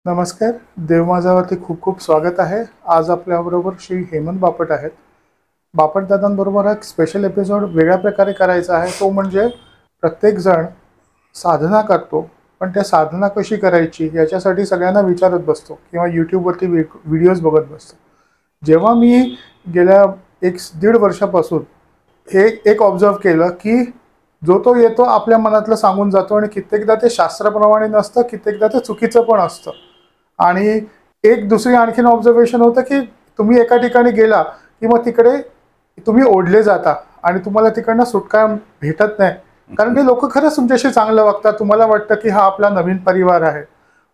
नमस्कार. देव माझावरती खूप खूप स्वागत आहे. आज आपल्याबरोबर श्री हेमंत बापट आहेत. बापट दादांबरोबर एक स्पेशल एपिसोड वेगळ्या प्रकारे करायचा आहे. तो म्हणजे प्रत्येकजण साधना करतो, पण त्या साधना कशी करायची याच्यासाठी सगळ्यांना विचारत बसतो किंवा यूट्यूबवरती व्हिडिओज बघत बसतो. जेव्हा मी गेल्या 1-1.5 वर्षापासून हे एक ऑब्झर्व केलं की जो तो येतो आपल्या मनातलं सांगून जातो आणि कित्येकदा ते शास्त्राप्रमाणे नसतं, कित्येकदा ते चुकीचं पण असतं. आणि एक दुसरी आणखीन ऑब्झर्वेशन होतं की तुम्ही एका ठिकाणी गेला की मग तिकडे तुम्ही ओढले जाता आणि तुम्हाला तिकडनं सुटका भेटत नाही, कारण ते लोक खरंच तुमच्याशी चांगलं वागतात. तुम्हाला वाटतं की हा आपला नवीन परिवार आहे.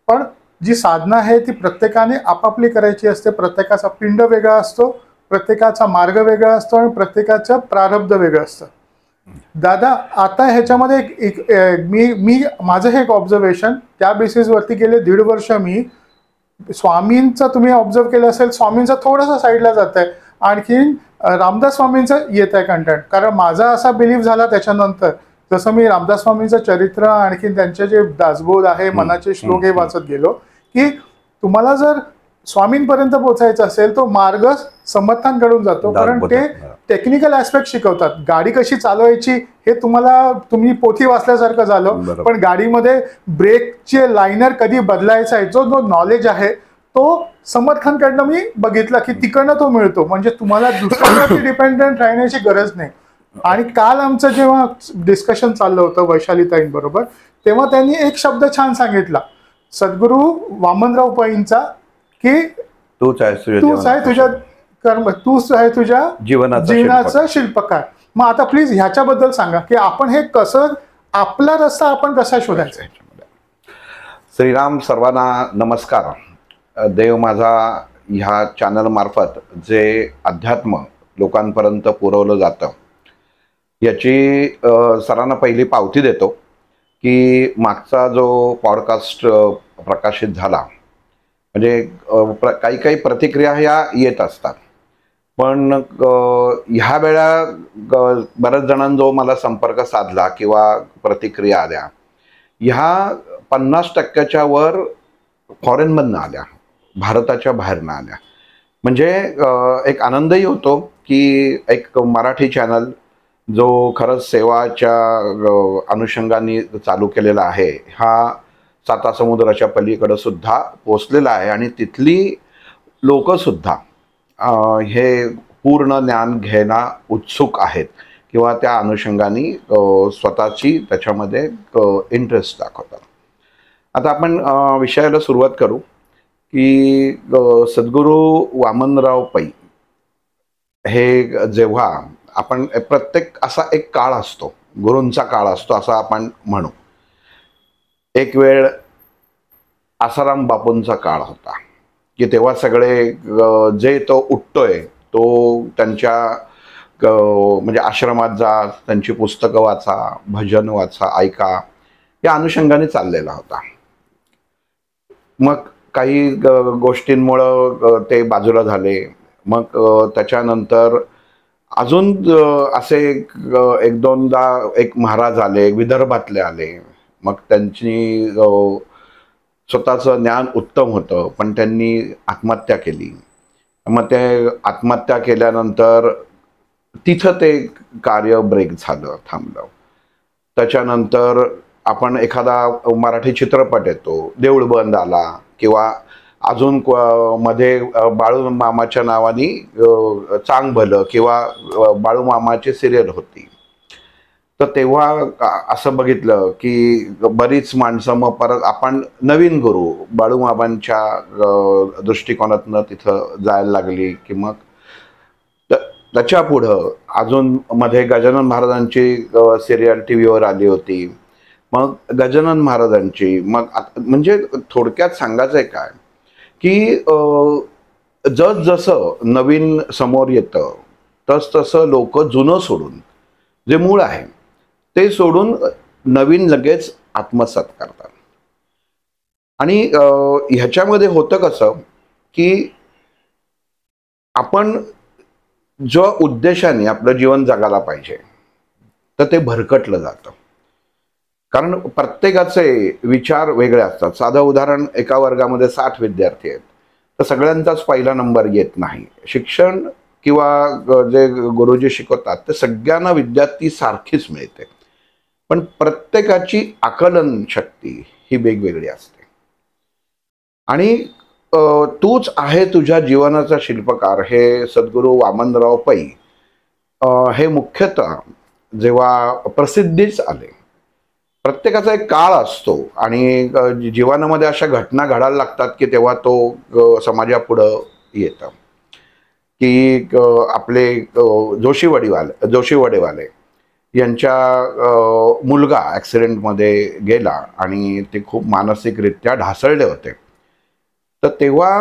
पण जी साधना आहे ती प्रत्येकाने आपापली करायची असते. प्रत्येकाचा पिंड वेगळा असतो, प्रत्येकाचा मार्ग वेगळा असतो आणि प्रत्येकाचं प्रारब्ध वेगळं असतं. दादा, आता ह्याच्यामध्ये मी मी माझं हे एक ऑब्झर्वेशन त्या बेसिसवरती गेले 1.5 वर्ष मी स्वामींचं तुम्ही ऑब्झर्व केलं असेल, स्वामींचं थोडंसं साईडला जात आहे. आणखीन रामदास स्वामींचं येत आहे कंटेंट, कारण माझा असा बिलीव्ह झाला त्याच्यानंतर, जसं मी रामदास स्वामींचं चरित्र आणखीन त्यांचे जे दासबोध आहे, मनाचे श्लोक हे वाचत गेलो की तुम्हाला जर स्वामींपर्यंत पोहोचायचं असेल तो मार्ग समर्थांकडून जातो, कारण ते टेक्निकल ऍस्पेक्ट शिकवतात. गाडी कशी चालवायची हे तुम्ही पोथी वाचल्यासारखं झालं, पण गाडीमध्ये ब्रेकचे लायनर कधी बदलायचा आहे जो जो नॉलेज आहे तो समर्थांकडनं मी बघितला की तिकडनं तो मिळतो. म्हणजे तुम्हाला दुसऱ्यावरती डिपेंडंट राहण्याची गरज नाही. आणि काल आमचं जेव्हा डिस्कशन चाललं होतं वैशालीताईंबरोबर, तेव्हा त्यांनी एक शब्द छान सांगितला सद्गुरू वामनराव पैंचा की तूच आहे तुझ्या कर्म, तूच आहे तुझ्या जीवनाचा शिल्पकार. मग आता प्लीज ह्याच्याबद्दल सांगा की आपण हे कसं, आपला रस्ता आपण कसा शोधायचा. श्रीराम. सर्वांना नमस्कार. देव माझा ह्या चॅनल मार्फत जे अध्यात्म लोकांपर्यंत पुरवलं जातं याची सरांना पहिली पावती देतो की मागचा जो पॉडकास्ट प्रकाशित झाला, म्हणजे काही काही प्रतिक्रिया ह्या येत असतात, पण ह्या वेळा बऱ्याच जणांनी जो मला संपर्क साधला किंवा प्रतिक्रिया आल्या, ह्या 50% वर फॉरेनमधनं आल्या, भारताच्या बाहेरनं आल्या. म्हणजे एक आनंदही होतो की एक मराठी चॅनल जो खरंच सेवाच्या अनुषंगाने चालू केलेला आहे, हा 7 समुद्राच्या पलीकडे सुद्धा पोचलेला आहे आणि तिथली लोक सुद्धा हे पूर्ण ज्ञान घ्यायला उत्सुक आहेत किंवा त्या अनुषंगाने स्वतःची त्याच्यामध्ये इंटरेस्ट दाखवतात. आता आपण विषयाला सुरुवात करू की सद्गुरू वामनराव पै हे जेव्हा आपण प्रत्येक असा एक काळ असतो, गुरूंचा काळ असतो असं आपण म्हणू. एक वेळ आसाराम बापूंचा काळ होता की तेव्हा सगळे जे तो उठतोय तो त्यांच्या म्हणजे आश्रमात जा, त्यांची पुस्तकं वाचा, भजन वाचा, ऐका, या अनुषंगाने चाललेला होता. मग काही गोष्टींमुळं ते बाजूला झाले. मग त्याच्यानंतर अजून असे एक दोनदा एक महाराज आले, विदर्भातले आले. मग त्यांची स्वतःचं ज्ञान उत्तम होतं, पण त्यांनी आत्महत्या केली. मग ते आत्महत्या केल्यानंतर तिथं ते कार्य ब्रेक झालं, थांबलं. त्याच्यानंतर आपण एखादा मराठी चित्रपट येतो, देऊळ बंद आला, किंवा अजून मध्ये बाळू मामाच्या नावाने चांग भलं किंवा बाळू मामाची सिरियल होती. तर तेव्हा असं बघितलं की बरीच माणसं मग परत आपण नवीन गुरु बाळू मामांच्या दृष्टिकोनातनं तिथं जायला लागली की मग त्याच्या पुढं अजून मध्ये गजानन महाराजांची सिरियल टी व्हीवर आली होती. मग गजानन महाराजांची मग म्हणजे थोडक्यात सांगायचंय काय की जसं नवीन समोर येतं तसं लोक जुनं सोडून, जे मूळ आहे ते सोडून नवीन लगेच आत्मसात करतात. आणि ह्याच्यामध्ये होतं कसं की आपण जो उद्देशाने आपलं जीवन जगायला पाहिजे तर ते भरकटलं जातं. कारण प्रत्येकाचे विचार वेगळे असतात. साधं उदाहरण, एका वर्गामध्ये 60 विद्यार्थी आहेत, तर सगळ्यांचाच पहिला नंबर येत नाही. शिक्षण किंवा जे गुरुजी शिकवतात ते सगळ्यांना विद्यार्थी सारखीच मिळते, पण प्रत्येकाची आकलन शक्ती ही वेगवेगळी असते. आणि तूच आहे तुझ्या जीवनाचा शिल्पकार हे सद्गुरू वामनराव पै हे मुख्यतः जेव्हा प्रसिद्धीस आले, प्रत्येकाचा एक काळ असतो आणि जीवनामध्ये अशा घटना घडायला लागतात की तेव्हा तो समाजापुढं येतं. की आपले जोशी वडेवाले यांच्या मुलगा ॲक्सिडेंटमध्ये गेला आणि ते खूप मानसिकरित्या ढासळले होते. तर तेव्हा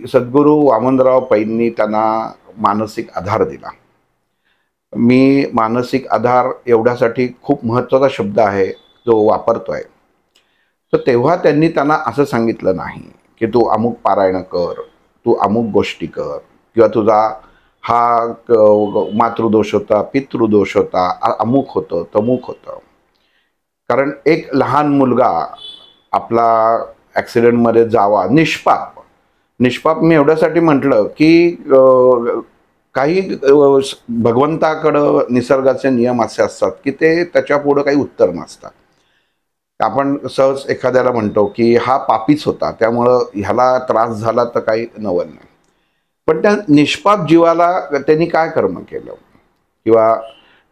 सद्गुरू वामनराव पैंनी त्यांना मानसिक आधार दिला. मी मानसिक आधार एवढ्यासाठी खूप महत्त्वाचा शब्द आहे जो वापरतोय. तर तेव्हा त्यांनी त्यांना असं सांगितलं नाही की तू अमुक पारायण कर, तू अमुक गोष्टी कर, किंवा तुझा हा मातृदोष होता, पितृदोष होता, अमुक होतं तमुक होतं. कारण एक लहान मुलगा आपला ॲक्सिडेंटमध्ये जावा निष्पाप मी एवढ्यासाठी म्हटलं की काही भगवंताकडं निसर्गाचे नियम असे असतात की ते त्याच्या पुढं काही उत्तर नसतात. आपण सहज एखाद्याला म्हणतो की हा पापीच होता त्यामुळं ह्याला त्रास झाला तर काही नवल नाही, पण त्या निष्पाप जीवाला त्यांनी काय कर्म केलं किंवा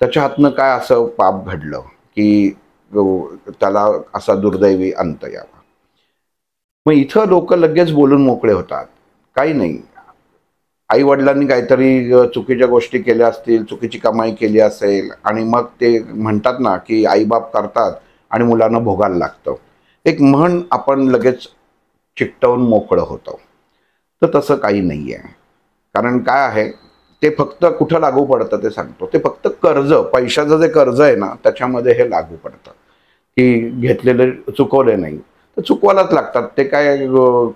त्याच्या हातनं काय असं पाप घडलं की त्याला असा दुर्दैवी अंत यावा. मग इथं लोक लगेच बोलून मोकळे होतात. काही नाही, आई वडिलांनी काहीतरी चुकीच्या गोष्टी केल्या असतील, चुकीची कमाई केली असेल आणि मग ते म्हणतात ना की आईबाप करतात आणि मुलांना भोगायला लागतं. एक म्हण आपण लगेच चिकटवून मोकळं होतो. तर तसं काही नाही आहे. कारण काय आहे, ते फक्त कुठं लागू पडतं ते सांगतो. ते फक्त कर्ज, पैशाचं जे कर्ज आहे ना त्याच्यामध्ये हे लागू पडतं की घेतलेले चुकवले नाही तर चुकवायलाच लागतात. ते काय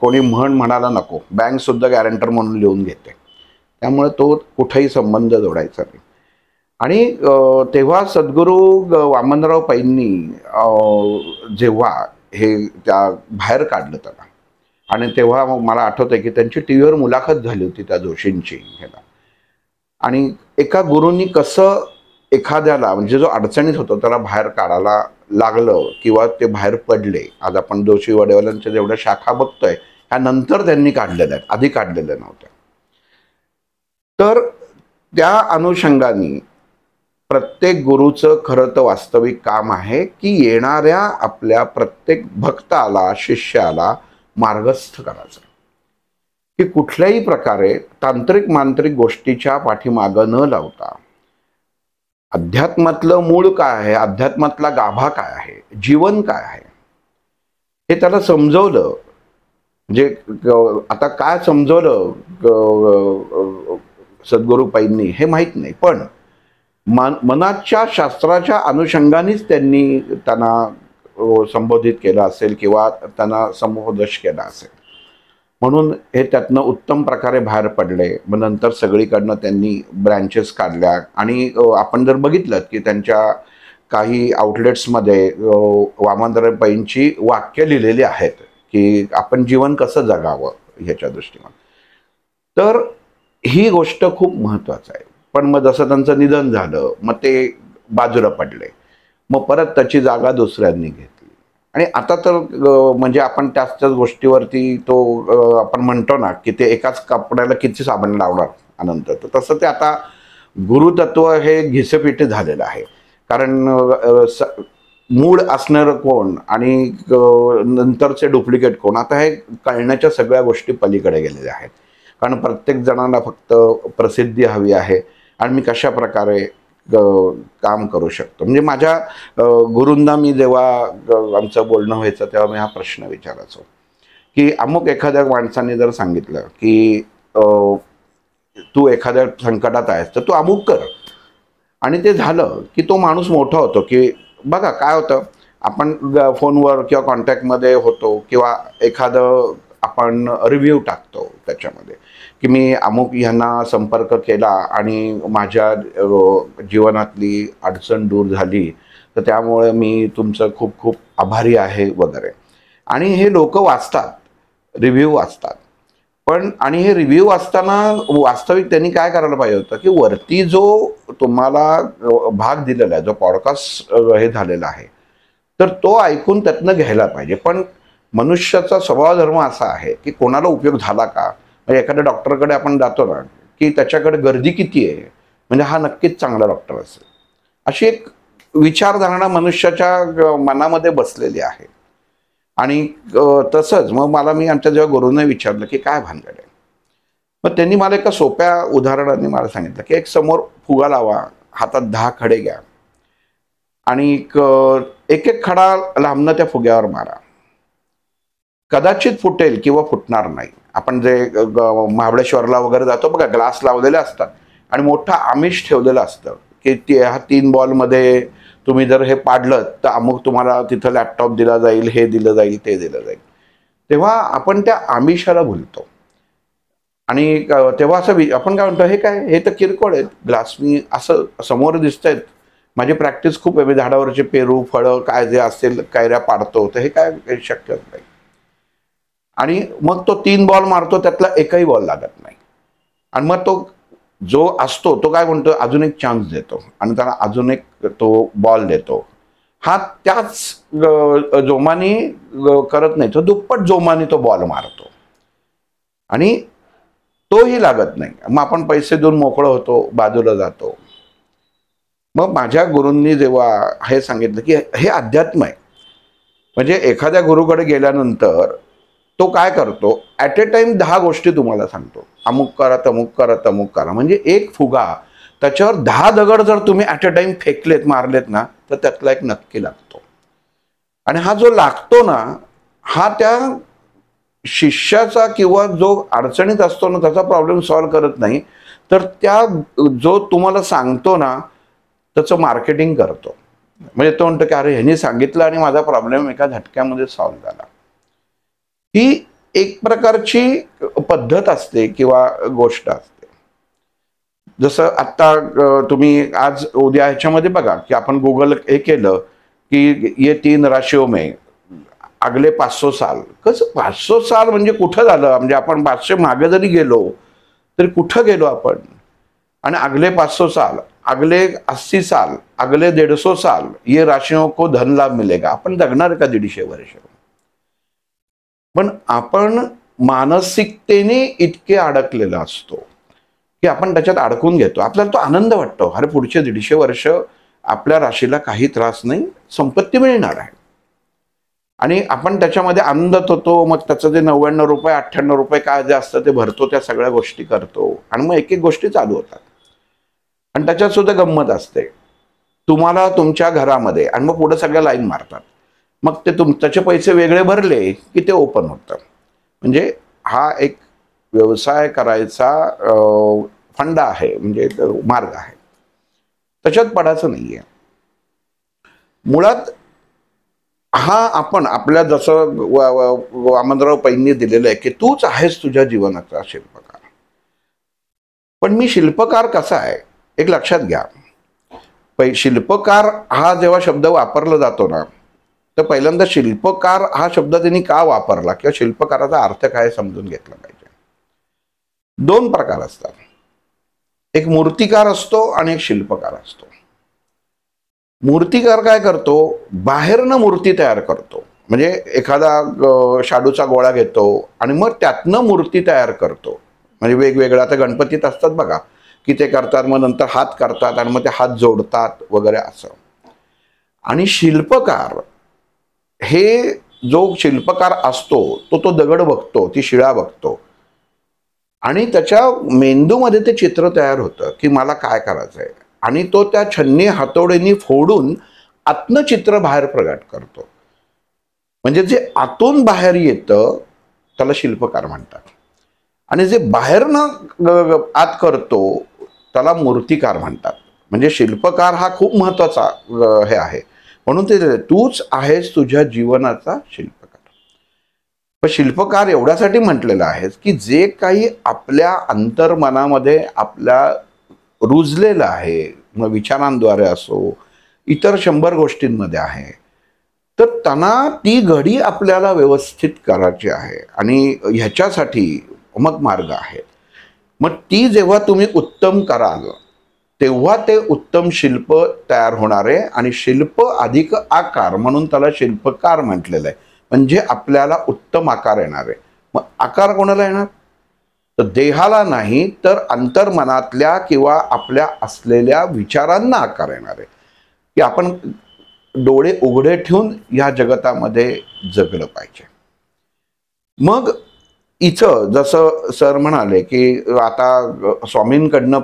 कोणी म्हणायला नको, बँक सुद्धा गॅरंटर म्हणून लिहून घेते. त्यामुळे तो कुठेही संबंध जोडायचा नाही. आणि तेव्हा सद्गुरू वामनराव पैंनी जेव्हा हे त्या बाहेर काढलं त्याला, आणि तेव्हा मला आठवतंय की त्यांची टी व्हीवर मुलाखत झाली होती त्या जोशींची ह्याला. आणि एका गुरूंनी कसं एखाद्याला म्हणजे जो अडचणीत होतो त्याला बाहेर काढायला लागलं किंवा ते बाहेर पडले. आज आपण जोशी वडेवाल्यांच्या जेवढ्या शाखा बघतोय ह्या नंतर त्यांनी काढलेल्या आहेत, आधी काढलेल्या नव्हत्या. तर त्या अनुषंगाने प्रत्येक गुरुचं खरं तर वास्तविक काम आहे की येणाऱ्या आपल्या प्रत्येक भक्ताला, शिष्याला मार्गस्थ करायचं, की कुठल्याही प्रकारे तांत्रिक मांत्रिक गोष्टीच्या पाठीमागं न लावता अध्यात्मातलं मूळ काय आहे, अध्यात्मातला गाभा काय आहे, जीवन काय आहे हे त्याला समजवलं. म्हणजे आता काय समजवलं सद्गुरू पैंनी हे माहीत नाही, पण मनाच्या शास्त्राच्या अनुषंगानेच त्यांना संबोधित केलं असेल किंवा त्यांना समुपदेश केला असेल. म्हणून हे त्यातनं उत्तम प्रकारे बाहेर पडले. मग नंतर सगळीकडनं त्यांनी ब्रँचेस काढल्या आणि आपण जर बघितलं की त्यांच्या काही आउटलेट्समध्ये वामनराव पैंची वाक्य लिहिलेली आहेत की आपण जीवन कसं जगावं ह्याच्या दृष्टीने. तर ही गोष्ट खूप महत्त्वाचं आहे. पण मग जसं त्यांचं निधन झालं मग ते बाजूला पडले, मग परत त्याची जागा दुसऱ्यांनी घेतली. आणि आता तर म्हणजे आपण त्याच गोष्टीवरती तो आपण म्हणतो ना की ते एकाच कपड्याला किती साबण लावणार अनंत. तर तसं ते आता गुरुतत्व हे घिसपीठ झालेलं आहे. कारण मूळ असणारं कोण आणि नंतरचे डुप्लिकेट कोण आता हे कळण्याच्या सगळ्या गोष्टी पलीकडे गेलेल्या आहेत. कारण प्रत्येक जणांना फक्त प्रसिद्धी हवी आहे आणि मी कशा प्रकारे काम करू शकतो. म्हणजे माझ्या गुरूंना मी जेव्हा आमचं बोलणं व्हायचं तेव्हा मी हा प्रश्न विचारायचो की अमुक एखाद्या माणसाने जर सांगितलं की तू एखाद्या संकटात आहेस तर तू अमुक कर, आणि ते झालं की तो माणूस मोठा होतो. की बघा काय होतं, आपण फोनवर किंवा कॉन्टॅक्टमध्ये होतो किंवा एखादं आपण रिव्ह्यू टाकतो त्याच्यामध्ये की मी अमुक ह्यांना संपर्क केला आणि माझ्या जीवनातली अडचण दूर झाली, तर त्यामुळे मी तुमचं खूप खूप आभारी आहे वगैरे. आणि हे लोक वाचतात, रिव्ह्यू वाचतात. पण आणि हे रिव्ह्यू वाचताना वास्तविक त्यांनी काय करायला पाहिजे होतं की वरती जो तुम्हाला भाग दिलेला आहे, जो पॉडकास्ट हे झालेला आहे, तर तो ऐकून त्यातनं घ्यायला पाहिजे. पण मनुष्याचा स्वभाव धर्म असा आहे की कोणाला उपयोग झाला का, म्हणजे एखाद्या डॉक्टरकडे आपण जातो ना की त्याच्याकडे गर्दी किती आहे, म्हणजे हा नक्कीच चांगला डॉक्टर असेल, अशी एक विचारधारणा मनुष्याच्या मनामध्ये बसलेली आहे. आणि तसंच मग मी आमच्या जेव्हा गुरूंना विचारलं की काय भानगड आहे, मग त्यांनी मला एका सोप्या उदाहरणाने मला सांगितलं की एक समोर फुगा लावा, हातात 10 खडे घ्या आणि एक एक खडा लांबनं त्या फुग्यावर मारा. कदाचित फुटेल किंवा फुटणार नाही. आपण जे महाबळेश्वरला वगैरे जातो बघा, ग्लास लावलेले असतात आणि मोठं आमिष ठेवलेलं असतं की ह्या 3 बॉलमध्ये तुम्ही जर हे पाडलं तर अमुक तुम्हाला तिथं लॅपटॉप दिला जाईल, हे दिलं जाईल, ते दिलं जाईल. तेव्हा आपण त्या आमिषाला भुलतो आणि तेव्हा असं आपण काय म्हणतो, हे काय, हे तर किरकोळ आहेत ग्लास, मी असं समोर दिसत आहेत, माझी प्रॅक्टिस खूप आहे, झाडावरचे पेरू फळं काय जे असेल कैऱ्या पाडतो, तर हे काय शक्य नाही. आणि मग तो 3 बॉल मारतो, त्यातला एकही बॉल लागत नाही. आणि मग तो जो असतो तो काय म्हणतो, अजून एक चान्स देतो आणि त्याला अजून एक तो बॉल देतो. हा त्याच जोमाने करत नाही, तो दुप्पट जोमाने तो बॉल मारतो आणि तोही लागत नाही. मग आपण पैसे देऊन मोकळं होतो, बाजूला जातो. मग माझ्या गुरूंनी जेव्हा हे सांगितलं की हे अध्यात्म आहे, म्हणजे एखाद्या गुरुकडे गेल्यानंतर तो काय करतो, ॲट ए टाइम 10 गोष्टी तुम्हाला सांगतो, अमुक करा, तमुक करा, तमुक करा. म्हणजे एक फुगा, त्याच्यावर 10 दगड जर तुम्ही ॲट ए टाइम फेकलेत, मारलेत ना, तर त्यातला एक नक्की लागतो. आणि हा जो लागतो ना, हा त्या शिष्याचा किंवा जो अडचणीत असतो ना त्याचा प्रॉब्लेम सॉल्व्ह करत नाही, तर त्या जो तुम्हाला सांगतो ना त्याचं मार्केटिंग करतो. म्हणजे तो म्हणतो की अरे ह्यांनी सांगितलं आणि माझा प्रॉब्लेम एका झटक्यामध्ये सॉल्व्ह झाला. ही एक प्रकारची पद्धत असते किंवा गोष्ट असते. जसं आत्ता तुम्ही आज उद्या ह्याच्यामध्ये बघा की आपण गुगल हे केलं की ये 3 राशियों में अगले 500 साल. कसं 500 साल म्हणजे कुठं झालं, म्हणजे आपण 500 मागे जरी गेलो तरी कुठं गेलो आपण. आणि अगले 500 साल, अगले 80 साल, अगले 150 साल ये राशियों को धन लाभ मिलेगा. आपण जगणार का 150 वर्ष. पण आपण मानसिकतेने इतके अडकलेला असतो की आपण त्याच्यात अडकून घेतो. आपल्याला तो आनंद वाटतो, अरे पुढचे 150 वर्ष आपल्या राशीला काही त्रास नाही, संपत्ती मिळणार आहे. आणि आपण त्याच्यामध्ये आनंदात होतो. मग त्याचं जे 99 रुपये 98 रुपये काय जे असतं ते भरतो, त्या सगळ्या गोष्टी करतो आणि मग एक एक गोष्टी चालू होतात. आणि त्याच्यात सुद्धा गंमत असते, तुम्हाला तुमच्या घरामध्ये आणि मग पुढे सगळ्या लाईन मारतात. मग ते त्याचे पैसे वेगळे भरले की ते ओपन होतं. म्हणजे हा एक व्यवसाय करायचा फंडा आहे, म्हणजे मार्ग आहे, त्याच्यात पडायचं नाहीये. मुळात हा आपण आपल्या जसं वामनराव पैंनी दिलेलं आहे की तूच आहेस तुझ्या जीवनाचा शिल्पकार. पण मी शिल्पकार कसा आहे एक लक्षात घ्या. शिल्पकार हा जेव्हा शब्द वापरला जातो ना, तर पहिल्यांदा शिल्पकार हा शब्द त्यांनी का वापरला किंवा शिल्पकाराचा अर्थ काय समजून घेतला पाहिजे. 2 प्रकार असतात, एक मूर्तिकार असतो आणि एक शिल्पकार असतो. मूर्तिकार काय करतो, बाहेरनं मूर्ती तयार करतो. म्हणजे एखादा शाडूचा गोळा घेतो आणि मग त्यातनं मूर्ती तयार करतो. म्हणजे वेगवेगळ्या आता गणपतीत असतात बघा की ते करतात, मग नंतर हात करतात आणि मग ते हात जोडतात वगैरे असं. आणि शिल्पकार हे जो शिल्पकार असतो तो दगड बघतो, ती शिळा बघतो आणि त्याच्या मेंदूमध्ये ते चित्र तयार होतं की मला काय करायचंय, आणि तो त्या छन्नी हातोडीने फोडून आतनं चित्र बाहेर प्रगट करतो. म्हणजे जे आतून बाहेर येतं त्याला शिल्पकार म्हणतात, आणि जे बाहेरनं आत करतो त्याला मूर्तिकार म्हणतात. म्हणजे शिल्पकार हा खूप महत्वाचा हे आहे. म्हणून ते तूच आहेस तुझ्या जीवनाचा शिल्पकार. पण शिल्पकार एवढ्यासाठी म्हटलेलं आहे की जे काही आपल्या अंतर्मनामध्ये आपल्या रुजलेलं आहे, मग विचारांद्वारे असो, इतर 100 गोष्टींमध्ये आहे. तर त्यांना ती घडी आपल्याला व्यवस्थित करायची आहे आणि ह्याच्यासाठी मग मार्ग आहेत. मग ती जेव्हा तुम्ही उत्तम कराल तेव्हा ते उत्तम शिल्प तयार होणार आहे आणि शिल्प अधिक आकार म्हणून त्याला शिल्पकार म्हटलेलं आहे. म्हणजे आपल्याला उत्तम आकार येणार आहे. मग आकार कोणाला येणार? तर देहाला नाही तर अंतर्मनातल्या किंवा आपल्या असलेल्या विचारांना आकार येणार आहे की आपण डोळे उघडे ठेवून या जगतामध्ये जगलं पाहिजे. मग इथं जसं सर म्हणाले की आता स्वामींकडनं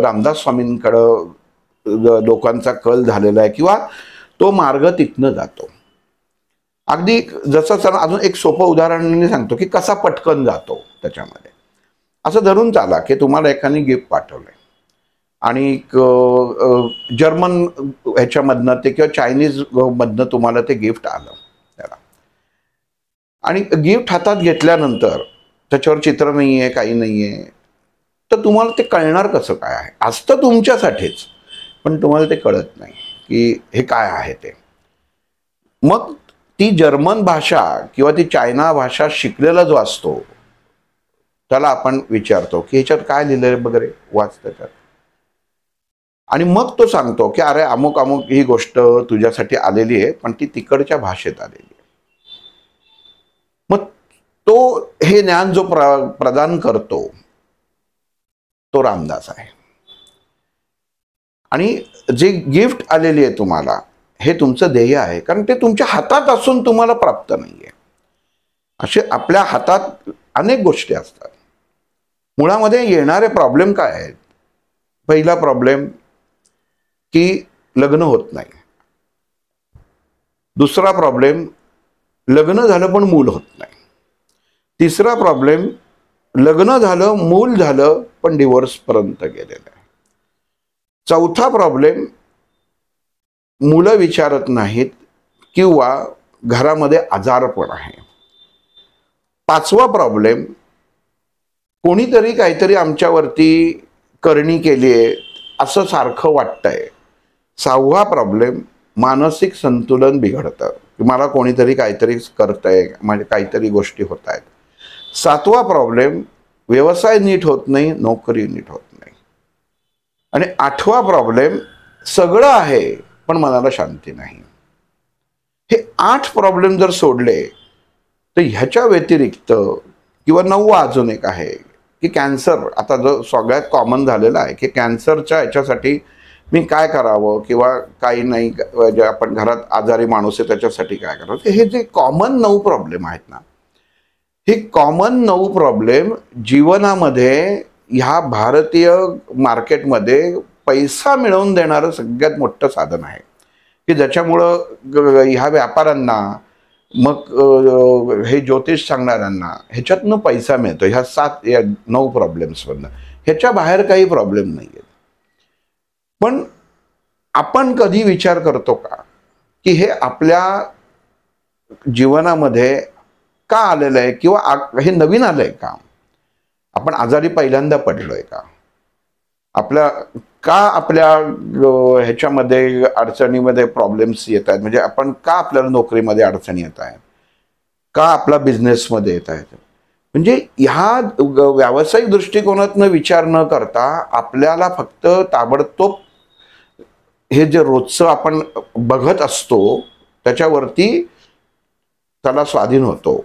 रामदास स्वामींकडं लोकांचा कल झालेला आहे किंवा तो मार्ग तिथनं जातो. अगदी जसं सर अजून एक सोपं उदाहरण सांगतो की कसा पटकन जातो त्याच्यामध्ये. असं धरून चाला की तुम्हाला एकाने गिफ्ट पाठवलंय आणि जर्मन ह्याच्यामधनं ते किंवा चायनीज मधनं तुम्हाला ते गिफ्ट आलं त्याला आणि गिफ्ट हातात घेतल्यानंतर त्याच्यावर चित्र नाही आहे, काही नाही आहे, तर तुम्हाला ते कळणार कसं काय आहे? असतं तुमच्यासाठीच पण तुम्हाला ते कळत नाही की हे काय आहे ते. मग ती जर्मन भाषा किंवा ती चायना भाषा शिकलेला जो असतो त्याला आपण विचारतो की ह्याच्यात काय लिहिलंय वगैरे, वाच त्याच्यात. आणि मग तो सांगतो की अरे अमुक अमुक ही गोष्ट तुझ्यासाठी आलेली आहे पण ती तिकडच्या भाषेत आलेली आहे. मग तो हे ज्ञान जो प्रदान करतो तो रामदास आहे. आणि जे गिफ्ट आलेली आहे तुम्हाला हे तुमचं ध्येय आहे कारण ते तुमच्या हातात असून तुम्हाला प्राप्त नाहीये. असे आपल्या हातात अनेक गोष्टी असतात. मुळामध्ये येणारे प्रॉब्लेम काय आहेत? पहिला प्रॉब्लेम की लग्न होत नाही. दुसरा प्रॉब्लेम लग्न झालं पण मूल होत नाही. तिसरा प्रॉब्लेम लग्न झालं, मूल झालं पण डिवोर्स पर्यंत गेलेलं आहे. चौथा प्रॉब्लेम मुलं विचारत नाहीत किंवा घरामध्ये आजारपण आहे. पाचवा प्रॉब्लेम कोणीतरी काहीतरी आमच्यावरती करणी केली आहे असं सारखं वाटतंय. सहावा प्रॉब्लेम मानसिक संतुलन बिघडतं की मला कोणीतरी काहीतरी करतंय, म्हणजे काहीतरी गोष्टी होत आहेत. सातवा प्रॉब्लेम व्यवसाय नीट होत नाही, नोकरी नीट होत नाही. आणि आठवा प्रॉब्लेम सगळं आहे पण मनाला शांती नाही. हे 8 प्रॉब्लेम जर सोडले तर ह्याच्या व्यतिरिक्त किंवा 9वा अजून एक आहे की कॅन्सर. आता जो सगळ्यात कॉमन झालेला आहे की कॅन्सरच्या ह्याच्यासाठी मी काय करावं किंवा काही नाही, जे आपण घरात आजारी माणूस आहे त्याच्यासाठी काय करावं. हे जे कॉमन 9 प्रॉब्लेम आहेत ना, हे कॉमन 9 प्रॉब्लेम जीवनामध्ये ह्या भारतीय मार्केटमध्ये पैसा मिळवून देणारं सगळ्यात मोठं साधन आहे की ज्याच्यामुळं ह्या व्यापाऱ्यांना मग हे ज्योतिष सांगणाऱ्यांना ह्याच्यातनं पैसा मिळतो. ह्या 9 प्रॉब्लेम्समधनं. ह्याच्या बाहेर काही प्रॉब्लेम नाही आहेत. पण आपण कधी विचार करतो का की हे आपल्या जीवनामध्ये का आलेलं आहे किंवा हे नवीन आलंय का? आपण आजारी पहिल्यांदा पडलोय का? आपल्या ह्याच्यामध्ये अडचणीमध्ये प्रॉब्लेम्स येत आहेत, म्हणजे आपण का आपल्याला नोकरीमध्ये अडचणी येत आहेत, का आपला बिझनेसमध्ये येत आहेत. म्हणजे ह्या व्यावसायिक दृष्टिकोनातनं विचार न करता आपल्याला फक्त ताबडतोब हे जे रोजचं आपण बघत असतो त्याच्यावरती त्याला स्वाधीन होतो.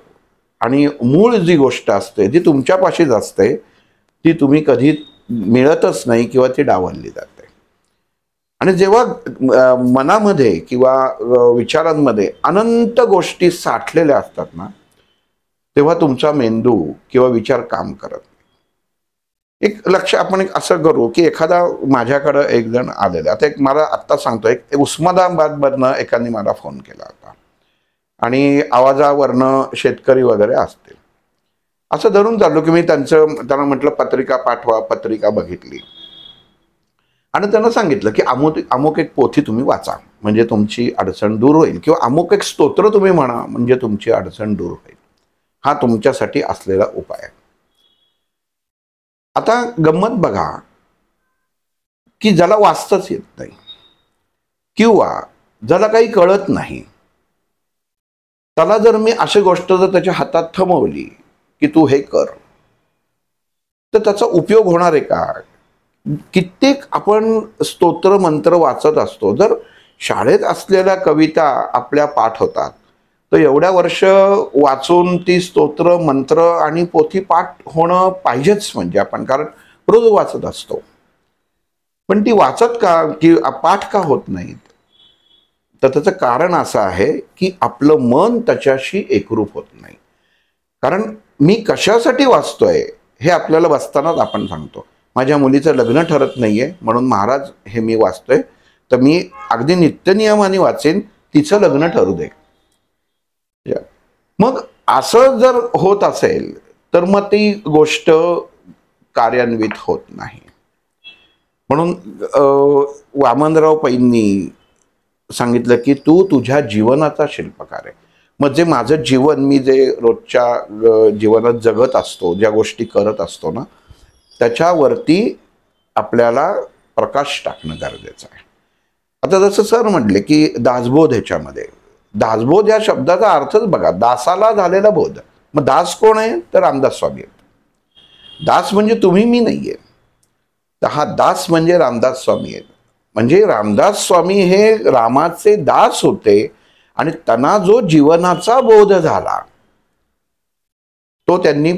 आणि मूळ जी गोष्ट असते ती तुमच्यापाशीच असते, ती तुम्ही कधी मिळतच नाही किंवा ती डावलली जाते. आणि जेव्हा मनामध्ये किंवा विचारांमध्ये अनंत गोष्टी साठलेल्या असतात ना, तेव्हा तुमचा मेंदू किंवा विचार काम करत नाही. एक लक्ष आपण एक असं करू की एखादा माझ्याकडं एक जण आलेला, आता एक मला आत्ता सांगतो, एक उस्मानाबादमधनं एकाने मला फोन केला होता आणि आवाजावरनं शेतकरी वगैरे असतील. असं धरून चाललो की मी त्यांना म्हटलं पत्रिका पाठवा. पत्रिका बघितली आणि त्यांना सांगितलं की अमुक एक पोथी तुम्ही वाचा म्हणजे तुमची अडचण दूर होईल, किंवा अमुक एक स्तोत्र तुम्ही म्हणा म्हणजे तुमची अडचण दूर होईल. हा तुमच्यासाठी असलेला उपाय आहे. आता गंमत बघा की ज्याला वाचताच येत नाही किंवा ज्याला काही कळत नाही त्याला जर मी अशी गोष्ट जर त्याच्या हातात थमवली की तू हे कर, तर त्याचा उपयोग होणार आहे का? कित्येक आपण स्तोत्र मंत्र वाचत असतो, जर शाळेत असलेल्या कविता आपल्या पाठ होतात तर एवढ्या वर्ष वाचून ती स्तोत्र मंत्र आणि पोथी पाठ होणं पाहिजेच, म्हणजे आपण कारण रोज वाचत असतो. पण ती वाचत का की पाठ का होत नाहीत? तर त्याचं कारण असं आहे की आपलं मन त्याच्याशी एकरूप होत नाही. कारण मी कशासाठी वाचतोय हे आपल्याला बसतानाच आपण सांगतो. माझ्या मुलीचं लग्न ठरत नाहीये म्हणून महाराज हे मी वाचतोय, तर मी अगदी नित्यनियमाने वाचेन, तिचं लग्न ठरू दे. मग असं जर होत असेल तर मग ती गोष्ट कार्यान्वित होत नाही. म्हणून वामनराव पैंनी सांगितलं की तू तुझ्या जीवनाचा शिल्पकार आहे. मग जे माझं जीवन, मी जे रोजच्या जीवनात जगत असतो, ज्या गोष्टी करत असतो ना, त्याच्यावरती आपल्याला प्रकाश टाकणं गरजेचं आहे. आता जसं सर म्हटले की दासबोध, ह्याच्यामध्ये दासबोध या शब्दाचा अर्थच बघा, दासाला झालेला बोध. मग दास कोण आहे? तर रामदास स्वामी आहेत. दास म्हणजे तुम्ही मी नाहीये, तर हा दास म्हणजे रामदास स्वामी आहेत. म्हणजे रामदास स्वामी हे रामाचे दास होते आणि त्यांना जो जीवनाचा बोध झाला तो त्यांनी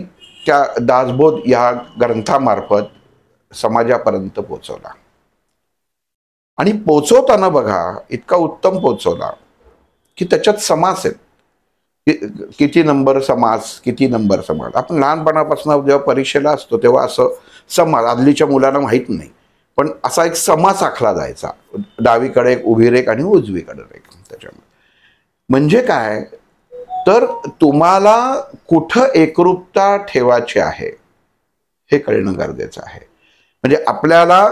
त्या दासबोध या ग्रंथामार्फत समाजापर्यंत पोचवला. आणि पोचवताना बघा इतका उत्तम पोचवला की त्याच्यात समास आहेत. किती नंबर समास, किती नंबर समास. आपण लहानपणापासून जेव्हा परीक्षेला असतो तेव्हा असं समास, आदलीच्या मुलाला माहीत नाही, पण असा एक समास आखला जायचा, डावीकडे एक, उभी रेख आणि उजवीकडे रेख. त्याच्यामध्ये म्हणजे काय, तर तुम्हाला कुठं एकरूपता ठेवायची आहे हे कळणं गरजेचं आहे. म्हणजे आपल्याला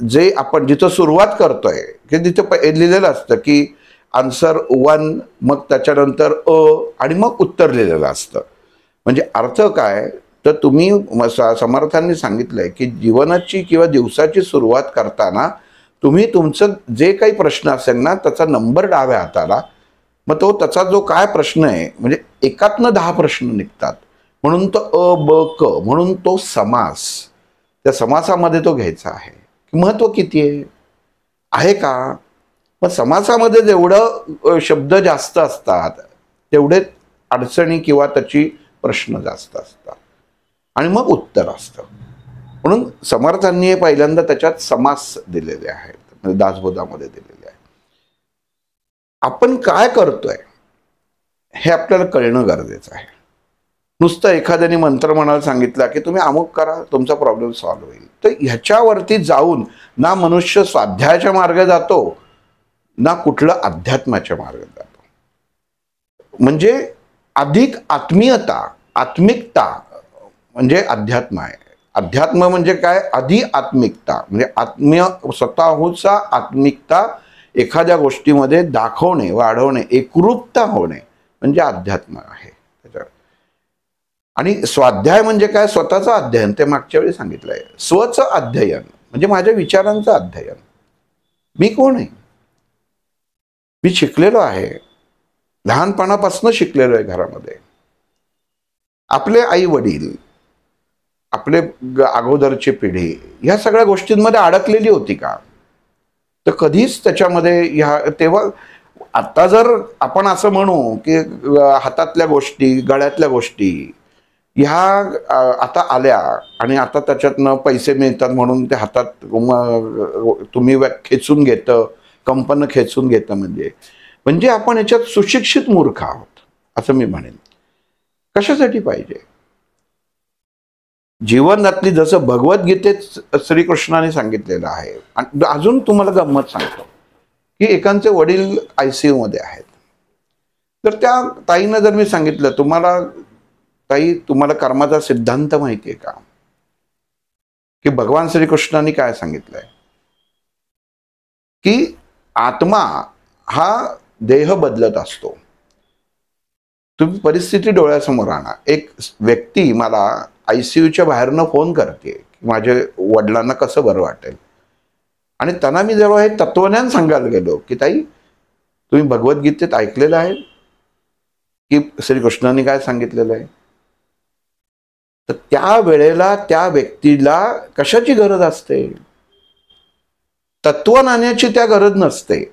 जे आपण जिथं सुरुवात करतोय की तिथं लिहिलेलं असतं की आन्सर 1, मग त्याच्यानंतर आणि मग उत्तर लिहिलेलं असतं. म्हणजे अर्थ काय, तर तुम्ही समर्थांनी सांगितलंय की जीवनाची किंवा दिवसाची सुरुवात करताना तुम्ही तुमचं जे काही प्रश्न असेल ना त्याचा नंबर डाव्या हाताला, मग तो त्याचा जो काय प्रश्न आहे, म्हणजे एकातनं 10 प्रश्न निघतात, म्हणून तो ब क म्हणून तो समास, त्या समासामध्ये तो घ्यायचा आहे. महत्व किती आहे का? मग समासामध्ये जेवढं शब्द जास्त असतात तेवढे अडचणी किंवा त्याची प्रश्न जास्त असतात आणि मग उत्तर असतं. म्हणून समर्थांनी पहिल्यांदा त्याच्यात समास दिलेले आहेत, म्हणजे दासबोधामध्ये दिलेले आहेत. आपण काय करतोय हे आपल्याला कळणं गरजेचं आहे. नुसतं एखाद्याने मंत्र म्हणायला सांगितलं की तुम्ही अमुक करा तुमचा प्रॉब्लेम सॉल्व्ह होईल, तर ह्याच्यावरती जाऊन ना मनुष्य स्वाध्यायाच्या मार्गे जातो ना कुठलं अध्यात्माच्या मार्गात जातो. म्हणजे अधिक आत्मीयता, आत्मिकता म्हणजे अध्यात्म आहे. अध्यात्म म्हणजे काय, अधि आत्मिकता म्हणजे आत्मीय, स्वतःहूचा आत्मिकता एखाद्या गोष्टीमध्ये दाखवणे, वाढवणे, एकरूपता होणे म्हणजे अध्यात्म आहे. आणि स्वाध्याय म्हणजे काय, स्वतःचं अध्ययन, ते मागच्या वेळी सांगितलंय. स्वचं अध्ययन म्हणजे माझ्या विचारांचं अध्ययन. मी कोण आहे, मी शिकलेलो आहे, लहानपणापासून शिकलेलो आहे घरामध्ये. आपले आई वडील, आपले अगोदरची पिढी ह्या सगळ्या गोष्टींमध्ये अडकलेली होती का? तर कधीच त्याच्यामध्ये तेव्हा आता जर आपण असं म्हणू की हातातल्या गोष्टी, गळ्यातल्या गोष्टी ह्या आता आल्या आणि आता त्याच्यातनं पैसे मिळतात म्हणून ते हातात तुम्ही खेचून घेतं, कंपन खेचून घेतं, म्हणजे आपण याच्यात सुशिक्षित मूर्ख आहोत असं मी म्हणेन. कशासाठी पाहिजे? जीवनातली जसं भगवद्गीतेत श्रीकृष्णाने सांगितलेलं आहे. आणि अजून तुम्हाला गंमत सांगतो की एकांचे वडील ICU मध्ये आहेत. तर त्या ताईनं जर मी सांगितलं तुम्हाला, ताई तुम्हाला कर्माचा सिद्धांत माहिती आहे का, की भगवान श्रीकृष्णाने काय सांगितलंय की आत्मा हा देह बदलत असतो. तुम्ही परिस्थिती डोळ्यासमोर आणा. एक व्यक्ती मला ICUच्या बाहेरनं फोन करते की माझ्या वडिलांना कसं बरं वाटेल, आणि त्यांना मी जेव्हा हे तत्वज्ञान सांगायला गेलो की ताई तुम्ही भगवद्गीतेत ऐकलेलं आहे की श्रीकृष्णाने काय सांगितलेलं आहे, तर त्या वेळेला त्या व्यक्तीला कशाची गरज असते, तत्वज्ञानाची त्या गरज नसते.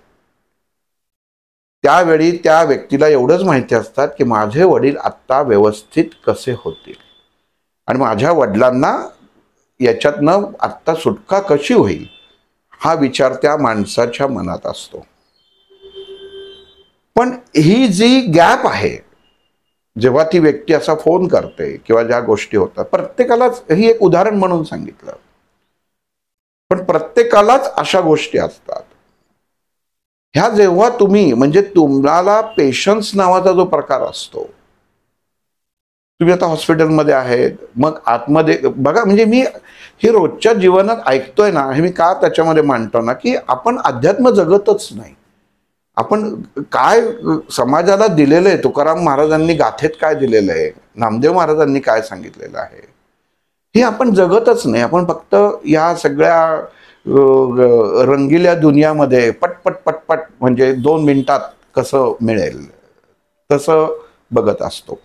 त्यावेळी त्या व्यक्तीला एवढंच माहिती असतात की माझे वडील आत्ता व्यवस्थित कसे होतील आणि माझ्या वडिलांना याच्यातनं आत्ता सुटका कशी होईल हा विचार त्या माणसाच्या मनात असतो. पण ही जी गॅप आहे, जेव्हा ती व्यक्ती असा फोन करते किंवा ज्या गोष्टी होतात, प्रत्येकालाच ही एक उदाहरण म्हणून सांगितलं, पण प्रत्येकालाच अशा गोष्टी असतात. ह्या जेव्हा तुम्ही म्हणजे तुम्हाला पेशन्स नावाचा जो प्रकार असतो, तुम्ही आता हॉस्पिटलमध्ये आहेत, मग आतमध्ये बघा, म्हणजे मी हे रोजच्या जीवनात ऐकतोय ना, हे मी का त्याच्यामध्ये मांडतो ना, की आपण अध्यात्म जगतच नाही. आपण काय समाजाला दिलेलं आहे, तुकाराम महाराजांनी गाथेत काय दिलेलं आहे, नामदेव महाराजांनी काय सांगितलेलं आहे, हे आपण जगतच नाही. आपण फक्त या सगळ्या रंगील्या दुनियामध्ये पटपट पटपट म्हणजे 2 मिनिटात कसं मिळेल तसं बघत असतो.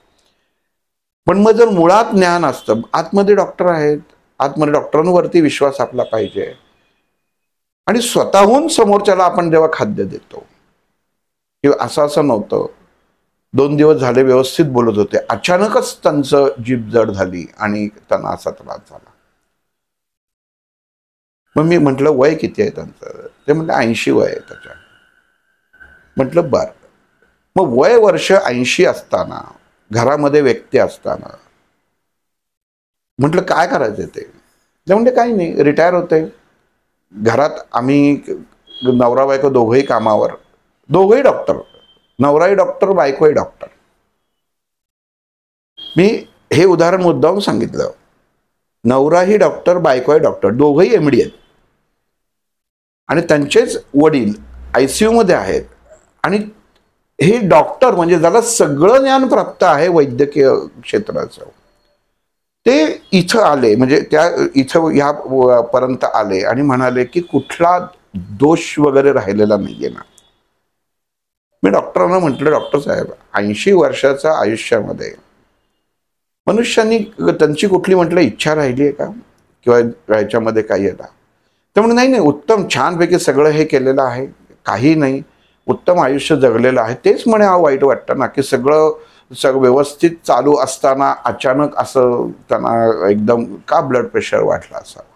पण मग जर मुळात ज्ञान असतं, आतमध्ये डॉक्टर आहेत, आतमध्ये डॉक्टरांवरती विश्वास आपला पाहिजे आणि स्वतःहून समोरच्याला आपण जेव्हा खाद्य देतो, किंवा असं नव्हतं 2 दिवस झाले व्यवस्थित बोलत होते, अचानकच त्यांचं जीभ जड झाली आणि त्यांना असा त्रास झाला. मग मी म्हटलं वय किती आहे त्यांचं, ते म्हटलं 80 वय आहे त्याच्या. म्हटलं बर, मग वय वर्ष 80 असताना घरामध्ये व्यक्ती असताना म्हटलं काय करायचं ते म्हणजे काही नाही, रिटायर होते. घरात आम्ही नवरा बायको दोघंही कामावर, दोघंही डॉक्टर, नवराही डॉक्टर बायकोही डॉक्टर. मी हे उदाहरण मुद्दाम सांगितलं, नवराही डॉक्टर बायकोही डॉक्टर, दोघंही MD आहेत आणि त्यांचेच वडील ICU मध्ये आहेत आणि हे डॉक्टर म्हणजे ज्याला सगळं ज्ञान प्राप्त आहे वैद्यकीय क्षेत्राचं, ते इथं आले, म्हणजे त्या इथं ह्या पर्यंत आले आणि म्हणाले की कुठला दोष वगैरे राहिलेला नाहीये ना. मी डॉक्टरांना म्हटलं, डॉक्टर साहेब 80 वर्षाच्या आयुष्यामध्ये मनुष्यांनी त्यांची कुठली म्हटलं इच्छा राहिली आहे का, किंवा ह्याच्यामध्ये काही आहे का? त्यामुळे नाही नाही, उत्तम छानपैकी सगळं हे केलेलं आहे, काही नाही, उत्तम आयुष्य जगलेलं आहे. तेच म्हणे हा वाईट वाटतं ना की सगळं व्यवस्थित चालू असताना अचानक असं त्यांना एकदम का ब्लड प्रेशर वाढला असावं.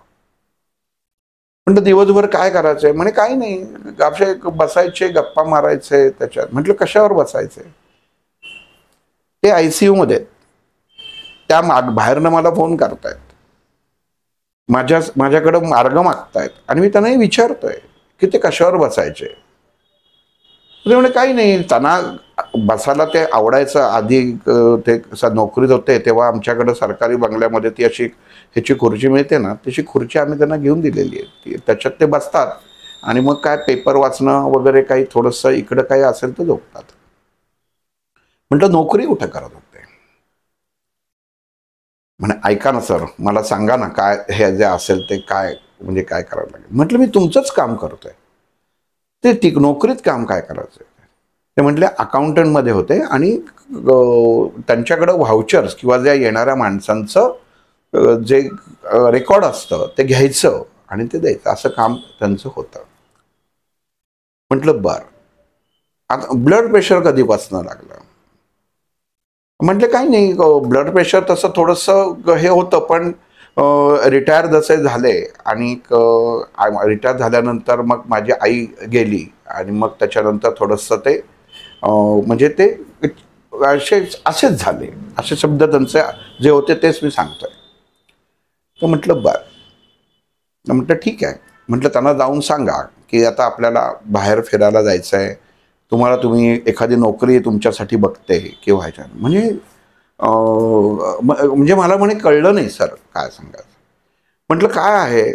म्हटलं दिवसभर काय करायचंय, म्हणे काही नाही, असे बसायचे गप्पा मारायचे त्याच्यात. म्हटलं कशावर बसायचे, ते ICU मध्ये, त्या बाहेरनं मला फोन करतायत, माझ्याकडं मार्ग मागतायत आणि मी त्यांनाही विचारतोय की ते कशावर बसायचे. म्हणजे काही नाही, त्यांना बसायला ते आवडायचं. आधी ते नोकरीत होते तेव्हा आमच्याकडे सरकारी बंगल्यामध्ये ती अशी ह्याची खुर्ची मिळते ना, तशी खुर्ची आम्ही त्यांना घेऊन दिलेली आहे, त्याच्यात ते बसतात आणि मग काय पेपर वाचणं वगैरे काही थोडंसं इकडं काही असेल तर झोपतात. म्हटलं नोकरी कुठं करत होते, म्हणे ऐका ना सर, मला सांगा ना काय हे जे असेल ते काय म्हणजे काय करावं लागेल. म्हटलं मी तुमचंच काम करतोय, ते ठीक, नोकरीत काम काय करायचं. ते म्हटले अकाउंटंटमध्ये होते आणि त्यांच्याकडं व्हाउचर्स किंवा ज्या येणाऱ्या माणसांचं जे रेकॉर्ड असतं ते घ्यायचं आणि ते द्यायचं, असं काम त्यांचं होतं. म्हटलं बर, आता ब्लड प्रेशर कधीपासून लागलं. म्हटलं काही नाही, ब्लड प्रेशर तसं थोडंसं हे होतं, पण रिटायर जसे झाले आणि रिटायर झाल्यानंतर मग माझी आई गेली आणि मग त्याच्यानंतर थोडंसं ते म्हणजे ते असेच झाले, असे शब्द त्यांचे जे होते तेच मी सांगतोय. तर म्हटलं बर, म्हटलं ठीक आहे. म्हटलं त्यांना जाऊन सांगा की आता आपल्याला बाहेर फिरायला जायचं आहे, तुम्ही एखादी नोकरी तुमच्यासाठी बघते किंवा ह्याच्या. म्हणजे मला म्हणे कळलं नाही सर काय सांगायचं. म्हटलं काय आहे,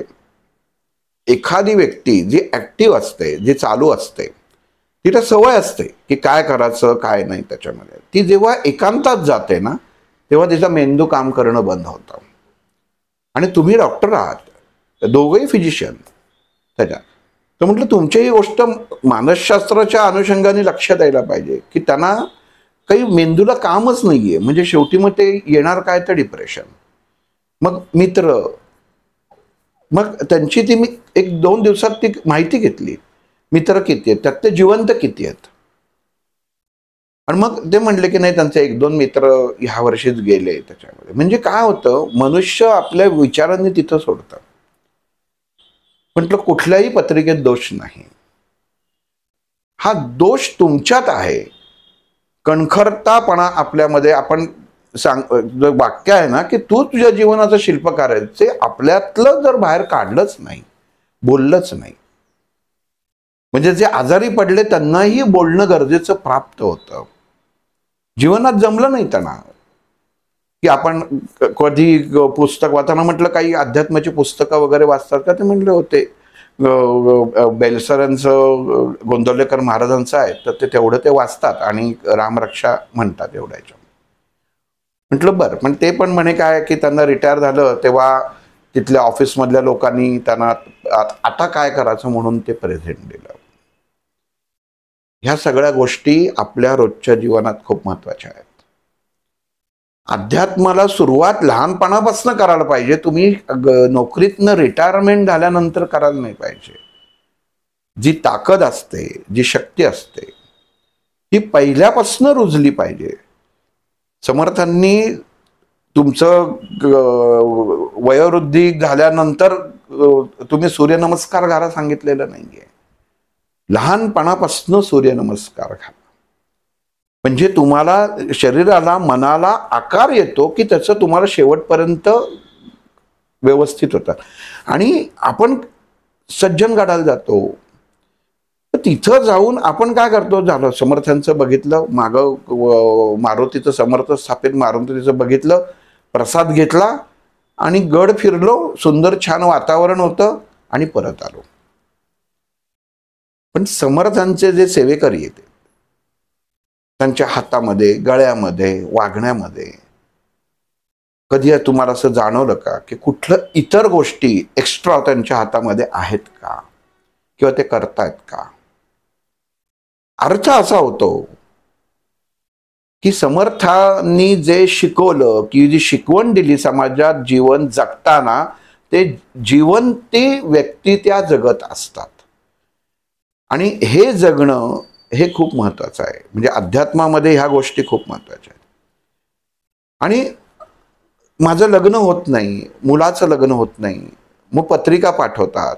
एखादी व्यक्ती जी ऍक्टिव्ह असते, जी चालू असते, तिला सवय असते की काय करायचं काय नाही त्याच्यामध्ये. ती जेव्हा एकांतात जाते ना, तेव्हा तिचा मेंदू काम करणं बंद होतं. आणि तुम्ही डॉक्टर आहात, दोघंही फिजिशियन, त्याच्यात तर म्हटलं तुमची ही गोष्ट मानसशास्त्राच्या अनुषंगाने लक्षात द्यायला पाहिजे की त्यांना काही मेंदूला कामच नाहीये. म्हणजे शेवटी मग ते येणार काय तर डिप्रेशन. मग मित्र, मग त्यांची ती मी 1-2 दिवसात ती माहिती घेतली, मित्र किती आहेत, त्यात ते जिवंत किती आहेत. आणि मग ते म्हणले की नाही त्यांचे 1-2 मित्र ह्या वर्षीच गेले त्याच्यामध्ये. म्हणजे काय होतं, मनुष्य आपल्या विचारांनी तिथं सोडतं. म्हटलं कुठल्याही पत्रिकेत दोष नाही, हा दोष तुमच्यात आहे. कणखरतापणा आपल्यामध्ये, आपण वाक्य आहे ना की तू तुझ्या जीवनाचं शिल्पकार आहे, ते आपल्यातलं जर बाहेर काढलंच नाही, बोललंच नाही, म्हणजे जे आजारी पडले त्यांनाही बोलणं गरजेचं प्राप्त होतं. जीवनात जमलं नाही त्यांना की आपण कधी पुस्तक वाचताना म्हटलं काही अध्यात्माची पुस्तकं वगैरे वाचतात का, ते म्हटले होते बेलसरांचं गोंदवलेकर महाराजांचं आहे तर ते तेवढं ते वाचतात आणि रामरक्षा म्हणतात एवढ्याच्या. म्हटलं बरं, पण ते पण म्हणे काय की त्यांना रिटायर झालं तेव्हा तिथल्या ऑफिसमधल्या लोकांनी त्यांना आता काय करायचं म्हणून ते प्रेझेंट दिलं. ह्या सगळ्या गोष्टी आपल्या रोजच्या जीवनात खूप महत्वाच्या आहेत. अध्यात्माला सुरुवात लहानपणापासून करायला पाहिजे. तुम्ही नोकरीतनं रिटायरमेंट झाल्यानंतर करायला नाही पाहिजे. जी ताकद असते, जी शक्ती असते, ती पहिल्यापासून रुजली पाहिजे. समर्थांनी तुमचं वयोवृद्धी झाल्यानंतर तुम्ही सूर्यनमस्कार घाला सांगितलेलं नाहीये. लहानपणापासून सूर्यनमस्कार घाला, म्हणजे तुम्हाला शरीराला मनाला आकार येतो की त्याचं तुम्हाला शेवटपर्यंत व्यवस्थित होतं. आणि आपण सज्जन गाडायला जातो, तिथं जाऊन आपण काय करतो, झालं समर्थांचं बघितलं, मागं मारुतीचं समर्थ स्थापित मारुतीचं बघितलं, प्रसाद घेतला आणि गड फिरलो, सुंदर छान वातावरण होतं आणि परत आलो. पण समर्थांचे जे सेवेकरी येते त्यांच्या हातामध्ये, गळ्यामध्ये, वागण्यामध्ये कधी तुम्हाला असं जाणवलं का की कुठलं इतर गोष्टी एक्स्ट्रा त्यांच्या हातामध्ये आहेत का, किंवा ते करतायत का? अर्थ असा होतो की समर्थांनी जे शिकवलं, की जी शिकवण दिली समाजात जीवन जगताना, ते जीवन ते व्यक्ती त्या जगत असतात. आणि हे जगणं हे खूप महत्वाचं आहे. म्हणजे अध्यात्मामध्ये ह्या गोष्टी खूप महत्वाच्या आहेत. आणि माझं लग्न होत नाही, मुलाचं लग्न होत नाही, मग पत्रिका पाठवतात,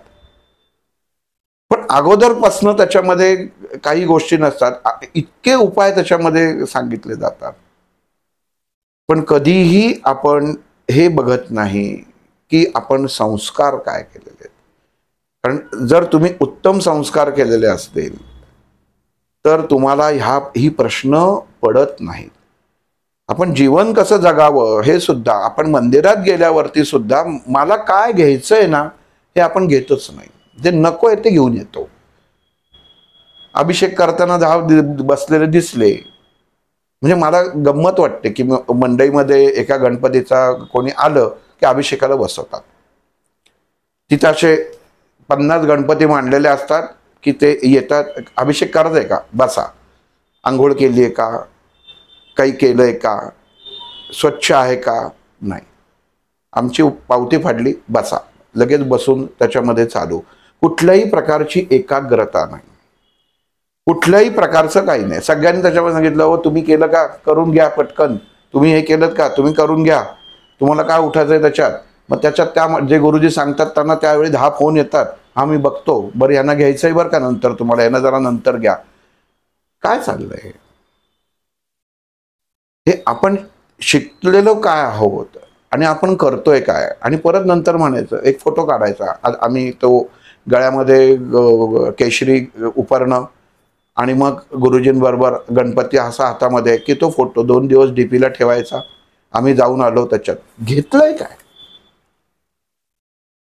पण अगोदरपासून त्याच्यामध्ये काही गोष्टी नसतात, इतके उपाय त्याच्यामध्ये सांगितले जातात, पण कधीही आपण हे बघत नाही की आपण संस्कार काय केलेले आहेत. कारण जर तुम्ही उत्तम संस्कार केलेले असतील तर तुम्हाला ही प्रश्न पडत नाहीत. आपण जीवन कसं जगावं हे सुद्धा, आपण मंदिरात गेल्यावरती सुद्धा मला काय घ्यायचंय ना हे आपण घेतच नाही, जे नको आहे ते घेऊन येतो. अभिषेक करताना बसलेले दिसले म्हणजे मला गंमत वाटते की मंडईमध्ये एका गणपतीचा कोणी आलं की अभिषेकाला बसवतात. तिथे असे 50 गणपती मांडलेले असतात की ते येतात, अभिषेक करायचंय का, बसा, आंघोळ केली आहे का, काही केलंय का, स्वच्छ आहे का, नाही, आमची पावती फाडली, बसा, लगेच बसून त्याच्यामध्ये चालू. कुठल्याही प्रकारची एकाग्रता नाही, कुठल्याही प्रकारचं काही नाही. सगळ्यांनी त्याच्यामध्ये सांगितलं, हो तुम्ही केलं का, करून घ्या पटकन, तुम्ही हे केलं का, तुम्ही करून घ्या, तुम्हाला काय उठायचंय त्याच्यात. मग त्याच्यात त्या जे गुरुजी सांगतात त्यांना त्यावेळी 10 फोन येतात, हा मी बघतो, बरं यांना घ्यायचंय बरं का नंतर, तुम्हाला यांना जरा नंतर घ्या. काय चाललंय हे? आपण शिकलेलो काय आहोत आणि आपण करतोय काय? आणि परत नंतर म्हणायचं, एक फोटो काढायचा, आम्ही तो गळ्यामध्ये केशरी उपरणं आणि मग गुरुजींबरोबर गणपती असा हातामध्ये की तो फोटो 2 दिवस डीपीला ठेवायचा. आम्ही जाऊन आलो, त्याच्यात घेतलंय काय?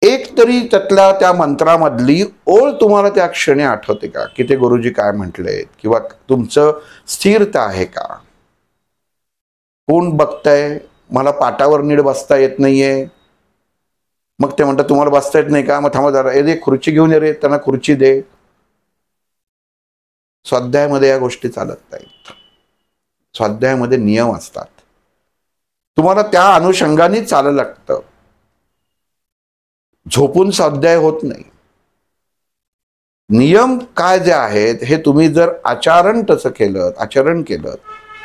एक तरी त्यातल्या त्या मंत्रामधली ओळ तुम्हाला त्या क्षणी आठवते का की ते गुरुजी काय म्हटलेत, किंवा तुमचं स्थिरता आहे का? कोण बघताय, मला पाटावर नीट बसता येत नाहीये, मग ते म्हणतात तुम्हाला बसता येत नाही का, मग थांबा जरा, ए खुर्ची घेऊन ये रे, त्यांना खुर्ची दे. स्वाध्यायामध्ये या गोष्टी चालत नाहीत. स्वाध्यायामध्ये नियम असतात, तुम्हाला त्या अनुषंगाने चालायला लागतं. झोपून स्वाध्याय होत नाही. नियम काय जे आहेत हे तुम्ही जर आचरण केलं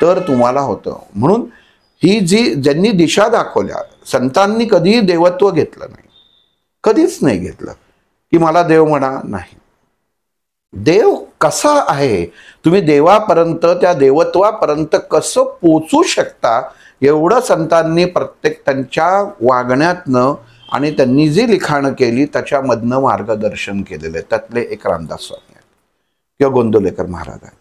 तर तुम्हाला होतं. म्हणून ही जी ज्यांनी दिशा दाखवल्या, संतांनी कधीही देवत्व घेतलं नाही, कधीच नाही घेतलं की मला देव म्हणा. नाही, देव कसा आहे, तुम्ही देवापर्यंत, त्या देवत्वापर्यंत कसं पोचू शकता, एवढं संतांनी प्रत्येक त्यांच्या वागण्यातनं आणि त्यांनी जी लिखाणं केली त्याच्यामधनं मार्गदर्शन केलेलं आहे. त्यातले एक रामदास स्वामी आहेत किंवा गोंदवलेकर महाराज आहेत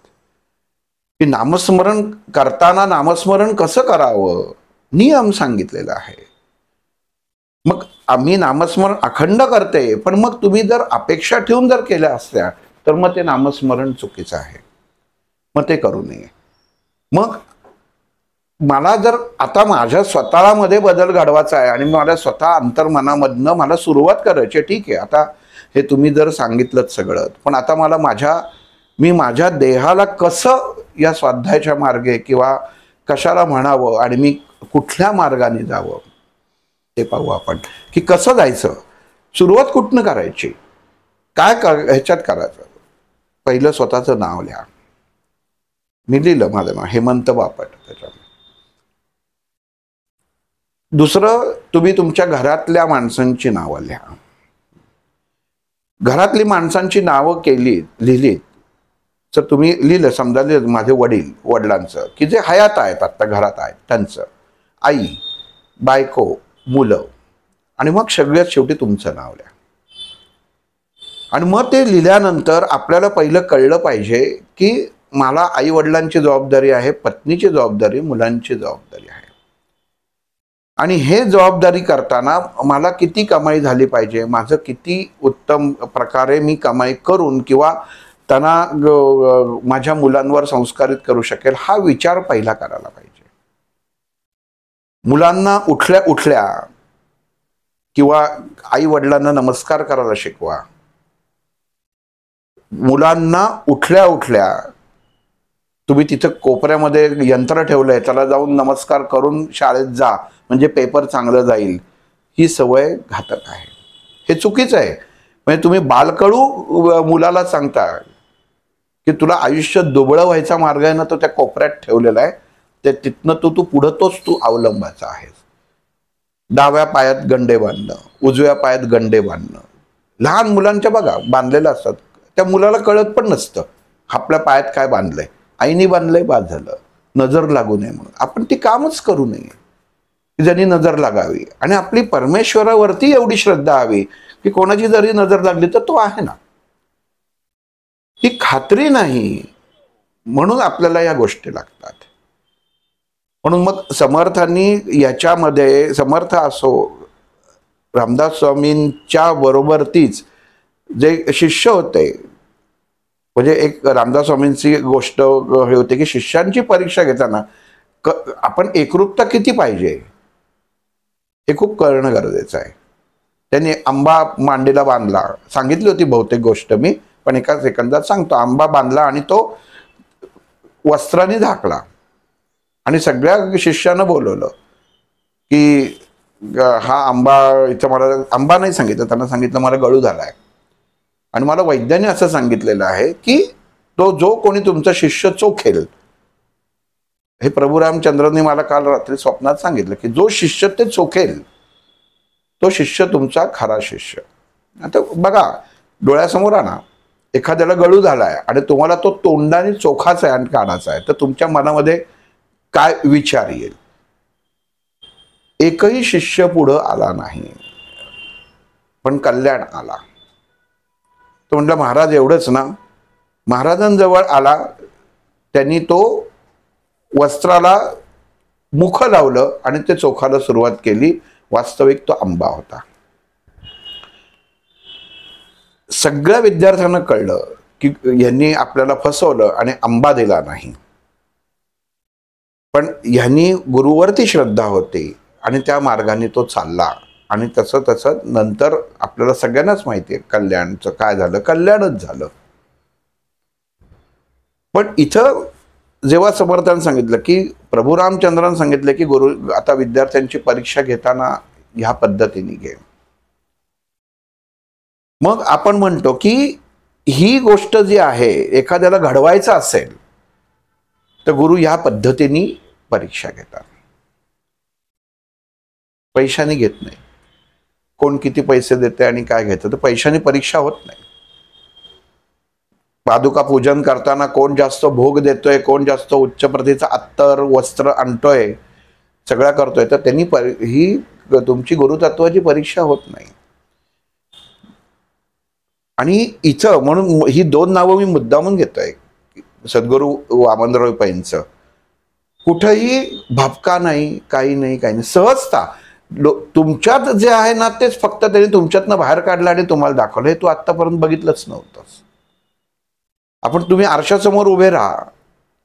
की नामस्मरण करताना नामस्मरण कसं करावं, नियम सांगितलेला आहे. मग आम्ही नामस्मरण अखंड करते, पण मग तुम्ही जर अपेक्षा ठेवून जर केल्या असत्या तर मग ते नामस्मरण चुकीचं आहे, मग ते करू नये. मग मला जर आता माझ्या स्वतःला मध्ये बदल घडवायचा आहे आणि मला स्वतः अंतर्मनामधनं मला सुरुवात करायची, ठीक आहे, आता हे तुम्ही जर सांगितलं सगळं, पण आता मला मी माझ्या देहाला कसं या स्वाध्यायाच्या मार्गे किंवा कशाला म्हणावं आणि मी कुठल्या मार्गाने जावं ते पाहू आपण, की कसं जायचं, सुरुवात कुठनं करायची, ह्याच्यात करायचं. पहिलं स्वतःचं नाव लिहा. मी लिहिलं माझं नाव हेमंत बापट. त्याच्यामध्ये दुसरं, तुम्ही तुमच्या घरातल्या माणसांची नावं लिहा. घरातली माणसांची नावं लिहिलीत तर तुम्ही लिहिलं, समजा लिहिलं माझे वडिलांचं की जे हयात आहेत, आत्ता घरात आहेत, त्यांचं, आई, बायको, मुलं, आणि मग सगळ्यात शेवटी तुमचं नाव लिहा. आणि मग ते लिहिल्यानंतर आपल्याला पहिलं कळलं पाहिजे की मला आई वडिलांची जबाबदारी आहे, पत्नीची जबाबदारी, मुलांची जबाबदारी आहे. आणि हे जबाबदारी करताना मला किती कमाई झाली पाहिजे, माझं किती उत्तम प्रकारे मी कमाई करून किंवा त्यांना माझ्या मुलांवर संस्कारित करू शकेल, हा विचार पहिला करायला पाहिजे. मुलांना उठल्या उठल्या किंवा आई वडिलांना नमस्कार करायला शिकवा. मुलांना उठल्या उठल्या तुम्ही तिथं कोपऱ्यामध्ये यंत्र ठेवलंय, त्याला जाऊन नमस्कार करून शाळेत जा म्हणजे पेपर चांगलं जाईल, ही सवय घातक आहे, हे चुकीचं आहे. म्हणजे तुम्ही बालकडू मुलाला सांगता की तुला आयुष्य दुबळं व्हायचा मार्ग आहे ना, तो त्या कोपऱ्यात ठेवलेला आहे, ते तिथनं तू पुढं तू अवलंबाचा आहेस. डाव्या पायात गंडे बांधणं, उजव्या पायात गंडे बांधणं, लहान मुलांच्या बघा बांधलेलं असतात, त्या मुलाला कळत पण नसतं आपल्या पायात काय बांधलंय, आईने बांधलंय, बाद झालं, नजर लागू नये म्हणून. आपण ती कामच करू नये की ज्यांनी नजर लागावी. आणि आपली परमेश्वरावरती एवढी श्रद्धा हवी की कोणाची जरी नजर लागली तर तो आहे ना, ही खात्री नाही. म्हणून आपल्याला या गोष्टी लागतात. म्हणून मग समर्थांनी याच्यामध्ये, समर्थ असो, रामदास स्वामींच्या बरोबरतीच जे शिष्य होते, म्हणजे एक रामदास स्वामींची गोष्ट हे होते की शिष्यांची परीक्षा घेताना आपण एकरूपता किती पाहिजे हे खूप कळणं गरजेचं आहे. त्यांनी आंबा मांडीला बांधला, सांगितली होती बहुतेक गोष्ट मी, पण एका सेकंदात सांगतो. आंबा बांधला आणि तो वस्त्राने झाकला आणि सगळ्या शिष्यांना बोलवलं की हा आंबा इथं, मला आंबा नाही सांगितलं, त्यांना सांगितलं मला गळू झालाय आणि मला वैद्याने असं सांगितलेलं आहे की तो जो कोणी तुमचा शिष्य चोखेल, हे प्रभू रामचंद्रांनी मला काल रात्री स्वप्नात सांगितलं की जो शिष्य ते चोखेल तो शिष्य तुमचा खरा शिष्य. आता बघा, डोळ्यासमोर आणा, एखाद्याला गळू झालाय आणि तुम्हाला तो तोंडाने चोखाचा आहे आणि काढायचा आहे, तर तुमच्या मनामध्ये काय विचार येईल? एकही शिष्य पुढं आला नाही, पण कल्याण आला. तो म्हटलं महाराज एवढंच ना. महाराजांजवळ आला, त्यांनी तो वस्त्राला मुख लावलं आणि ते चोखायला सुरुवात केली. वास्तविक तो आंबा होता. सगळ्या विद्यार्थ्यांना कळलं की यांनी आपल्याला फसवलं आणि आंबा दिला नाही, पण यांनी गुरुवरती श्रद्धा होती आणि त्या मार्गाने तो चालला आणि तसं तसं नंतर आपल्याला सगळ्यांनाच माहिती आहे कल्याणचं काय झालं, कल्याणच झालं. पण इथं जेव्हा समर्थांनी सांगितलं की प्रभू रामचंद्रांनी सांगितलं की गुरु आता विद्यार्थ्यांची परीक्षा घेताना ह्या पद्धतीने घे, मग आपण म्हणतो की ही गोष्ट जी आहे एखाद्याला घडवायचं असेल तर गुरु ह्या पद्धतीने परीक्षा घेतात, पैशाने घेत नाही. कोण किती पैसे देते आणि काय घेतं तर पैशाने परीक्षा होत नाही. पादुका पूजन करताना कोण जास्त भोग देतोय, कोण जास्त उच्च प्रतीचं अत्तर वस्त्र आणतोय, सगळ्या करतोय, तर त्यांनी ही तुमची गुरुतत्वाची परीक्षा होत नाही. आणि इथं म्हणून ही दोन नावं मी मुद्दामून घेतोय, सद्गुरू वामनराव पैंचं. कुठेही भापका नाही, काही नाही, काही नाही, सहजता. तुमच्यात जे आहे ना तेच फक्त त्यांनी तुमच्यातनं बाहेर काढलं आणि तुम्हाला दाखवलं. हे तू आत्तापर्यंत बघितलंच नव्हतंस. तुम्ही आरशासमोर उभे राहा,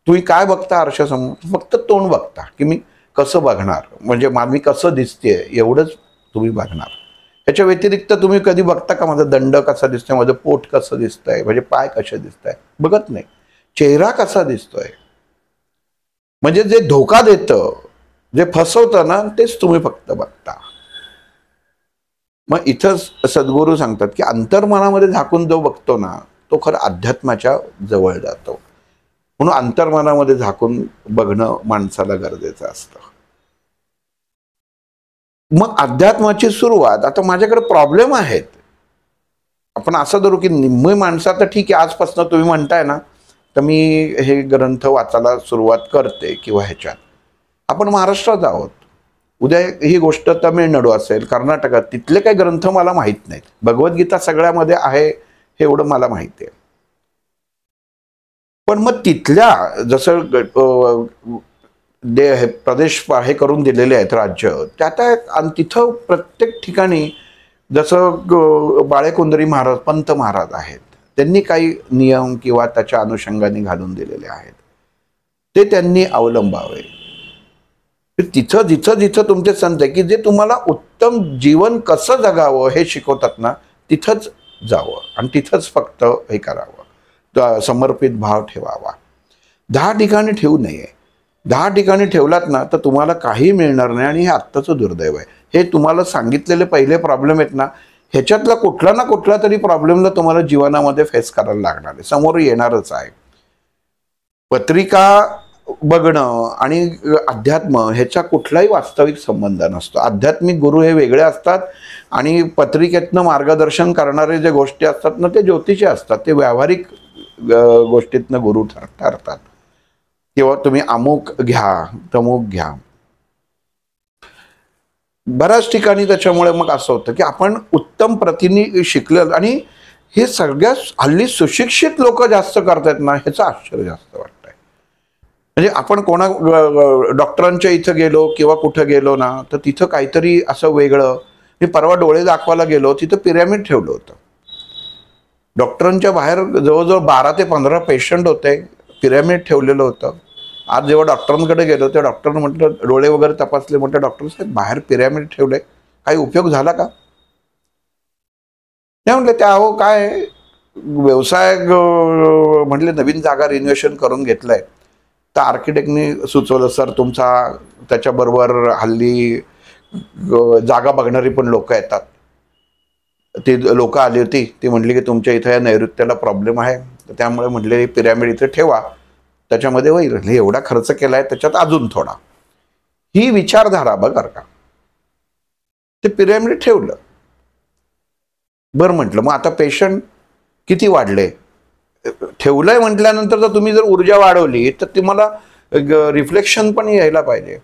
तुम्ही काय बघता आरशासमोर? फक्त तोंड बघता की मी कसं बघणार, म्हणजे मी कसं दिसते एवढंच तुम्ही बघणार. ह्याच्या व्यतिरिक्त तुम्ही कधी बघता का माझा दंड कसा दिसतोय, माझं पोट कसं दिसतंय, म्हणजे पाय कसे दिसतंय? बघत नाही. चेहरा कसा दिसतोय, म्हणजे जे धोका देतं, जे फसवतं ना, तेच तुम्ही फक्त बघता. मग इथं सद्गुरू सांगतात की अंतर्मनामध्ये झाकून जो बघतो ना तो खरं अध्यात्माच्या जवळ जातो. म्हणून अंतर्मनामध्ये झाकून बघणं माणसाला गरजेचं असतं. मग अध्यात्माची सुरुवात, आता माझ्याकडे प्रॉब्लेम आहेत, आपण असं धरू की निम्मी माणसं, तर ठीक आहे आजपासून तुम्ही म्हणताय ना तर मी हे ग्रंथ वाचायला सुरुवात करते किंवा ह्याच्यात. आपण महाराष्ट्रात आहोत, उद्या ही गोष्ट तामिळनाडू असेल, कर्नाटकात, तिथले काही ग्रंथ मला माहीत नाहीत. भगवद्गीता सगळ्यामध्ये आहे हे एवढं मला माहिती आहे. पण मग तिथल्या जसं प्रदेश हे करून दिलेले आहेत राज्य, आणि तिथं प्रत्येक ठिकाणी जसं बाळेकुंदरी महाराज, पंत महाराज आहेत, त्यांनी काही नियम किंवा त्याच्या अनुषंगाने घालून दिलेले आहेत, ते त्यांनी अवलंबावे. तिथं जिथं जिथं तुमचे संत आहे की जे तुम्हाला उत्तम जीवन कसं जगावं हे शिकवतात ना, तिथंच जावं आणि तिथंच फक्त हे करावं, समर्पित भाव ठेवावा. 10 ठिकाणी ठेवू नये. 10 ठिकाणी ठेवलात ना तर तुम्हाला काही मिळणार नाही. आणि हे आत्ताचं दुर्दैव आहे. हे तुम्हाला सांगितलेले पहिले प्रॉब्लेम आहेत ना, ह्याच्यातला कुठला ना कुठला तरी प्रॉब्लेमला तुम्हाला जीवनामध्ये फेस करायला लागणार आहे, समोर येणारच आहे. पत्रिका बघणं आणि अध्यात्म ह्याचा कुठलाही वास्तविक संबंध नसतो. आध्यात्मिक गुरु हे वेगळे असतात आणि पत्रिकेतनं मार्गदर्शन करणारे जे गोष्टी असतात ना ते ज्योतिषी असतात, ते व्यावहारिक गोष्टीतनं गुरु ठरतात. किंवा तुम्ही अमुक घ्या, तमुक घ्या, बऱ्याच ठिकाणी. त्याच्यामुळे मग असं होतं की आपण उत्तम प्रतीने शिकलं, आणि हे सगळ्यात हल्ली सुशिक्षित लोक जास्त करतात ना, ह्याचं आश्चर्य जास्त वाटतं. म्हणजे आपण कोणा डॉक्टरांच्या इथं गेलो किंवा कुठं गेलो ना तर तिथं काहीतरी असं वेगळं. मी परवा डोळे दाखवायला गेलो, तिथं पिरॅमिड ठेवलं होतं. डॉक्टरांच्या बाहेर जवळजवळ 12 ते 15 पेशंट होते, पिरॅमिड ठेवलेलं होतं. आज जेव्हा डॉक्टरांकडे गेलो तेव्हा डॉक्टरने म्हटलं, डोळे वगैरे तपासले, म्हटलं डॉक्टर साहेब बाहेर पिरॅमिड ठेवले, काही उपयोग झाला का? नाही म्हटलं, त्या हो काय व्यवसाय म्हटले नवीन जागा रिनोव्हेशन करून घेतलंय, तर आर्किटेक्टनी सुचवलं सर तुमचा, त्याच्याबरोबर हल्ली जागा बघणारी पण लोक येतात. ती लोक आली होती, ती म्हटली की तुमच्या इथं या नैऋत्याला प्रॉब्लेम आहे, तर त्यामुळे म्हटले पिरॅमिड इथे ठेवा, त्याच्यामध्ये होईल. एवढा खर्च केलाय त्याच्यात अजून थोडा, ही विचारधारा बघा का. ते पिरॅमिड ठेवलं. बरं म्हटलं मग आता पेशंट किती वाढले, ठेवलंय म्हटल्यानंतर तर तुम्ही जर ऊर्जा वाढवली तर तुम्हाला रिफ्लेक्शन पण यायला पाहिजे.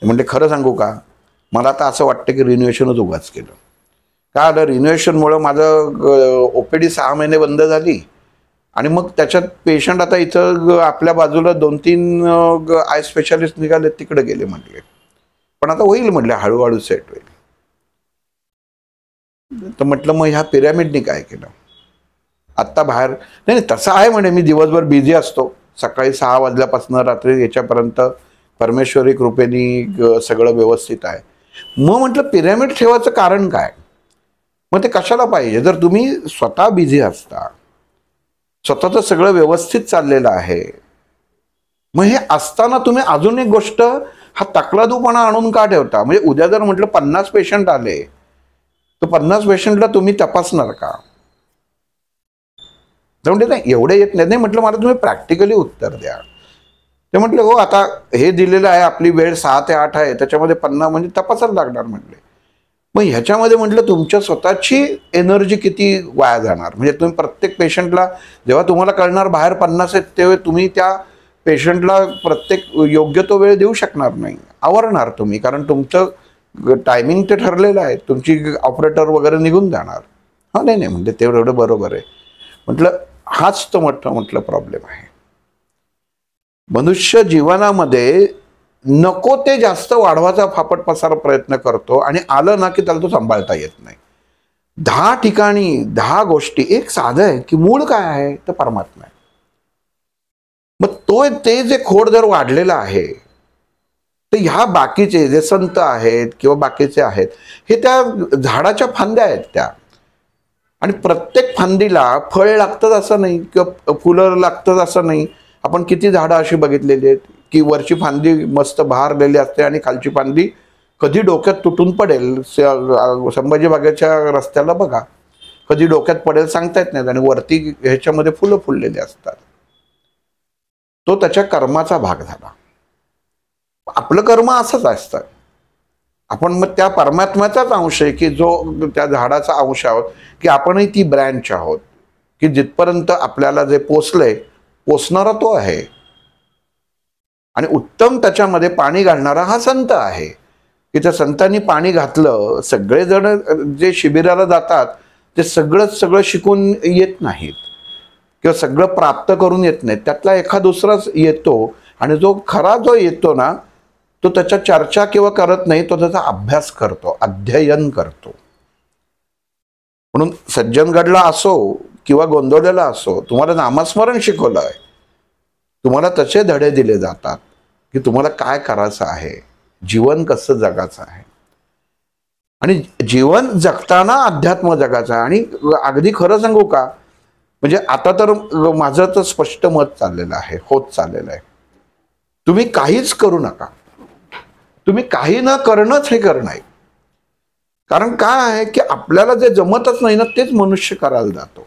म्हणजे खरं सांगू का, मला आता असं वाटतं की रिनोव्हेशनच उगाच केलं. का आलं, रिनोव्हेशनमुळं माझं ओपीडी 6 महिने बंद झाली, आणि मग त्याच्यात पेशंट आता इथं आपल्या बाजूला 2-3 आय स्पेशालिस्ट निघाले, तिकडे गेले म्हटले. पण आता होईल म्हटलं, हळूहळू सेट होईल. तर म्हटलं मग ह्या पिरॅमिडनी काय केलं. आत्ता बाहेर नाही, तसं आहे म्हणे, मी दिवसभर बिझी असतो, सकाळी 6 वाजल्यापासून रात्री याच्यापर्यंत परमेश्वरी कृपेनी सगळं व्यवस्थित आहे. मग म्हटलं पिरॅमिड ठेवायचं कारण काय? मग ते कशाला पाहिजे? जर तुम्ही स्वतः बिझी असता, स्वतःचं सगळं व्यवस्थित चाललेलं आहे, मग हे असताना तुम्ही अजून एक गोष्ट हा तकलादूपणा आणून का ठेवता? म्हणजे उद्या जर म्हटलं 50 पेशंट आले तर 50 पेशंटला तुम्ही तपासणार का? तर म्हणजे नाही एवढे येत नाही. म्हटलं मला तुम्ही प्रॅक्टिकली उत्तर द्या. ते म्हटलं हो आता हे दिलेलं आहे, आपली वेळ 6 ते 8 आहे, त्याच्यामध्ये 50 म्हणजे तपासायला लागणार म्हटले. मग ह्याच्यामध्ये म्हटलं तुमच्या स्वतःची एनर्जी किती वाया जाणार? म्हणजे तुम्ही प्रत्येक पेशंटला जेव्हा तुम्हाला कळणार बाहेर 50 आहेत तेव्हा तुम्ही त्या पेशंटला प्रत्येक योग्य तो वेळ देऊ शकणार नाही, आवरणार तुम्ही, कारण तुमचं टायमिंग ते ठरलेलं आहे, तुमची ऑपरेटर वगैरे निघून जाणार. हा नाही नाही म्हणजे तेवढं बरोबर आहे. म्हटलं हाच तो म्हटलं प्रॉब्लेम आहे. मनुष्य जीवनामध्ये नको ते जास्त वाढवायचा फापट पसार प्रयत्न करतो आणि आलं ना की त्याला तो सांभाळता येत नाही. 10 ठिकाणी 10 गोष्टी. एक साधं आहे की मूळ काय आहे? तर परमात्मा आहे. मग ते जे खोड जर वाढलेलं आहे तर ह्या बाकीचे जे संत आहेत किंवा बाकीचे आहेत हे त्या झाडाच्या फांद्या आहेत त्या, आणि प्रत्येक फांदीला फळ लागतं असं नाही किंवा फुलं लागतं असं नाही. आपण किती झाडं अशी बघितलेली आहेत की वरची फांदी मस्त बहारलेली असते आणि खालची फांदी कधी डोक्यात तुटून पडेल. संभाजी बागेच्या रस्त्याला बघा, कधी डोक्यात पडेल सांगता येत नाही, आणि वरती ह्याच्यामध्ये फुलं फुललेली असतात. तो त्याच्या कर्माचा भाग झाला. आपलं कर्म असंच असतं. आपण मग त्या परमात्म्याचाच अंश आहे की जो त्या झाडाचा अंश आहोत, की आपणही ती ब्रँच आहोत की जिथपर्यंत आपल्याला जे पोचणारा तो आहे. आणि उत्तम त्याच्यामध्ये पाणी घालणारा हा संत आहे की त्या संतांनी पाणी घातलं. सगळेजण जे शिबिराला जातात ते सगळं शिकून येत नाहीत किंवा सगळं प्राप्त करून येत नाहीत. त्यातला एखाद दुसराच येतो, आणि जो खरा जो येतो ना तो त्याच्या चर्चा किंवा करत नाही, तो त्याचा अभ्यास करतो, अध्ययन करतो. म्हणून सज्जनगडला असो किंवा गोंदवलेला असो, तुम्हाला नामस्मरण शिकवलं आहे, तुम्हाला तसे धडे दिले जातात की तुम्हाला काय करायचं आहे, जीवन कसं जगायचं आहे, आणि जीवन जगताना अध्यात्म जगाचं आहे. आणि अगदी खरं सांगू का, म्हणजे आता तर माझं तर स्पष्ट मत चाललेलं आहे, होत चाललेलं आहे, तुम्ही काहीच करू नका. तुम्ही काही न करणंच हे करणं आहे. कारण काय आहे की आपल्याला जे जमतच नाही ना तेच मनुष्य करायला जातो.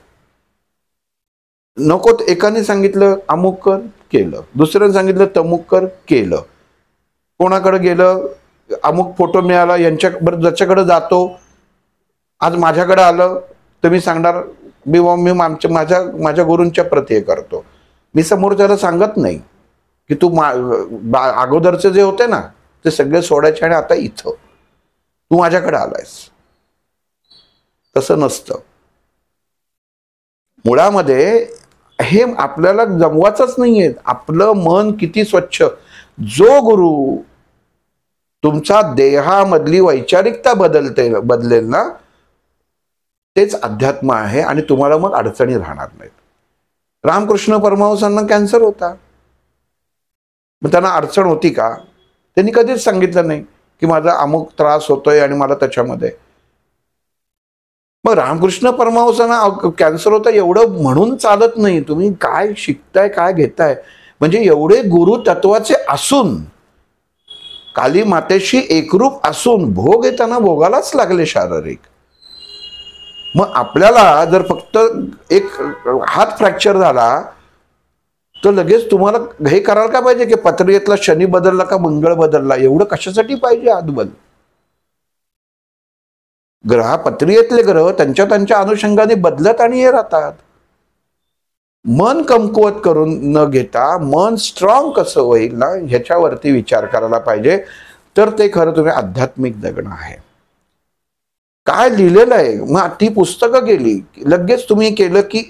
नको एकाने सांगितलं अमुक कर, केलं. दुसऱ्याने सांगितलं तमुक कर, केलं. कोणाकडे गेलं, अमुक फोटो मिळाला, ज्याच्याकडे जातो, आज माझ्याकडे आलं तर मी सांगणार मी माझ्या गुरूंच्या प्रती करतो. मी समोरच्याला सांगत नाही की तू अगोदरचे जे होते ना ते सगळे सोडायचे आणि आता इथं तू माझ्याकडे आलायस. तसं नसतं. मुळामध्ये हे आपल्याला जमवायचंच नाहीये. आपलं मन किती स्वच्छ, जो गुरु तुमचा देहामधली वैचारिकता बदलेल ना तेच अध्यात्म आहे, आणि तुम्हाला मग अडचणी राहणार नाहीत. रामकृष्ण परमहंसांना कॅन्सर होता, मग त्यांना अडचण होती का? त्यांनी कधीच सांगितलं नाही की माझा अमुक त्रास होतोय आणि मला त्याच्यामध्ये. मग रामकृष्ण परमहंसांना कॅन्सर होता एवढं म्हणून चालत नाही. तुम्ही काय शिकताय, काय घेताय, म्हणजे एवढे गुरु तत्वाचे असून, काली मातेशी एकरूप असून भोग येताना भोगालाच लागले शारीरिक. मग आपल्याला जर फक्त एक हात फ्रॅक्चर झाला तर लगेच तुम्हाला हे करायला का पाहिजे की पत्रिकेतला शनी बदलला का मंगळ बदलला, एवढं कशासाठी पाहिजे आदबल? पत्रिकेतले ग्रह त्यांच्या अनुषंगाने बदलत आणि हे राहतात. मन कमकुवत करून न घेता मन स्ट्रॉंग कसं होईल ना ह्याच्यावरती विचार करायला पाहिजे. तर ते खरं तुम्ही आध्यात्मिक जगणं आहे. काय लिहिलेलं आहे, मग ती पुस्तकं गेली लगेच तुम्ही केलं की,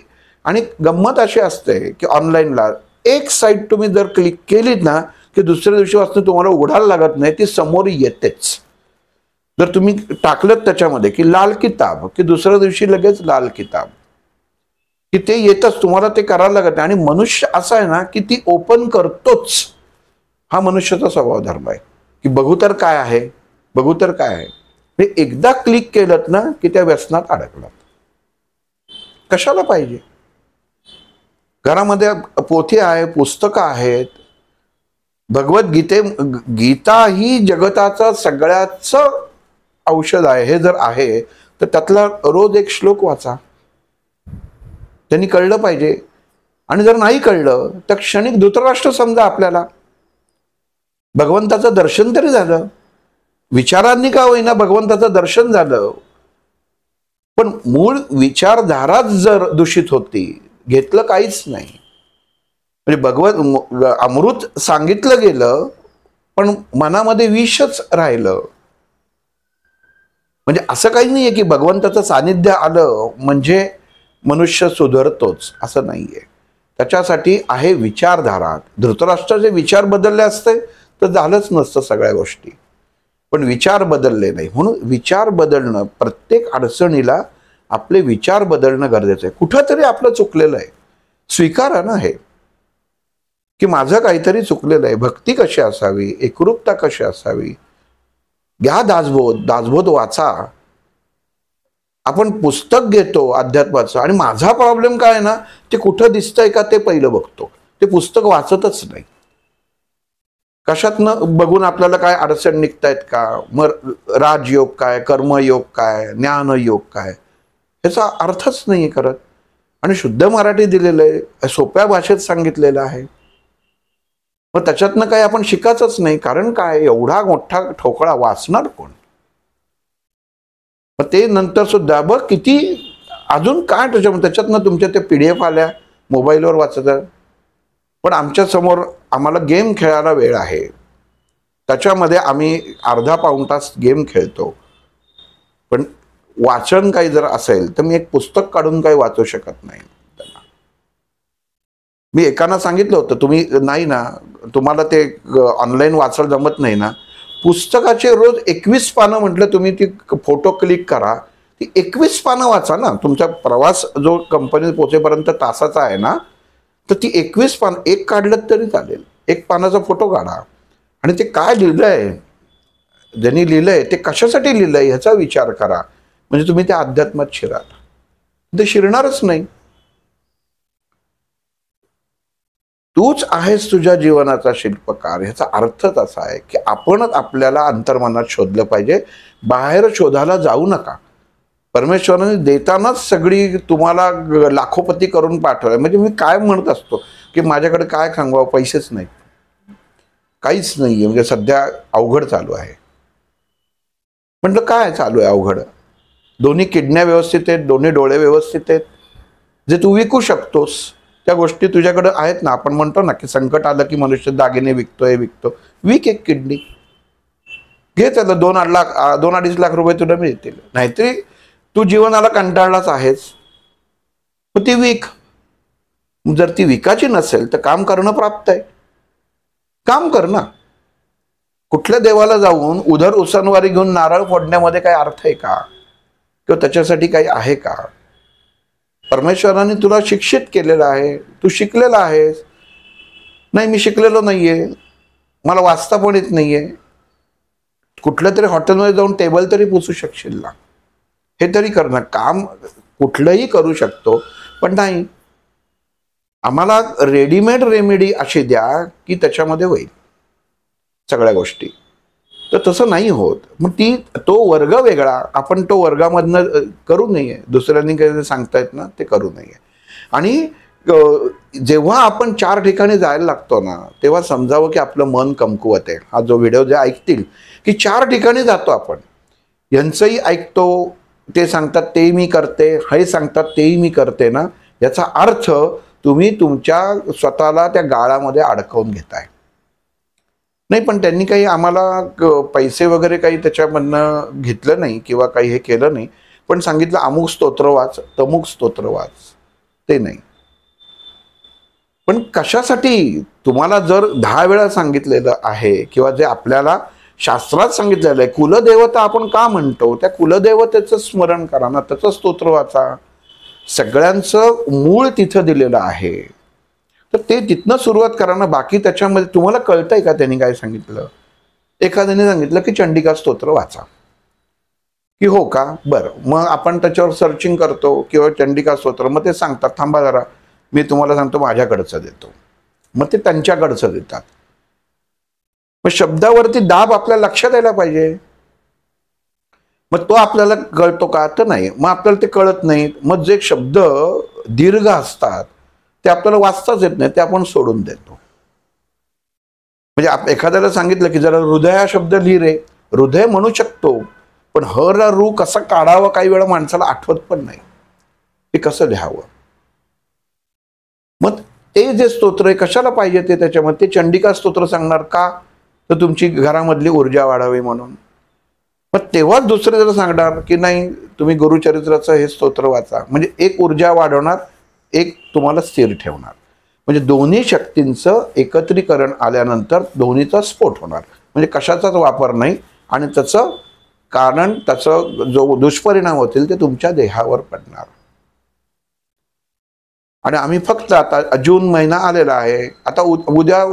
आणि गंमत अशी असते की ऑनलाईनला एक साईट तुम्ही जर क्लिक केलीत ना की दुसऱ्या दिवशी वाचून तुम्हाला उघडायला लागत नाही, ती समोर येतेच. जर तुम्ही टाकलं त्याच्यामध्ये की लाल किताब, की दुसऱ्या दिवशी लगेच लाल किताब, की ते येतच, तुम्हाला ते करायला लागत नाही. आणि मनुष्य असा आहे ना की ती ओपन करतोच. हा मनुष्याचा स्वभाव धर्म आहे की बघू तर काय आहे, बघू तर काय आहे, हे एकदा क्लिक केलं ना की त्या व्यसनात अडकलात. कशाला पाहिजे? घरामध्ये पोथी आहे, पुस्तकं आहेत. गीता ही जगताचं सगळ्याच औषध आहे. हे जर आहे तर त्यातला रोज एक श्लोक वाचा. त्यांनी कळलं पाहिजे. आणि जर नाही कळलं तर क्षणिक धृतराष्ट्र समजा आपल्याला. भगवंताचं दर्शन तरी झालं, विचारांनी का होईना भगवंताचं दर्शन झालं. पण मूळ विचारधाराच जर दूषित होती, घेतलं काहीच नाही. म्हणजे अमृत सांगितलं गेलं पण मनामध्ये विषच राहिलं. म्हणजे असं काही नाहीये की भगवंताचं सानिध्य आलं म्हणजे मनुष्य सुधारतोच, असं नाहीये. त्याच्यासाठी आहे विचारधारा. धृतराष्ट्राचे विचार बदलले असते तर झालंच नसतं सगळ्या गोष्टी. पण विचार बदलले नाही, म्हणून विचार बदलणं, प्रत्येक अडचणीला आपले विचार बदलणं गरजेचं आहे. कुठंतरी आपलं चुकलेलं आहे, स्वीकारा ना हे की माझं काहीतरी चुकलेलं आहे. भक्ती कशी असावी, एकरूपता कशी असावी, घ्या दासबोध वाचा. आपण पुस्तक घेतो अध्यात्माचं आणि माझा प्रॉब्लेम काय आहे ना ते कुठं दिसतंय का ते पहिलं बघतो. ते पुस्तक वाचतच नाही. कशातनं बघून आपल्याला काय अडचण निघतायत का, मग राजयोग काय, कर्मयोग काय, ज्ञानयोग काय, ह्याचा अर्थच नाही करत. आणि शुद्ध मराठी दिलेलं आहे, सोप्या भाषेत सांगितलेलं आहे. मग त्याच्यातनं काही आपण शिकायचंच नाही. कारण काय, एवढा मोठा ठोकळा वाचणार कोण? मग ते नंतर सुद्धा बघ किती अजून काय त्याच्यातनं तुमच्या त्या PDF आल्या, मोबाईलवर वाचत. पण आमच्या समोर आम्हाला गेम खेळायला वेळ आहे, त्याच्यामध्ये आम्ही अर्धा पाऊण तास गेम खेळतो. पण वाचन काही जर असेल तर मी एक पुस्तक काढून काही वाचू शकत नाही. मी एकानं सांगितलं होतं, तुम्ही नाही ना, तुम्हाला ते ऑनलाईन वाचायला जमत नाही ना, पुस्तकाचे रोज 21 पानं म्हटलं तुम्ही ती फोटो क्लिक करा, ती 21 पानं वाचा ना. तुमचा प्रवास जो कंपनीत पोहोचेपर्यंत तासाचा आहे ना, तर ती 21 पान एक काढलं तरी चालेल. एक पानाचा फोटो काढा आणि ते काय लिहिलंय, ज्यांनी लिहिलंय ते कशासाठी लिहिलंय ह्याचा विचार करा. म्हणजे तुम्ही त्या अध्यात्मात शिराल. ते शिरणारच नाही. तूच आहेस तुझ्या जीवनाचा शिल्पकार. ह्याचा अर्थच असा आहे की आपणच आपल्याला अंतर्मनात शोधलं पाहिजे, बाहेर शोधायला जाऊ नका. परमेश्वराने देतानाच सगळी तुम्हाला लाखोपती करून पाठवलं. म्हणजे मी काय म्हणत असतो की माझ्याकडे काय सांगावं, पैसेच नाही, काहीच नाहीये. म्हणजे सध्या अवघड चालू आहे. म्हटलं काय चालू आहे अवघड? दोन्ही किडन्या व्यवस्थित आहेत, दोन्ही डोळे व्यवस्थित आहेत, जे तू विकू शकतोस त्या गोष्टी तुझ्याकडे आहेत ना. आपण म्हणतो ना की संकट आलं की मनुष्य दागिने विकतोय, विक एक किडनी, घे, त्याला 2-2.5 लाख रुपये तुला मिळतील. नाहीतरी तू जीवनाला कंटाळलाच आहेस, मग ती विक. जर ती विकायची नसेल तर काम करणं प्राप्त आहे, काम कर ना. कुठल्या देवाला जाऊन उधर उसनवारी घेऊन नारळ फोडण्यामध्ये काही अर्थ आहे का, किंवा त्याच्यासाठी काही आहे का? परमेश्वराने तुला शिक्षित केलेलं आहे, तू शिकलेला आहेस. नाही मी शिकलेलो नाहीये, मला वाचता पण येत नाहीये, कुठल्या तरी हॉटेलमध्ये जाऊन टेबल तरी पुसू शकशील ना, हे तरी कर ना. काम कुठलंही करू शकतो, पण नाही, आम्हाला रेडीमेड रेमेडी अशी द्या की त्याच्यामध्ये होईल सगळ्या गोष्टी. तर तसं नाही होत. मग तो वर्ग वेगळा, आपण तो वर्गामधनं करू नये. दुसऱ्यांनी काही सांगतायत ना ते करू नये. आणि जेव्हा आपण 4 ठिकाणी जायला लागतो ना, तेव्हा समजावं की आपलं मन कमकुवत आहे. हा जो व्हिडिओ जे ऐकतील की 4 ठिकाणी जातो आपण, यांचंही ऐकतो, ते सांगतात ते मी करते, हे सांगतात तेही मी करते ना, याचा अर्थ तुम्ही तुमच्या स्वतःला त्या गाळामध्ये अडकवून घेताय. नाही, पण त्यांनी काही आम्हाला पैसे वगैरे काही त्याच्यामधनं घेतलं नाही किंवा काही हे केलं नाही, पण सांगितलं अमुक स्तोत्र वाच, तमुक स्तोत्र वाच, ते नाही. पण कशासाठी? तुम्हाला जर 10 वेळा सांगितलेलं आहे किंवा जे आपल्याला शास्त्रात सांगितलेलं आहे, कुलदेवता आपण का म्हणतो, त्या कुलदेवतेचं स्मरण करा ना, त्याचं स्तोत्र वाचा. सगळ्यांचं मूळ तिथं दिलेलं आहे, तर ते तिथनं सुरुवात करा ना. बाकी त्याच्यामध्ये तुम्हाला कळतंय का त्यांनी काय सांगितलं? एखाद्याने सांगितलं की चंडिका स्तोत्र वाचा, की हो का बरं, मग आपण त्याच्यावर सर्चिंग करतो किंवा चंडिका स्तोत्र, मग ते सांगतात थांबा जरा मी तुम्हाला सांगतो माझ्याकडचं देतो, मग ते त्यांच्याकडचं देतात. मग शब्दावरती दाब आपल्या लक्षात यायला पाहिजे. मग तो आपल्याला कळतो का? तर नाही. मग आपल्याला ते कळत नाही. मग जे शब्द दीर्घ असतात ते आपल्याला वाचताच येत नाही, ते आपण सोडून देतो. म्हणजे एखाद्याला सांगितलं की जरा हृदय हा शब्द लिहि रे, हृदय म्हणू शकतो, पण हर रू कसं काढावं काही वेळा माणसाला आठवत पण नाही, ते कसं लिहावं. मग ते जे स्तोत्र आहे कशाला पाहिजे ते त्याच्यामध्ये, ते चंडिका स्तोत्र सांगणार का? तर तुमची घरामधली ऊर्जा वाढावी म्हणून. मग तेव्हाच दुसरे जर सांगणार की नाही तुम्ही गुरुचरित्राचं हे स्तोत्र वाचा, म्हणजे एक ऊर्जा वाढवणार, एक तुम्हाला स्थिर ठेवणार. म्हणजे दोन्ही शक्तींचं एकत्रीकरण आल्यानंतर दोन्हीचा स्फोट होणार, म्हणजे कशाचाच वापर नाही. आणि त्याचं कारण, त्याचं जो दुष्परिणाम होतील ते तुमच्या देहावर पडणार. आणि आम्ही फक्त आता जून महिना आलेला आहे, आता उद्या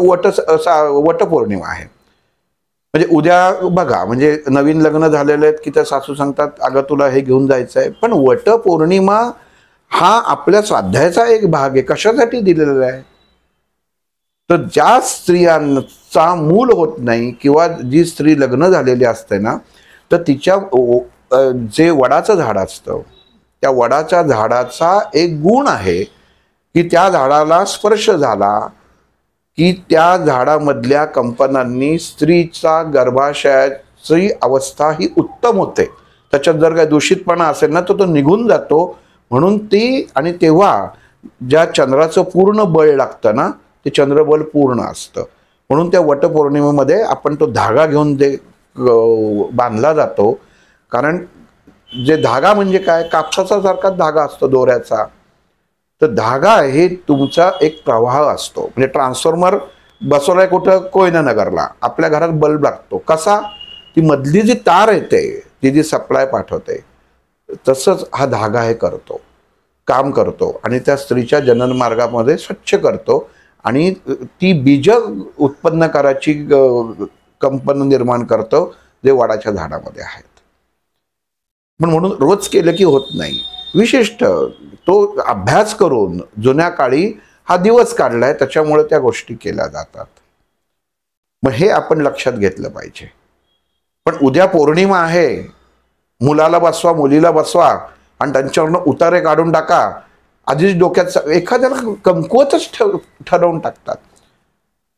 वटपौर्णिमा आहे. म्हणजे उद्या बघा, म्हणजे नवीन लग्न झालेले आहेत की त्या सासू सांगतात अगं तुला हे घेऊन जायचं आहे, पण वटपौर्णिमा हा आपल्या स्वाध्यायाचा एक भाग आहे. कशासाठी दिलेला आहे? तर ज्या स्त्रियांचा मूल होत नाही किंवा जी स्त्री लग्न झालेली असते ना, तर तिच्या जे वडाचं झाड असतं त्या वडाच्या झाडाचा एक गुण आहे की त्या झाडाला स्पर्श झाला की त्या झाडामधल्या कंपनांनी स्त्रीचा गर्भाशयाची अवस्था ही उत्तम होते. त्याच्यात जर काही दूषितपणा असेल ना तर तो निघून जातो. म्हणून ती, आणि तेव्हा ज्या चंद्राचं पूर्ण बळ लागतं ना ते चंद्रबल पूर्ण असतं. म्हणून त्या वटपौर्णिमेमध्ये आपण तो धागा घेऊन ते बांधला जातो. कारण जे धागा म्हणजे काय, कापसाचा सारखा धागा असतो दोऱ्याचा. तर धागा हे तुमचा एक प्रवाह असतो. म्हणजे ट्रान्सफॉर्मर बसवलाय कुठं, कोयनानगरला, आपल्या घरात बल्ब लागतो कसा, ती मधली जी तार येते ती जी सप्लाय पाठवते, तसंच हा धागा हे करतो, काम करतो. आणि त्या स्त्रीच्या जनन मार्गामध्ये स्वच्छ करतो आणि ती बीज उत्पन्न करायची कंपन निर्माण करतो जे वडाच्या झाडामध्ये आहेत. पण म्हणून रोज केलं की होत नाही. विशिष्ट तो अभ्यास करून जुन्या काळी हा दिवस काढलाय, त्याच्यामुळे त्या गोष्टी केल्या जातात. मग हे आपण लक्षात घेतलं पाहिजे. पण उद्या पौर्णिमा आहे, मुलाला बसवा, मुलीला बसवा आणि त्यांच्यावरनं उतारे काढून टाका. आधीच डोक्यात एखाद्याला कमकुवतच ठरवून टाकतात.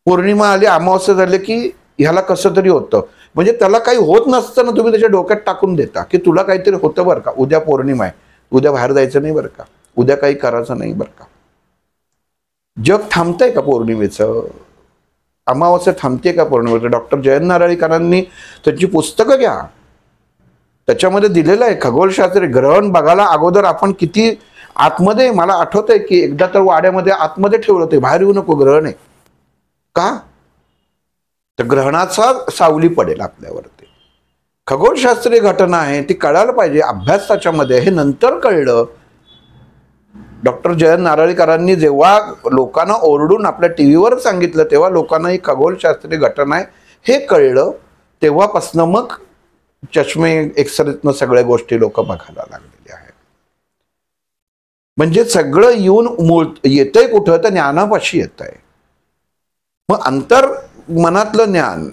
पौर्णिमा आली, अमावस्या झाली की ह्याला कसं तरी होतं. म्हणजे त्याला काही होत नसतं ना, तुम्ही त्याच्या डोक्यात टाकून देता की तुला काहीतरी होतं बरं का, उद्या पौर्णिमा आहे, उद्या बाहेर जायचं नाही बरं का, उद्या काही करायचं नाही बरं का. जग थांबतंय का पौर्णिमेचं? अमावस्या थांबते का पौर्णिमेचं? डॉक्टर जयंत नारळीकरांनी त्यांची पुस्तकं घ्या, त्याच्यामध्ये दिलेलं आहे खगोलशास्त्र. ग्रहण बघायला अगोदर आपण किती आतमध्ये, मला आठवतंय की एकदा तर वाड्यामध्ये आतमध्ये ठेवलं होते, बाहेर येऊ नको ग्रहण आहे का, तर ग्रहणाचा सावली पडेल आपल्यावरती. खगोलशास्त्रीय घटना आहे, ती कळायला पाहिजे. अभ्यास त्याच्यामध्ये हे नंतर कळलं. डॉक्टर जयंत नारळीकरांनी जेव्हा लोकांना ओरडून आपल्या टीव्हीवर सांगितलं तेव्हा लोकांना ही खगोलशास्त्रीय घटना आहे हे कळलं. तेव्हापासनं मग चष्मे एक्सरेतनं सगळ्या गोष्टी लोक बघायला लागलेले आहेत. म्हणजे सगळं येऊन मूळ येतंय कुठं, तर ज्ञानापाशी येत आहे. मग अंतर मनातलं ज्ञान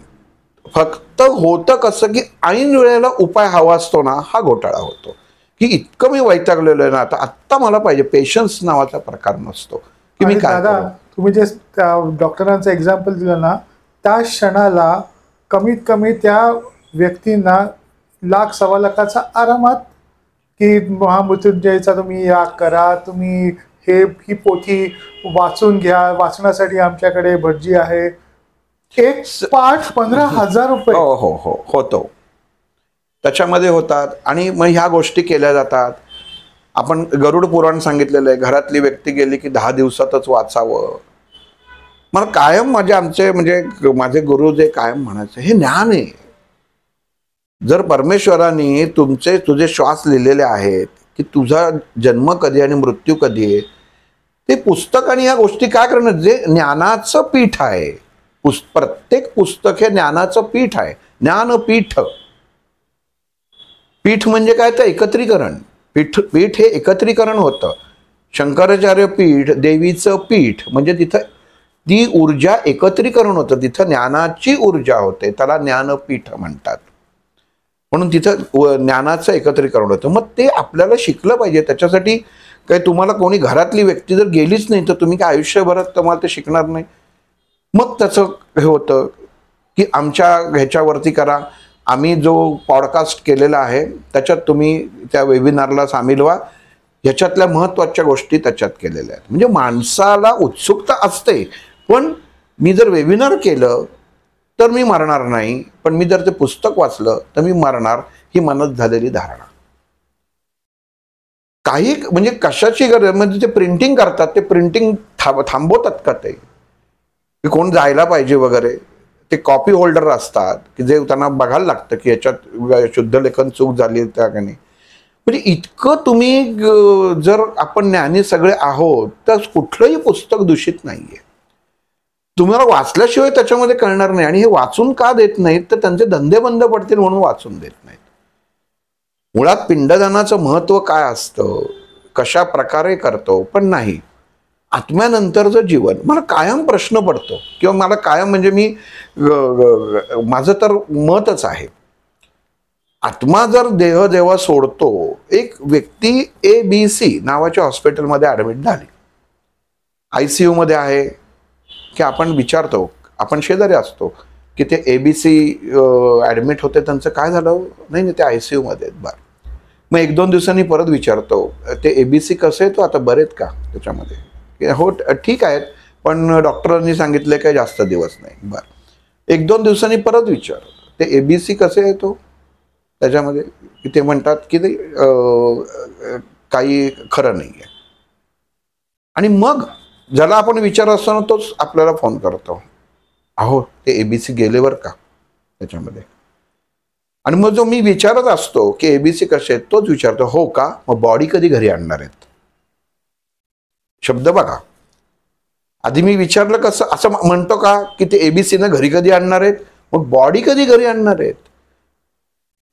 फक्त होतं कसं की ऐन वेळेला उपाय हवा असतो ना, हा घोटाळा होतो. की इतकं मी वैतागलेलो आहे ना, आता मला पाहिजे. पेशन्स नावाचा प्रकार नसतो की मी काय दादा, तुम्ही जे डॉक्टरांचं एक्झाम्पल दिलं ना, त्या क्षणाला कमीत कमी त्या व्यक्तींना लाख सव्वा लाखाचा आरामात की महामृत्युंजयचा तुम्ही या करा, तुम्ही ही पोथी वाचून घ्या, वाचण्यासाठी आमच्याकडे भटजी आहे, एक पाठ 15,000 रुपये. हो हो हो होतो, त्याच्यामध्ये होतात. आणि मग ह्या गोष्टी केल्या जातात. आपण गरुड पुराण सांगितलेलं आहे, घरातली व्यक्ती गेली की 10 दिवसातच वाचावं. मला कायम माझे गुरु जे कायम म्हणायचे, हे ज्ञान आहे. जर परमेश्वराने तुझे श्वास लिहिलेले आहेत की तुझा जन्म कधी आणि मृत्यू कधी आहे, ते पुस्तक आणि ह्या गोष्टी काय करणार, जे ज्ञानाचं पीठ आहे. प्रत्येक पुस्तक हे ज्ञानाचं पीठ आहे. ज्ञानपीठ. पीठ म्हणजे काय तर एकत्रीकरण. पीठ हे एकत्रीकरण होतं. शंकराचार्य पीठ, देवीचं पीठ म्हणजे तिथं ती ऊर्जा एकत्रीकरण होतं. तिथं ज्ञानाची ऊर्जा होते, त्याला ज्ञानपीठ म्हणतात. म्हणून तिथं ज्ञानाचं एकत्रीकरण होतं. मग ते आपल्याला शिकलं पाहिजे. त्याच्यासाठी काही तुम्हाला कोणी घरातली व्यक्ती जर गेलीच नाही तर तुम्ही काय आयुष्यभरात तुम्हाला ते शिकणार नाही. मग त्याचं हे होतं की आमच्या ह्याच्यावरती करा, आम्ही जो पॉडकास्ट केलेला आहे त्याच्यात तुम्ही त्या वेबिनारला सामील व्हा. ह्याच्यातल्या महत्त्वाच्या गोष्टी त्याच्यात केलेल्या आहेत. म्हणजे माणसाला उत्सुकता असते, पण मी जर वेबिनार केलं तर मी मरणार नाही, पण मी जर ते पुस्तक वाचलं तर मी मरणार, ही मनात झालेली धारणा. काही म्हणजे कशाची गरज, म्हणजे ते प्रिंटिंग करतात, ते प्रिंटिंग थांबवतात का ते की कोण जायला पाहिजे वगैरे. ते कॉपी होल्डर असतात की जे त्यांना बघायला लागतं की याच्यात शुद्ध लेखन चूक झाली त्या का नाही. म्हणजे इतकं तुम्ही जर आपण ज्ञानी सगळे आहोत तर कुठलंही पुस्तक दूषित नाहीये. तुम्हाला वाचल्याशिवाय त्याच्यामध्ये कळणार नाही. आणि हे वाचून का देत नाहीत तर त्यांचे धंदे बंद पडतील म्हणून वाचून देत नाहीत. मुळात पिंडदानाचं महत्व काय असतं, कशा प्रकारे करतो, पण नाही आत्म्यानंतरचं जीवन. मला कायम प्रश्न पडतो किंवा मला कायम म्हणजे मी माझं तर मतच आहे, आत्मा जर देह जेव्हा सोडतो, एक व्यक्ती ABC नावाच्या हॉस्पिटलमध्ये ॲडमिट झाली, ICU मध्ये आहे की आपण विचारतो, आपण शेजारी असतो की ते ABC ॲडमिट होते, त्यांचं काय झालं, नाही ते ICU मध्ये आहेत. बरं, मग 1-2 दिवसांनी परत विचारतो, ते ABC कसं आहे, तो आता बरेत का त्याच्यामध्ये, हो ठीक आहेत पण डॉक्टरांनी सांगितले काय जास्त दिवस नाही. बरं, 1-2 दिवसांनी परत विचार, ते ABC कसे आहे तो त्याच्यामध्ये, की ते म्हणतात की ते काही खरं नाही आहे. आणि मग ज्याला आपण विचार असतो ना तोच आपल्याला फोन करतो, अहो ते ABC गेले बरं का त्याच्यामध्ये. आणि मग जो मी विचारत असतो की ABC कसे आहेत तोच विचारतो, हो का, मग बॉडी कधी घरी आणणार आहेत. शब्द बघा, आधी मी विचारलं कसं, असं म्हणतो का की ते ABC ना घरी कधी आणणार आहेत, मग बॉडी कधी घरी आणणार आहेत.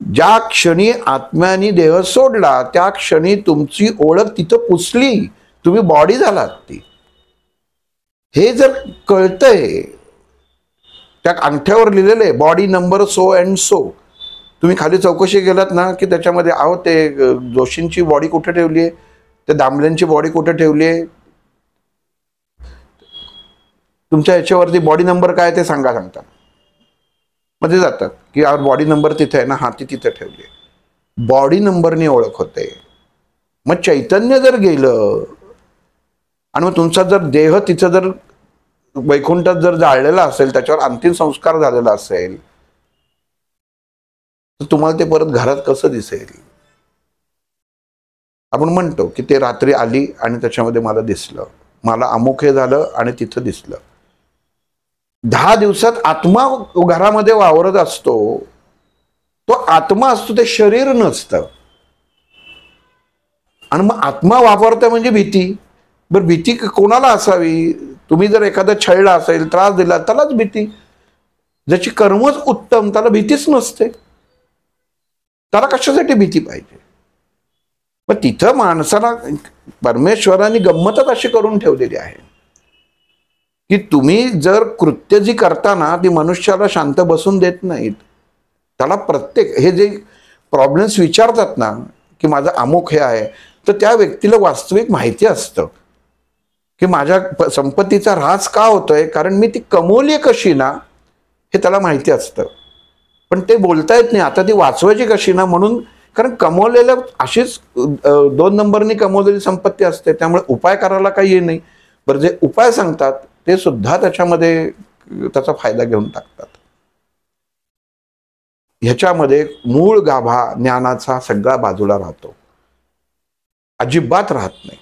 ज्या क्षणी आत्म्याने देह सोडला त्या क्षणी तुमची ओळख तिथं पुसली, तुम्ही बॉडी झालात ती. हे जर कळतंय, त्या अंगठ्यावर लिहिलेलं आहे body number so and so. तुम्ही खाली चौकशी केलात ना की त्याच्यामध्ये आहो ते जोशींची बॉडी कुठे ठेवली आहे, ते दामल्यांची बॉडी कुठे ठेवली आहे, तुमच्या ह्याच्यावरती बॉडी नंबर काय ते सांगतात. मध्ये जातात की बॉडी नंबर तिथे आहे ना, हा ती तिथे ठेवली आहे. बॉडी नंबरने ओळख होते. मग चैतन्य जर गेलं आणि मग तुमचा जर देह तिचं जर वैकुंठात जर जाळलेला असेल, त्याच्यावर अंतिम संस्कार झालेला असेल, तर तुम्हाला ते परत घरात कसं दिसेल. आपण म्हणतो की ते रात्री आली आणि त्याच्यामध्ये मला दिसलं, मला अमुक हे झालं आणि तिथं दिसलं. 10 दिवसात आत्मा घरामध्ये वावरत असतो. तो आत्मा असतो, ते शरीर नसतं. आणि मग आत्मा वापरते म्हणजे भीती. बरं, भीती कोणाला असावी. तुम्ही जर एखादा छळला असेल, त्रास दिला, त्यालाच भीती. ज्याची कर्मच उत्तम त्याला भीतीच नसते, त्याला कशासाठी भीती पाहिजे. मग तिथं माणसाला परमेश्वराने गंमतच अशी करून ठेवलेली आहे की तुम्ही जर कृत्य जी करताना ती मनुष्याला शांत बसून देत नाहीत. त्याला प्रत्येक हे जे प्रॉब्लेम्स विचारतात ना की माझं अमुक हे आहे, तर त्या व्यक्तीला वास्तविक माहिती असतं की माझ्या संपत्तीचा ऱ्हास का होतोय, कारण मी ती कमवली कशी ना हे त्याला माहिती असतं. पण ते बोलता येत नाही, आता ती वाचवायची कशी ना, म्हणून कारण कमवलेलं अशीच 2 नंबरनी कमवलेली संपत्ती असते, त्यामुळे उपाय करायला काही ये नाही. बरं, जे उपाय सांगतात ते सुद्धा त्याच्यामध्ये त्याचा फायदा घेऊन टाकतात. ह्याच्यामध्ये मूळ गाभा ज्ञानाचा सगळा बाजूला राहतो, अजिबात राहत नाही.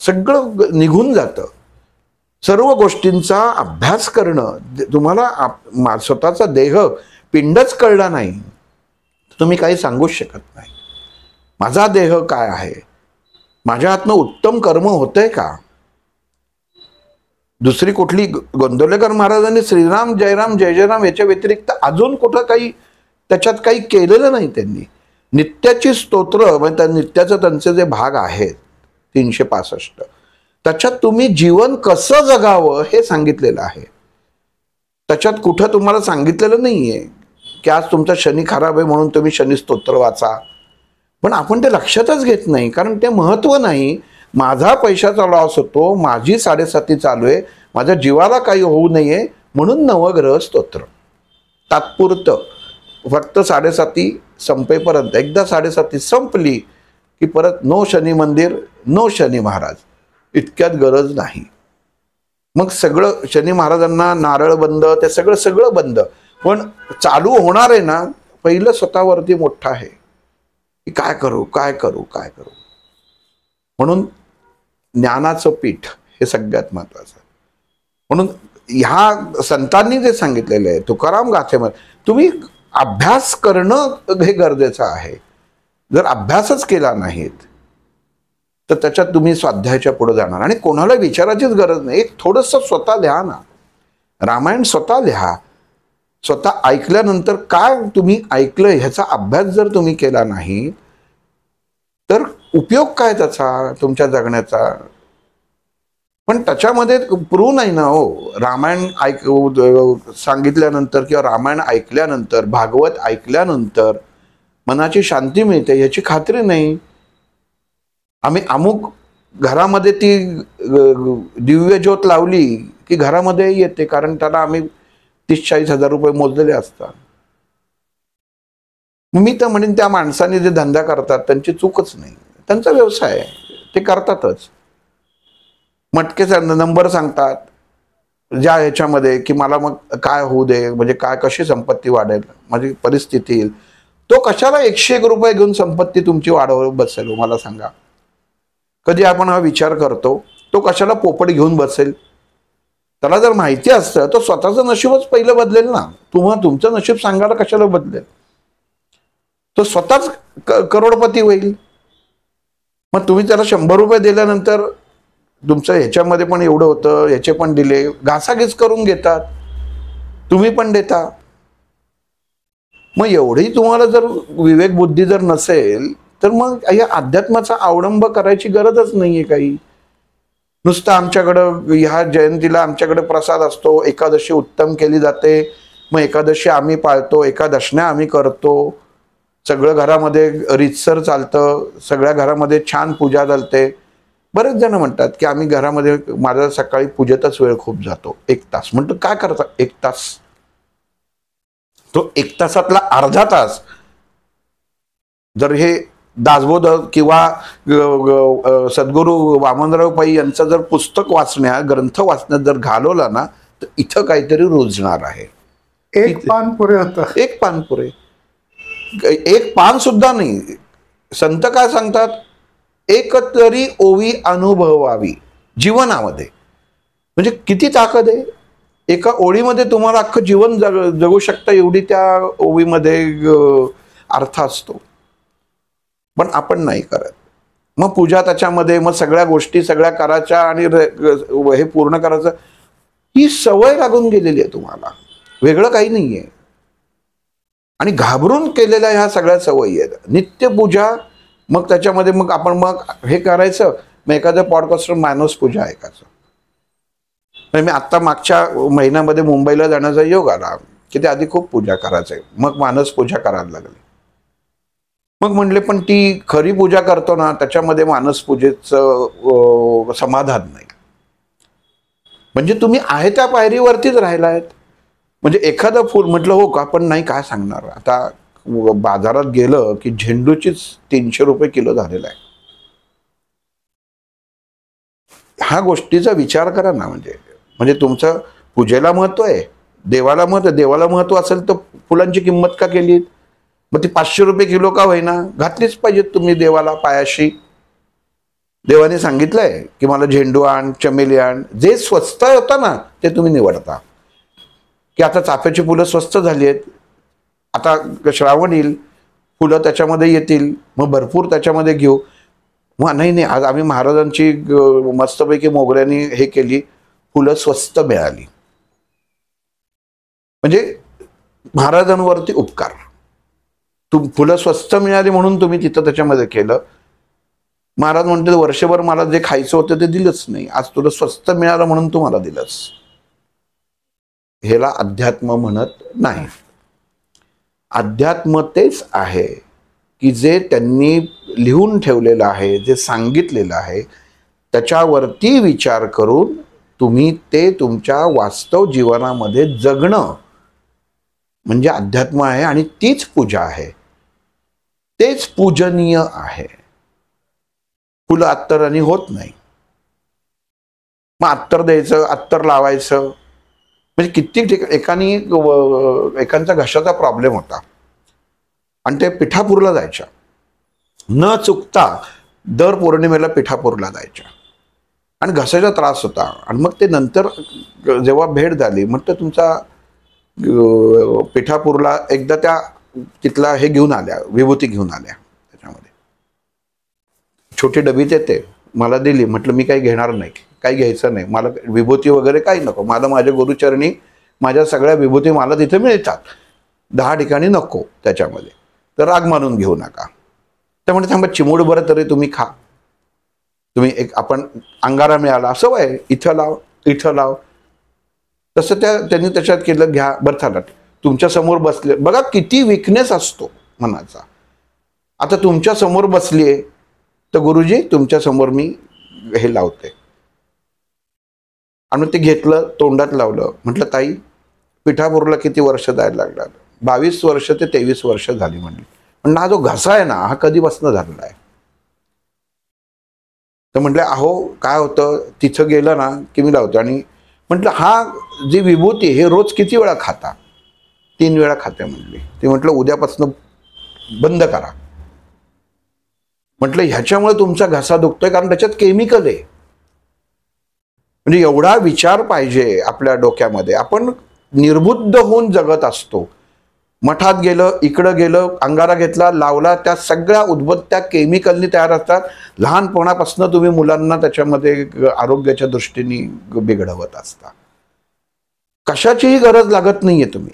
सगळं निघून जातं. सर्व गोष्टींचा अभ्यास करणं, तुम्हाला स्वतःचा देह पिंडच कळला नाही तुम्ही काही सांगूच शकत नाही. माझा देह काय आहे, माझ्या हातनं उत्तम कर्म होतंय का, दुसरी कुठली गोंदवलेकर महाराजांनी श्रीराम जयराम जय जयराम याच्या व्यतिरिक्त अजून कुठं काही त्याच्यात काही केलेलं नाही त्यांनी. नित्याची स्तोत्र म्हणजे त्या नित्याचं त्यांचे जे भाग आहेत 365 त्याच्यात तुम्ही जीवन कसं जगावं हे सांगितलेलं आहे. त्याच्यात कुठं तुम्हाला सांगितलेलं नाहीये की आज तुमचा शनी खराब आहे म्हणून तुम्ही शनी स्तोत्र वाचा. पण आपण ते लक्षातच घेत नाही, कारण ते महत्व नाही. माझा पैशाचा लॉस होतो, माझी 7.5 चालू आहे, माझ्या जीवाला काही होऊ नये म्हणून नवग्रह स्तोत्र तात्पुरतं फक्त 7.5 संपेपर्यंत. एकदा 7.5 संपली की परत नो शनी मंदिर नो शनी महाराज, इतक्यात गरज नाही. मग सगळं शनी महाराजांना नारळ बंद, ते सगळं सगळं बंद. पण चालू होणार आहे ना, पहिलं स्वतःवरती मोठं आहे की काय करू काय करू काय करू. म्हणून ज्ञानाचं पीठ हे सगळ्यात महत्वाचं. म्हणून ह्या संतांनी जे सांगितलेलं आहे तुकाराम गाथेमध्ये, तुम्ही अभ्यास करणं हे गरजेचं आहे. जर अभ्यासच केला नाहीत तर त्याच्यात तुम्ही स्वाध्यायाच्या पुढे जाणार आणि कोणाला विचारायचीच गरज नाही. एक थोडंसं स्वतः लिहा ना, रामायण स्वतः लिहा. स्वतः ऐकल्यानंतर काय तुम्ही ऐकलं ह्याचा अभ्यास जर तुम्ही केला नाही तर उपयोग काय त्याचा तुमच्या जगण्याचा. पण त्याच्यामध्ये प्रूव्ह नाही ना हो. रामायण सांगितल्यानंतर किंवा रामायण ऐकल्यानंतर भागवत ऐकल्यानंतर मनाची शांती मिळते याची खात्री नाही. आम्ही अमुक घरामध्ये ती दिव्य ज्योत लावली की घरामध्ये येते, कारण त्याला आम्ही 30-40 हजार रुपये मोजलेले असतात. मी तर म्हणेन त्या माणसाने जे धंदा करतात त्यांची चूकच नाही, त्यांचा व्यवसाय आहे, ते करतातच. मटकेचा नंबर सांगतात ज्या ह्याच्यामध्ये की मला मग काय होऊ दे, म्हणजे काय कशी संपत्ती वाढेल, माझी परिस्थिती येईल. तो कशाला 101 रुपये घेऊन संपत्ती तुमची वाढवत बसेल मला सांगा. कधी आपण हा विचार करतो तो कशाला पोपट घेऊन बसेल. त्याला जर माहिती असतं तो स्वतःचं नशीबच पहिलं बदलेल ना. तुमचं नशीब सांगायला कशाला बदलेल. तो स्वतःच करोडपती होईल. मग तुम्ही त्याला 100 रुपये दिल्यानंतर तुमचं ह्याच्यामध्ये पण एवढं होतं, ह्याचे पण दिले, घासाघीस करून घेतात, तुम्ही पण देता. मग एवढी तुम्हाला जर विवेक बुद्धी जर नसेल तर मग या अध्यात्माचा अवलंब करायची गरजच नाहीये काही. नुसतं आमच्याकडं ह्या जयंतीला आमच्याकडे प्रसाद असतो, एकादशी उत्तम केली जाते, मग एकादशी आम्ही पाळतो, एकादशण्या आम्ही करतो, सगळं घरामध्ये रीतसर चालतं, सगळ्या घरामध्ये छान पूजा चालते. बरेच जण म्हणतात की आम्ही घरामध्ये माझा सकाळी पूजेतच वेळ खूप जातो, 1 तास. म्हणतो काय करता 1 तास? तो 1 तासातला अर्धा तास जर हे दासबोध किंवा सद्गुरू वामनराव पै यांचं जर पुस्तक वाचण्यात, ग्रंथ वाचण्यात जर घालवला ना तर इथं काहीतरी रुजणार आहे. 1 पान पुरे होतं. 1 पान पुरे, 1 पान सुद्धा नाही. संत काय सांगतात, एकतरी ओवी अनुभवावी जीवनामध्ये. म्हणजे किती ताकद आहे एका ओळीमध्ये. तुम्हाला अख्खं जीवन जगू शकता एवढी त्या ओवीमध्ये अर्थ असतो. पण आपण नाही करत. मग पूजा त्याच्यामध्ये, मग सगळ्या गोष्टी सगळ्या करायच्या आणि हे पूर्ण करायचं, ही सवय लागून गेलेली आहे तुम्हाला, वेगळं काही नाहीये. आणि घाबरून केलेल्या ह्या सगळ्या सवयी आहेत. नित्यपूजा, मग त्याच्यामध्ये मग आपण मग हे करायचं, मग एखादं पॉडकास्टर मानस पूजा ऐकायचं. मी आत्ता मागच्या महिन्यामध्ये मुंबईला जाण्याचा योग आला की ते आधी खूप पूजा करायचे, मग मानस पूजा करायला लागले. मग म्हणले पण ती खरी पूजा करतो ना त्याच्यामध्ये मानस पूजेचं समाधान नाही. म्हणजे तुम्ही आहे त्या पायरीवरतीच राहिला आहेत. म्हणजे एखादं फूल म्हटलं हो का, पण नाही काय सांगणार. आता बाजारात गेलं की झेंडूचीच 300 रुपये किलो झालेला आहे. ह्या गोष्टीचा विचार करा ना. म्हणजे तुमचं पूजेला महत्व आहे, देवाला महत्व. देवाला महत्व असेल तर फुलांची किंमत का केली? मग ती 500 रुपये किलो का होईना घातलीच पाहिजेत तुम्ही देवाला पायाशी. देवाने सांगितलंय की मला झेंडू आण, चमेली आण. जे स्वस्त होतं ना ते तुम्ही निवडता. की आता चाफ्याची फुलं स्वस्त झाली आहेत, आता श्रावण येईल, फुलं त्याच्यामध्ये येतील, मग भरपूर त्याच्यामध्ये घेऊ. मग नाही आज आम्ही महाराजांची मस्तपैकी मोगऱ्यांनी हे केली, फुलं स्वस्त मिळाली. म्हणजे महाराजांवरती उपकार. फुलं स्वस्त मिळाली म्हणून तुम्ही तिथं त्याच्यामध्ये केलं. महाराज म्हणते वर्षभर मला जे खायचं होतं ते दिलंच नाही, आज तुला स्वस्त मिळालं म्हणून तू मला दिलंस. ह्याला अध्यात्म म्हणत नाही. अध्यात्म तेच आहे की जे त्यांनी लिहून ठेवलेलं आहे, जे सांगितलेलं आहे त्याच्यावरती विचार करून तुम्ही ते तुमच्या वास्तव जीवनामध्ये जगणं म्हणजे अध्यात्म आहे. आणि तीच पूजा आहे, तेच पूजनीय आहे. फुलं अत्तराने होत नाही. मग अत्तर द्यायचं, अत्तर लावायचं. म्हणजे कित्येक ठिकाणी एकांचा घशाचा प्रॉब्लेम होता आणि ते पिठापूरला जायच्या, न चुकता दर पौर्णिमेला पिठापूरला जायच्या आणि घशाचा त्रास होता. आणि मग ते नंतर जेव्हा भेट झाली म्हटलं तुमचा पिठापूरला एकदा त्या तिथला हे घेऊन आल्या, विभूती घेऊन आल्या. त्याच्यामध्ये छोटी डबीत येते, मला दिली. म्हटलं मी काही घेणार नाही, काही घ्यायचं नाही, मला विभूती वगैरे काही नको. मला माझ्या गुरुचरणी माझ्या सगळ्या विभूती मला तिथे मिळतात, 10 ठिकाणी नको त्याच्यामध्ये, तर राग मानून घेऊ नका. त्यामुळे थांबा चिमूडभर तरी तुम्ही खा. तुम्ही एक आपण अंगारा मिळाला असं वय इथं लाव इथं लाव, तसं त्यांनी त्याच्यात केलं. घ्या बरं झालं, तुमच्या समोर बसले. बघा किती विकनेस असतो मनाचा. आता तुमच्या समोर बसलीये तर गुरुजी तुमच्या समोर मी हे लावते. आणि ते घेतलं, तोंडात लावलं. म्हटलं ताई पिठापूरला किती वर्ष जायला लागणार? 22 वर्ष ते 23 वर्ष झाली म्हणली. म्हणलं हा जो घसा आहे ना हा कधीपासून झालेला आहे? तर म्हटलं अहो काय होतं, तिथं गेलं ना की मी लावतो. आणि म्हटलं हा जी विभूती हे रोज किती वेळा खाता? 3 वेळा खाते म्हणली. ते म्हटलं उद्यापासून बंद करा. म्हटलं ह्याच्यामुळे तुमचा घसा दुखतोय कारण त्याच्यात केमिकल आहे. म्हणजे एवढा विचार पाहिजे आपल्या डोक्यामध्ये. आपण निर्बुद्ध होऊन जगत असतो. मठात गेलं, इकडं गेलं, अंगारा घेतला, लावला, त्या सगळ्या उद्बत्त्या केमिकलनी तयार असतात. लहानपणापासून तुम्ही मुलांना त्याच्यामध्ये आरोग्याच्या दृष्टीने बिघडवत असता. कशाचीही गरज लागत नाहीये. तुम्ही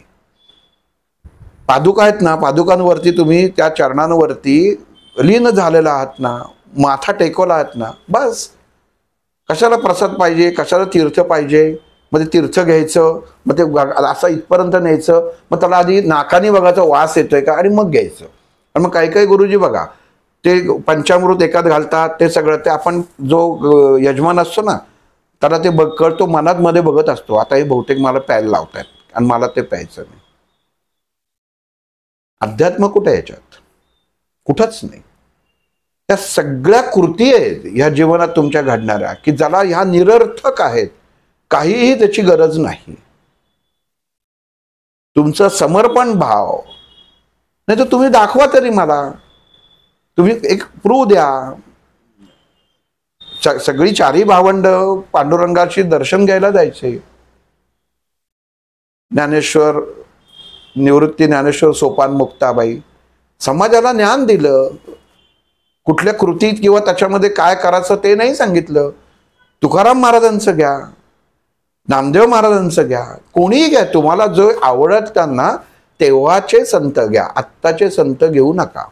पादुका आहेत ना, पादुकांवरती तुम्ही त्या चरणांवरती लीन झालेला आहात ना, माथा टेकवला आहात ना, बस. कशाला प्रसाद पाहिजे, कशाला तीर्थ पाहिजे? मग ते तीर्थ घ्यायचं, मग ते असं इथपर्यंत न्यायचं, मग त्याला आधी नाकाने बघायचा वास येतोय का आणि मग घ्यायचं. आणि मग काही काही गुरुजी बघा ते पंचामृत एकात घालतात. ते सगळं ते आपण जो यजमान असतो ना त्याला ते कळतो, मनात मध्ये बघत असतो आता हे बहुतेक मला प्यायला लावतायत आणि मला ते प्यायचं नाही. अध्यात्म कुठे याच्यात? कुठंच नाही. त्या सगळ्या कृती आहेत ह्या जीवनात तुमच्या घडणाऱ्या की ज्याला ह्या निरर्थक आहेत, काहीही त्याची गरज नाही. तुमचं समर्पण भाव नाही तर तुम्ही दाखवा तरी मला, तुम्ही एक प्रूव्ह द्या. सगळी 4ही भावंड पांडुरंगाची दर्शन घ्यायला जायचे. ज्ञानेश्वर, निवृत्ती ज्ञानेश्वर, सोपान मुक्ताबाई समाजाला ज्ञान दिलं. कुठल्या कृतीत किंवा त्याच्यामध्ये काय करायचं ते नाही सांगितलं. तुकाराम महाराजांचं घ्या, नामदेव महाराजांचं घ्या, कोणीही घ्या. तुम्हाला जो आवडत त्यांना तेव्हाचे संत घ्या, आत्ताचे संत घेऊ नका.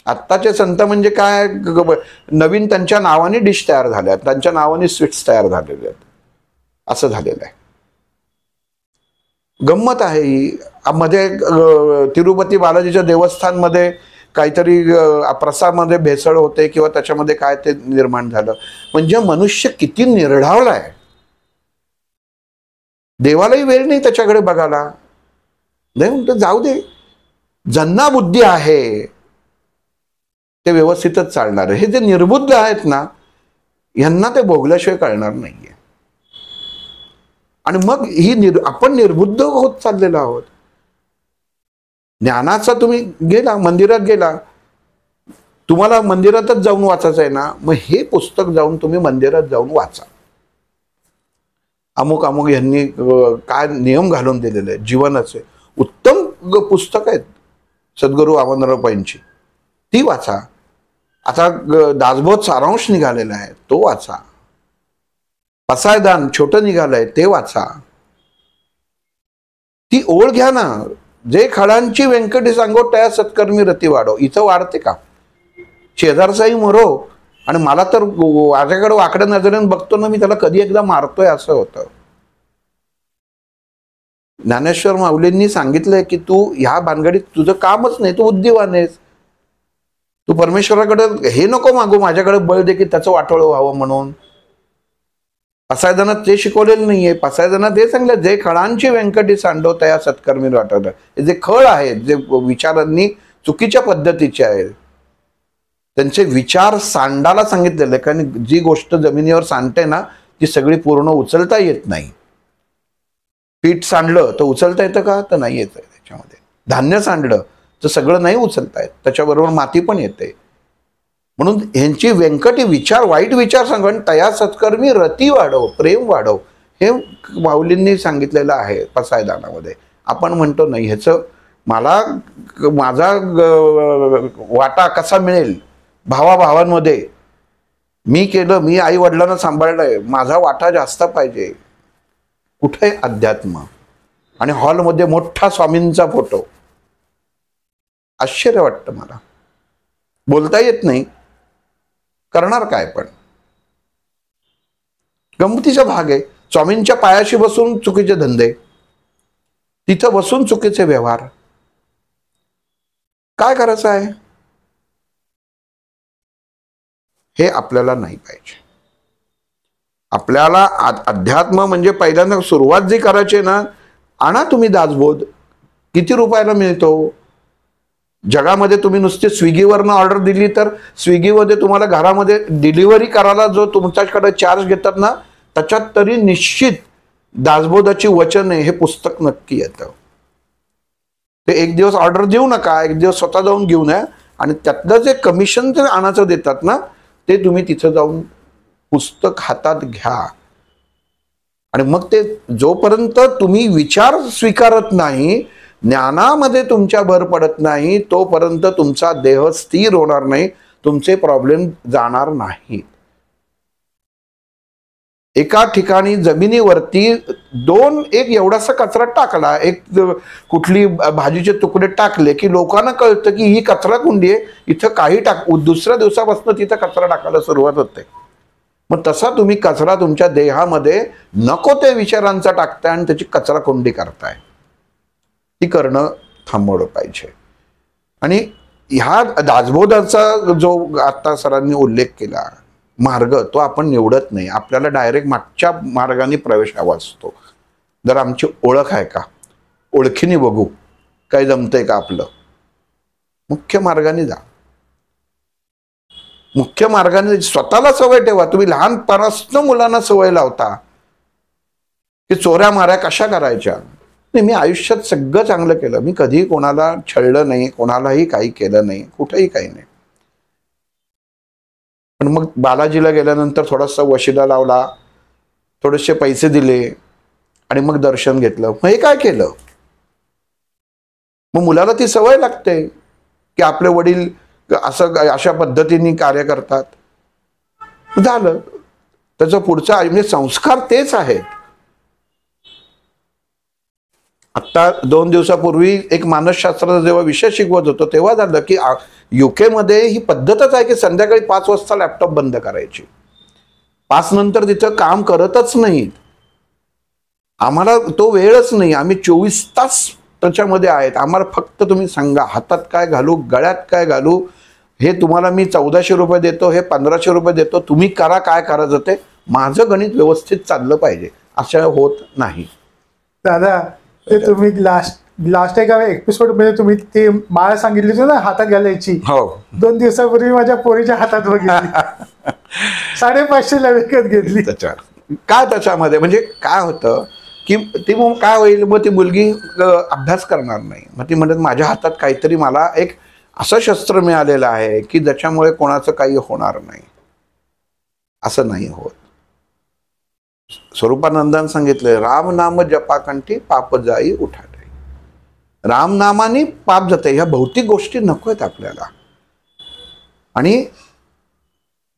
आत्ताचे संत म्हणजे काय, नवीन त्यांच्या नावाने डिश तयार झाल्या, त्यांच्या नावाने स्वीट्स तयार झालेले आहेत, असं झालेलं आहे. गंमत आहे ही. मध्ये तिरुपती बालाजीच्या देवस्थानमध्ये काहीतरी प्रसादमध्ये भेसळ होते किंवा त्याच्यामध्ये काय ते निर्माण झालं. म्हणजे मनुष्य किती निर्ढावलाय. देवालाही वेळ नाही त्याच्याकडे बघायला. नाही म्हणतो जाऊ दे, ज्यांना बुद्धी आहे ते व्यवस्थितच चालणार आहे. हे जे निर्बुद्ध आहेत ना यांना ते भोगल्याशिवाय कळणार नाहीये. आणि मग ही आपण निर्बुद्ध होत चाललेलो आहोत. ज्ञानाचा तुम्ही गेला, मंदिरात गेला, तुम्हाला मंदिरातच जाऊन वाचायचं आहे ना, मग हे पुस्तक जाऊन तुम्ही मंदिरात जाऊन वाचा. अमुक अमुक यांनी काय नियम घालून दिलेले आहेत जीवनाचे, उत्तम पुस्तक आहेत सद्गुरू वामनराव पैंची, ती वाचा. आता दासबोध सारांश निघालेला आहे तो वाचा. पसायदान छोटं निघालंय ते वाचा. ती ओळ घ्या ना. जे खडांची व्यंकटी सांगो त्या सत्कर्मी रती वाढो. इथं वाढते का? शेजारचाही मरो आणि मला तर माझ्याकडे वाकड्या नजरेने बघतो ना, मी त्याला कधी एकदा मारतोय असं होतं. ज्ञानेश्वर माऊलींनी सांगितलंय की तू ह्या भानगडीत तुझं कामच नाही, तू बुद्धिवान आहेस. तू परमेश्वराकडे हे नको मागू माझ्याकडे बळ दे की त्याचं वाटोळं व्हावं म्हणून. पसायदानात ते शिकवलेलं नाहीये. पसायदानात हे सांगलं जे खळांची व्यंकटी सांडो त्या सत्कर्मी वाटवलं. हे जे खळ आहेत, जे विचारांनी चुकीच्या पद्धतीचे आहेत, त्यांचे विचार सांडायला सांगितलेले. कारण जी गोष्ट जमिनीवर सांडते ना ती सगळी पूर्ण उचलता येत नाही. पीठ सांडलं तर उचलता येतं का? तर नाही येत. त्याच्यामध्ये धान्य सांडलं तर सगळं नाही उचलता येत, त्याच्याबरोबर माती पण येते. म्हणून ह्यांची व्यंकटी विचार, वाईट विचार सांगून तया सत्कर्मी रती वाढव, प्रेम वाढव, हे माऊलींनी सांगितलेलं आहे पसायदानामध्ये. आपण म्हणतो नाही ह्याचं मला माझा वाटा कसा मिळेल भावाभावांमध्ये, मी केलं, मी आई वडिलांना सांभाळलंय, माझा वाटा जास्त पाहिजे. कुठे अध्यात्म? आणि हॉलमध्ये मोठा स्वामींचा फोटो. आश्चर्य वाटतं मला. बोलता येत नाही, करणार काय? पण गमतीचा भाग आहे. स्वामींच्या पायाशी बसून चुकीचे धंदे, तिथं बसून चुकीचे व्यवहार. काय करायचं आहे हे आपल्याला नाही पाहिजे. आपल्याला अध्यात्म म्हणजे पहिल्यांदा सुरुवात जी करायची ना, आणा तुम्ही दासबोध. किती रुपयाला मिळतो? जगामध्ये तुम्ही नुसते स्विगीवरनं ऑर्डर दिली तर स्विगीमध्ये तुम्हाला घरामध्ये डिलिव्हरी करायला जो तुमच्याकडे चार्ज घेतात ना, त्याच्यात तरी निश्चित दासबोधाची वचन आहे हे पुस्तक नक्की येतं. ते एक दिवस ऑर्डर देऊ नका, एक दिवस स्वतः जाऊन घेऊन या आणि त्यातलं जे कमिशन जे आणायचं देतात ना, ते तुम्ही तिथं जाऊन पुस्तक हातात घ्या. आणि मग ते जोपर्यंत तुम्ही विचार स्वीकारत नाही, ज्ञानामध्ये तुमच्या भर पडत नाही, तोपर्यंत तुमचा देह स्थिर होणार नाही, तुमचे प्रॉब्लेम जाणार नाही. एका ठिकाणी जमिनीवरती एक एवढासा कचरा टाकला, एक कुठली भाजीचे तुकडे टाकले की लोकांना कळतं की ही कचरा कुंडी आहे, इथं काही दुसऱ्या दिवसापासून तिथं कचरा टाकायला सुरुवात होते. मग तसा तुम्ही कचरा तुमच्या देहामध्ये नको ते विचारांचा टाकताय आणि त्याची कचरा कुंडी करताय. ती करणं थांबवलं पाहिजे. आणि ह्या दासबोधाचा जो आता सरांनी उल्लेख केला मार्ग, तो आपण निवडत नाही. आपल्याला डायरेक्ट मागच्या मार्गाने प्रवेश हवा असतो. जर आमची ओळख आहे का, ओळखीने बघू काय जमतंय का आपलं, मुख्य मार्गाने जा. मुख्य मार्गाने स्वतःला सवय ठेवा. तुम्ही लहानपणापासून मुलांना सवय लावता की चोऱ्या माऱ्या कशा करायच्या. नाही, मी आयुष्यात सगळं चांगलं केलं, मी कधीही कोणाला छळलं नाही, कोणालाही काही केलं नाही, कुठेही काही नाही. पण मग बालाजीला गेल्यानंतर थोडासा वशिला लावला, थोडेसे पैसे दिले आणि मग दर्शन घेतलं. मग हे काय केलं? मग मुलाला ती सवय लागते की आपले वडील असं अशा पद्धतीने कार्य करतात. झालं त्याचं पुढचं म्हणजे संस्कार तेच आहेत. आता 2 दिवसापूर्वी एक मानसशास्त्राचा जेव्हा विषय शिकवत होतो तेव्हा झालं की UK मध्ये ही पद्धतच आहे की संध्याकाळी 5 वाजता लॅपटॉप बंद करायची. 5 नंतर तिथं काम करतच नाहीत. आम्हाला तो वेळच नाही, आम्ही 24 तास त्याच्यामध्ये आहेत. आम्हाला फक्त तुम्ही सांगा हातात काय घालू, गळ्यात काय घालू, हे तुम्हाला मी 1400 रुपये देतो, हे 1500 रुपये देतो, तुम्ही करा काय करायचं ते. माझं गणित व्यवस्थित चाललं पाहिजे, असं होत नाही. दादा ते तुम्ही लास्ट एका एपिसोड मध्ये तुम्ही ते माळ सांगितली होती ना हातात घालायची, हो 2 दिवसापूर्वी माझ्या पोरीच्या हातात बघितली. 550 ला विकत घेतली. त्याच्यामध्ये म्हणजे काय होतं की ती मग काय होईल, मग ती मुलगी अभ्यास करणार नाही. मग ती म्हणत माझ्या हातात काहीतरी मला एक असं शस्त्र मिळालेलं आहे की ज्याच्यामुळे कोणाचं काही होणार नाही. असं नाही होत. स्वरूपानंदांनी सांगितलंय राम नाम जपाकंठी पाप जाई उठाडे. राम नामाने पाप जाते. ह्या भौतिक गोष्टी नको आहेत आपल्याला. आणि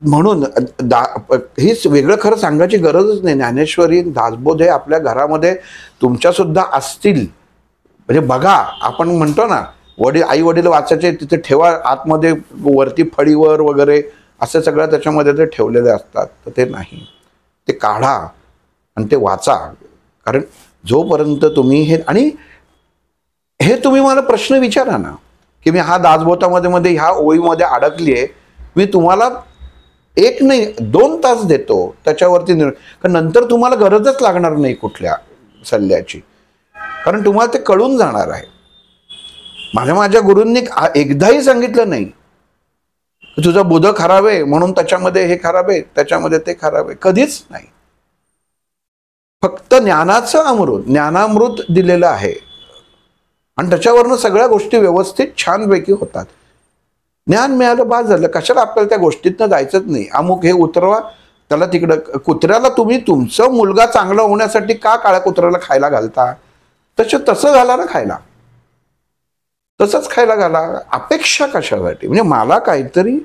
म्हणून हीच वेगळं खरं सांगायची गरजच नाही. ज्ञानेश्वरी, दासबोध हे आपल्या घरामध्ये तुमच्या सुद्धा असतील. म्हणजे बघा, आपण म्हणतो ना आई वडील वाचायचे तिथे ठेवा आतमध्ये वरती फळीवर वगैरे असे सगळं त्याच्यामध्ये ते ठेवलेले असतात. तर ते नाही, ते काढा आणि ते वाचा. कारण जोपर्यंत तुम्ही हे, आणि हे तुम्ही मला प्रश्न विचारा ना की मी हा दासबोधामध्ये ह्या ओळीमध्ये अडकली आहे, मी तुम्हाला 1 नाही 2 तास देतो त्याच्यावरती कारण नंतर तुम्हाला गरजच लागणार नाही कुठल्या सल्ल्याची, कारण तुम्हाला ते कळून जाणार आहे. माझ्या गुरूंनी एकदाही सांगितलं नाही तुझं बुध खराब आहे म्हणून त्याच्यामध्ये हे खराब आहे, त्याच्यामध्ये ते खराब आहे, कधीच नाही. फक्त ज्ञानामृत दिलेलं आहे आणि त्याच्यावरनं सगळ्या गोष्टी व्यवस्थित छानपैकी होतात. ज्ञान मिळालं बास झालं. कशाला आपल्याला त्या गोष्टीतनं जायचंच नाही. अमुक हे उतरवा, त्याला तिकडं. कुत्र्याला तुम्ही तुमचं मुलगा चांगला होण्यासाठी का काळ्या कुत्र्याला खायला घालता? तसं घाला ना खायला, तसंच खायला घाला. अपेक्षा कशासाठी? म्हणजे मला काहीतरी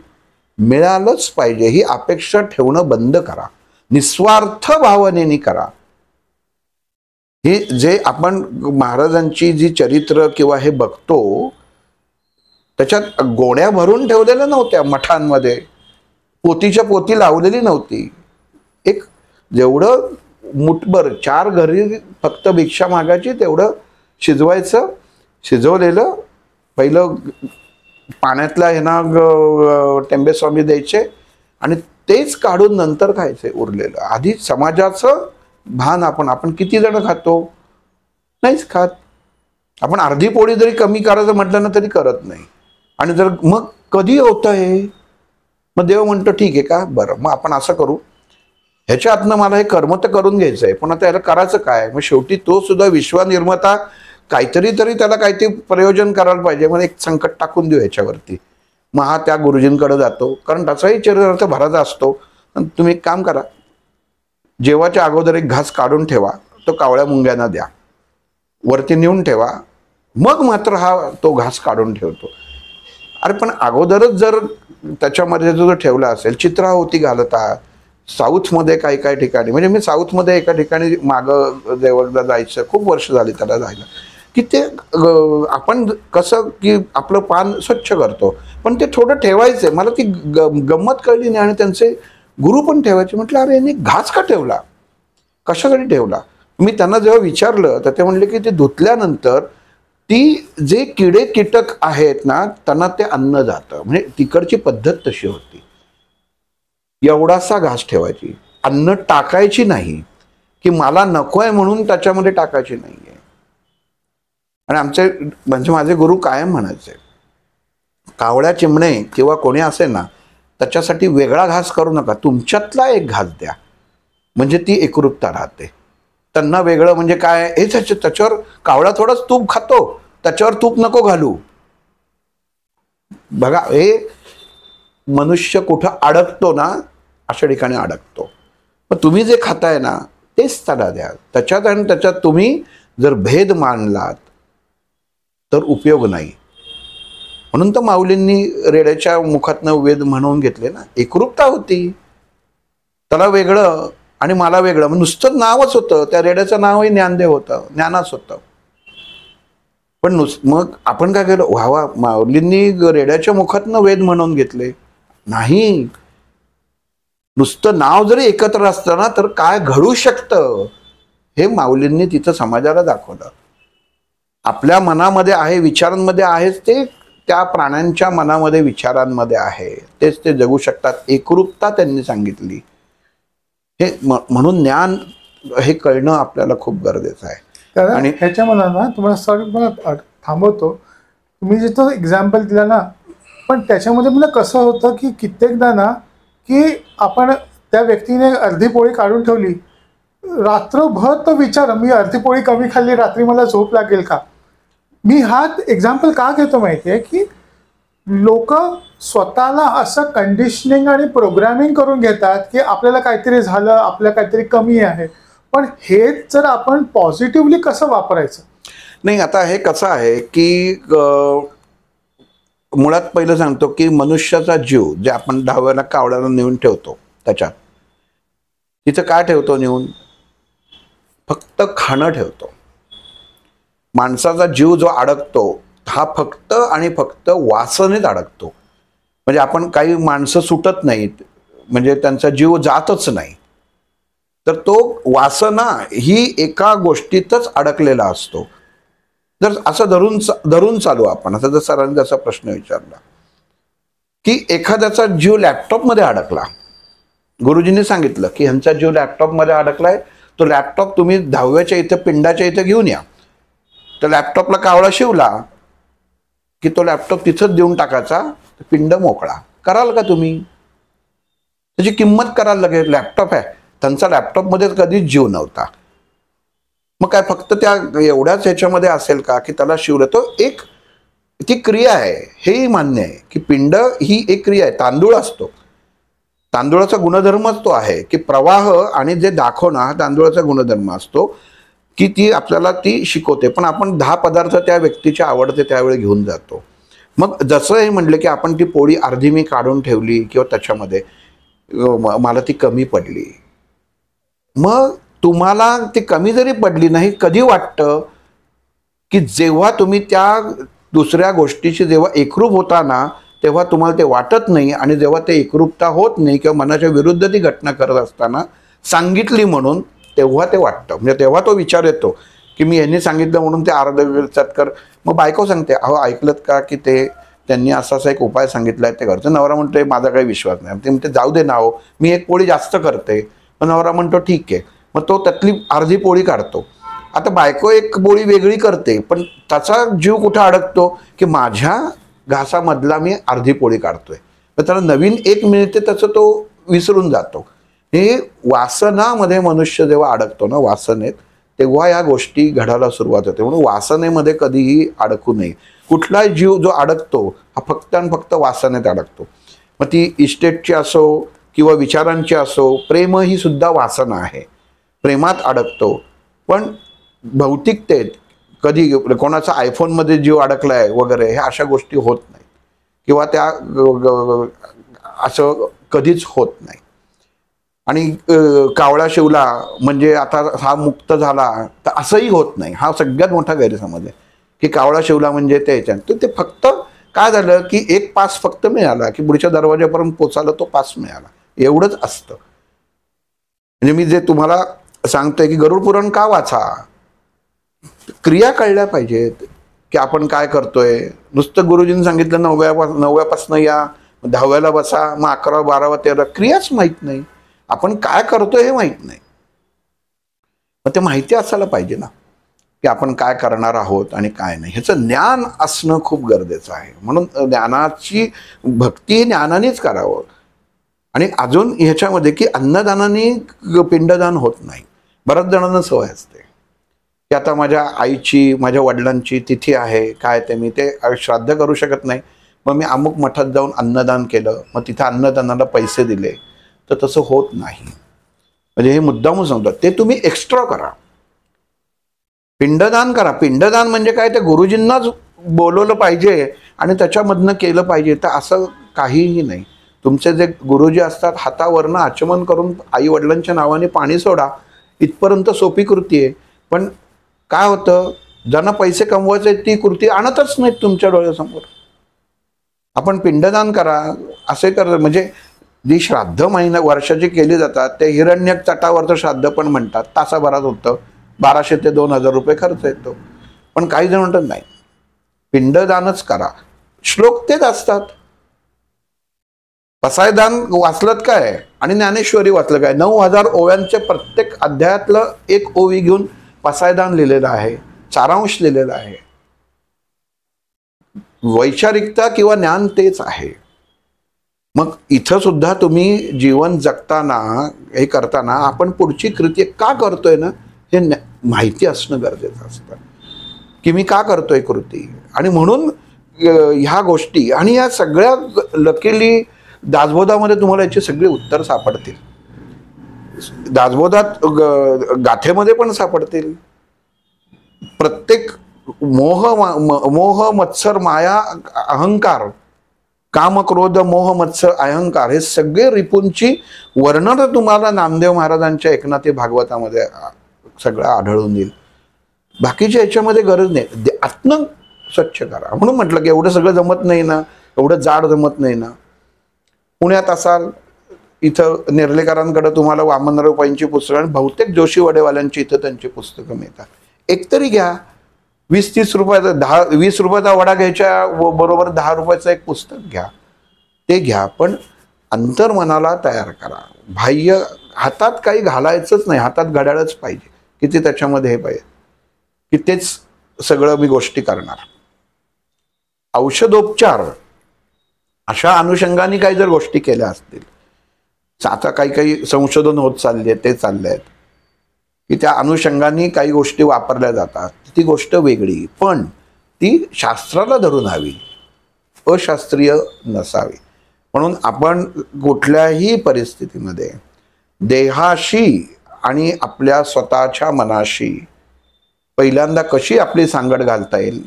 मिळालंच पाहिजे ही अपेक्षा ठेवणं बंद करा. निस्वार्थ भावनेने करा. हे जे आपण महाराजांची जी चरित्र किंवा हे बघतो त्याच्यात गोण्या भरून ठेवलेल्या नव्हत्या मठांमध्ये, पोतीच्या पोती लावलेली नव्हती. एक जेवढं मुठभर 4 घरी फक्त भिक्षा मागायची तेवढं शिजवायचं. शिजवलेलं पहिलं पाण्यातला ह्यांना टेंबेस्वामी द्यायचे आणि तेच काढून नंतर खायचे उरलेलं. आधी समाजाचं भान आपण किती जण खातो? नाहीच खात. आपण अर्धी पोळी जरी कमी करायचं म्हटलं ना तरी करत नाही. आणि जर मग कधी होतं हे? मग देव म्हणतो ठीक आहे का, बरं मग आपण असं करू, ह्याच्या आतनं मला हे कर्म तर करून घ्यायचं आहे, पण आता याला करायचं काय? मग शेवटी तो सुद्धा विश्वनिर्माता काहीतरी त्याला काहीतरी प्रयोजन करायला पाहिजे. मग एक संकट टाकून देऊ ह्याच्यावरती. मग हा त्या गुरुजींकडे जातो, कारण त्याचाही चरितार्थ भराचा असतो. तुम्ही एक काम करा, जेवाच्या अगोदर एक घास काढून ठेवा, तो कावळ्या मुंग्यांना द्या, वरती नेऊन ठेवा, मग मात्र हा तो घास काढून ठेवतो. अरे पण अगोदरच जर त्याच्यामध्ये जो ठेवला असेल, चित्रावती घालतात साऊथमध्ये काही ठिकाणी. म्हणजे मी साऊथमध्ये एका ठिकाणी मागं देवळला जायचं, खूप वर्ष झाली त्याला जायला, की ते आपण कसं की आपलं पान स्वच्छ करतो, पण ते थोडं ठेवायचं. मला ती गंमत कळली नाही. आणि त्यांचे गुरु पण ठेवायचे. म्हटलं अरे यांनी घास का ठेवला, कशासाठी ठेवला? मी त्यांना जेव्हा विचारलं तर ते म्हणले की ते धुतल्यानंतर ती जे किडे कीटक आहेत ना त्यांना ते अन्न जातं. म्हणजे तिकडची पद्धत तशी होती. एवढासा घास ठेवायची, अन्न टाकायची नाही, की मला नको आहे म्हणून त्याच्यामध्ये टाकायची नाहीये. आणि म्हणजे माझे गुरु कायम म्हणायचे, कावळ्या चिमणे किंवा कोणी असेल ना त्याच्यासाठी वेगळा घास करू नका, तुमच्यातला एक घास द्या, म्हणजे ती एकरूपता राहते. त्यांना वेगळं म्हणजे काय, हे त्याच्यावर कावळा थोडंच तूप खातो, त्याच्यावर तूप नको घालू. बघा हे मनुष्य कुठं अडकतो ना, अशा ठिकाणी अडकतो. मग तुम्ही जे खाताय ना तेच त्याला द्या. त्याच्यात आणि त्याच्यात तुम्ही जर भेद मानलात तर उपयोग नाही. म्हणून तर माऊलींनी रेड्याच्या मुखातनं वेद म्हणून घेतले ना. एकरूपता होती, त्याला वेगळं आणि मला वेगळं. मग नुसतं नावच होतं, त्या रेड्याचं नावही ज्ञानदेव होतं, ज्ञानाच होतं. पण मग आपण काय केलं, व्हावा माऊलींनी रेड्याच्या मुखातनं वेद म्हणून घेतले नाही. नुसतं नाव जरी एकत्र असतं ना तर काय घडू शकतं हे माऊलींनी तिथं समाजाला दाखवलं. आपल्या मनामध्ये आहे, विचारांमध्ये आहेच ते, त्या प्राण्यांच्या मनामध्ये विचारांमध्ये आहे, तेच ते जगू शकतात. एकरूपता त्यांनी सांगितली. हे म्हणून ज्ञान हे कळणं आपल्याला खूप गरजेचं आहे. आणि ह्याच्या मला ना तुम्हाला सर थांबवतो, तुम्ही जिथं एक्झाम्पल दिला ना, पण त्याच्यामध्ये मला कसं होतं की कित्येकदा ना की आपण त्या व्यक्तीने अर्धी पोळी काढून ठेवली, रात्रभर तो विचार, मी अर्धी पोळी कमी खाल्ली, रात्री मला झोप लागेल का? मी हा एक्झाम्पल का घेतो माहिती आहे की लोक स्वतःला असं कंडिशनिंग आणि प्रोग्रामिंग करून घेतात की आपल्याला काहीतरी झालं, आपल्या काहीतरी कमी आहे. पण हेच जर आपण पॉझिटिव्हली कसं वापरायचं? नाही, आता हे कसं आहे की मुळात पहिलं सांगतो की मनुष्याचा जीव जे आपण दहाव्याला कावळ्याला नेऊन ठेवतो त्याच्यात, तिथं काय ठेवतो नेऊन? फक्त खाणं ठेवतो. माणसाचा जीव जो अडकतो हा फक्त आणि फक्त वासनेत अडकतो. म्हणजे आपण काही माणसं सुटत नाहीत, म्हणजे त्यांचा जीव जातच नाही, तर तो वासना ही एका गोष्टीतच अडकलेला असतो. जर असं धरून चालू आपण, असं जर सरांनी जसा प्रश्न विचारला की एखाद्याचा जीव लॅपटॉपमध्ये अडकला, गुरुजींनी सांगितलं की ह्यांचा जीव लॅपटॉपमध्ये अडकलाय, तो लॅपटॉप तुम्ही दहाव्याच्या इथं पिंडाच्या इथं घेऊन या. तर लॅपटॉपला कावळा शिवला की तो लॅपटॉप तिथंच देऊन टाकायचा, पिंड मोकळा. कराल का तुम्ही? त्याची किंमत कराल लगेच. लॅपटॉप आहे, त्यांचा लॅपटॉपमध्ये कधीच जीव नव्हता. मग काय फक्त त्या एवढ्याच ह्याच्यामध्ये असेल का की त्याला शिवलं? तो एक ती क्रिया आहे, हेही मान्य आहे की पिंड ही एक क्रिया आहे. तांदूळ असतो, तांदूळाचा गुणधर्मच तो आहे की प्रवाह आणि जे दाखवणं हा तांदूळाचा गुणधर्म असतो की ती आपल्याला ती शिकवते. पण आपण 10 पदार्थ त्या व्यक्तीचे आवडते त्यावेळी घेऊन जातो. मग जसं हे म्हटलं की आपण ती पोळी अर्धी मी काढून ठेवली किंवा त्याच्यामध्ये मला ती कमी पडली, मग तुम्हाला ती कमी जरी पडली नाही, कधी वाटतं की जेव्हा तुम्ही त्या दुसऱ्या गोष्टीशी जेव्हा एकरूप होता ना, तेव्हा तुम्हाला ते वाटत नाही. आणि जेव्हा ते एकरूपता होत नाही किंवा मनाच्या विरुद्ध ती घटना करत असताना सांगितली म्हणून तेव्हा ते वाटतं. म्हणजे तेव्हा तो विचार येतो की मी यांनी सांगितलं म्हणून ते अर्धवेळात कर. मग बायको सांगते, अहो ऐकलत का की त्यांनी असा एक उपाय सांगितलाय ते घरचं. नवरा म्हणतोय माझा काही विश्वास नाही. ते म्हणते जाऊ दे ना हो, मी एक पोळी जास्त करते. मग नवरा म्हणतो ठीक आहे. मग तो त्यातली अर्धी पोळी काढतो. आता बायको एक पोळी वेगळी करते, पण त्याचा जीव कुठं अडकतो की माझ्या घासामधला मी अर्धी पोळी काढतोय. तर त्याला नवीन एक मिळते, त्याचं तो विसरून जातो. हे वासनामध्ये मनुष्य जेव्हा अडकतो ना, वासनेत, तेव्हा या गोष्टी घडायला सुरुवात होते. म्हणून वासनेमध्ये कधीही अडकू नये. कुठलाही जीव जो अडकतो हा फक्त आणि फक्त वासनेत अडकतो. मग ती इस्टेटची असो किंवा विचारांची असो, प्रेम ही सुद्धा वासना आहे. प्रेमात अडकतो. पण भौतिकतेत कधी कोणाचा आयफोनमध्ये जीव अडकलाय वगैरे ह्या अशा गोष्टी होत नाहीत किंवा त्या असं कधीच होत नाही. आणि कावळा शिवला म्हणजे आता हा मुक्त झाला, तर असंही होत नाही. हा सगळ्यात मोठा गैरसमज आहे की कावळा शिवला म्हणजे ते ह्याच्यात. ते फक्त काय झालं की एक पास फक्त मिळाला की पुढच्या दरवाज्यापर्यंत पोचायला तो पास मिळाला, एवढंच असतं. म्हणजे मी जे तुम्हाला सांगतोय की गरुड पुराण का वाचा, क्रिया कळल्या पाहिजेत की आपण काय करतोय. नुसतं गुरुजींनी सांगितलं 9व्यापासून या, 10व्याला बसा, मग 11, 12, 13, क्रियाच माहीत नाही. आपण काय करतोय हे माहीत नाही. मग ते माहिती असायला पाहिजे ना की आपण काय करणार आहोत आणि काय नाही. ह्याचं ज्ञान असणं खूप गरजेचं आहे. म्हणून ज्ञानाची भक्ती ज्ञानानेच करावं. आणि अजून ह्याच्यामध्ये की अन्नदानाने पिंडदान होत नाही. बऱ्याच जणांना सवय असते की आता माझ्या आईची, माझ्या वडिलांची तिथी आहे, काय ते मी ते श्राद्ध करू शकत नाही, मग मी अमुक मठात जाऊन अन्नदान केलं, मग तिथं अन्नदानाला पैसे दिले. तर तसं होत नाही. म्हणजे हे मुद्दामून सांगतात, ते तुम्ही एक्स्ट्रा करा, पिंडदान करा. पिंडदान म्हणजे काय, ते गुरुजींनाच बोलवलं पाहिजे आणि त्याच्यामधनं केलं पाहिजे, तर असं काहीही नाही. तुमचे जे गुरुजी असतात हातावरनं आचमन करून आई वडिलांच्या नावाने पाणी सोडा, इथपर्यंत सोपी कृती आहे. पण काय होतं, ज्यांना पैसे कमवायचे ती कृती आणतच नाहीत तुमच्या डोळ्यासमोर. आपण पिंडदान करा असे कर. म्हणजे जी श्राद्ध वर्षाची केली जातात ते हिरण्यक तटावरचं श्राद्ध पण म्हणतात, तासाभरात होतं, 1200 ते 2000 रुपये खर्च येतो. पण काही जण म्हणतात नाही, पिंडदानच करा. श्लोक तेच असतात. पसायदान वाचलत काय आणि ज्ञानेश्वरी वाचलं काय, 9000 ओव्यांचे प्रत्येक अध्यायातलं एक ओवी घेऊन पसायदान लिहिलेलं आहे, सारांश लिहिलेला आहे. वैचारिकता किंवा ज्ञान तेच आहे. मग इथं सुद्धा तुम्ही जीवन जगताना, हे करताना आपण पुढची कृती का करतोय ना, हे माहिती असणं गरजेचं असतं की मी का करतोय कृती. आणि म्हणून ह्या गोष्टी आणि या सगळ्या लकीली दासबोधामध्ये तुम्हाला याची सगळी उत्तर सापडतील. दासबोधात गाथेमध्ये पण सापडतील. प्रत्येक मोह, मत्सर, माया, अहंकार काम, क्रोध, मोह, मत्सर, अहंकार हे सगळे रिपूंची वर्णन तुम्हाला नामदेव महाराजांच्या एकनाथी भागवतामध्ये सगळं आढळून येईल. बाकीच्या याच्यामध्ये गरज नाही. आत्म स्वच्छ करा. म्हणून म्हटलं की एवढं सगळं जमत नाही ना, एवढं जाड जमत नाही ना. पुण्यात असाल, इथं नेर्लेकरांकडे तुम्हाला वामनराव पैंची पुस्तकं आणि बहुतेक जोशी वडेवाल्यांची इथं त्यांची पुस्तकं मिळतात. एकतरी घ्या. 20-30 रुपयाचा 20 रुपयाचा वडा घ्यायच्या बरोबर 10 रुपयाचं एक पुस्तक घ्या, ते घ्या. पण अंतर्मनाला तयार करा. बाह्य हातात काही घालायचंच नाही, हातात घड्याळच पाहिजे, किती त्याच्यामध्ये हे पाहिजे की तेच सगळं मी गोष्टी करणार. औषधोपचार अशा अनुषंगाने काही जर गोष्टी केल्या असतील, आता काही संशोधन होत चालले ते चालले आहेत की त्या अनुषंगाने काही गोष्टी वापरल्या जातात, ती गोष्ट वेगळी, पण ती शास्त्राला धरून हवी, अशास्त्रीय नसावी. म्हणून आपण कुठल्याही परिस्थितीमध्ये देहाशी आणि आपल्या स्वतःच्या मनाशी पहिल्यांदा कशी आपली सांगड घालता येईल.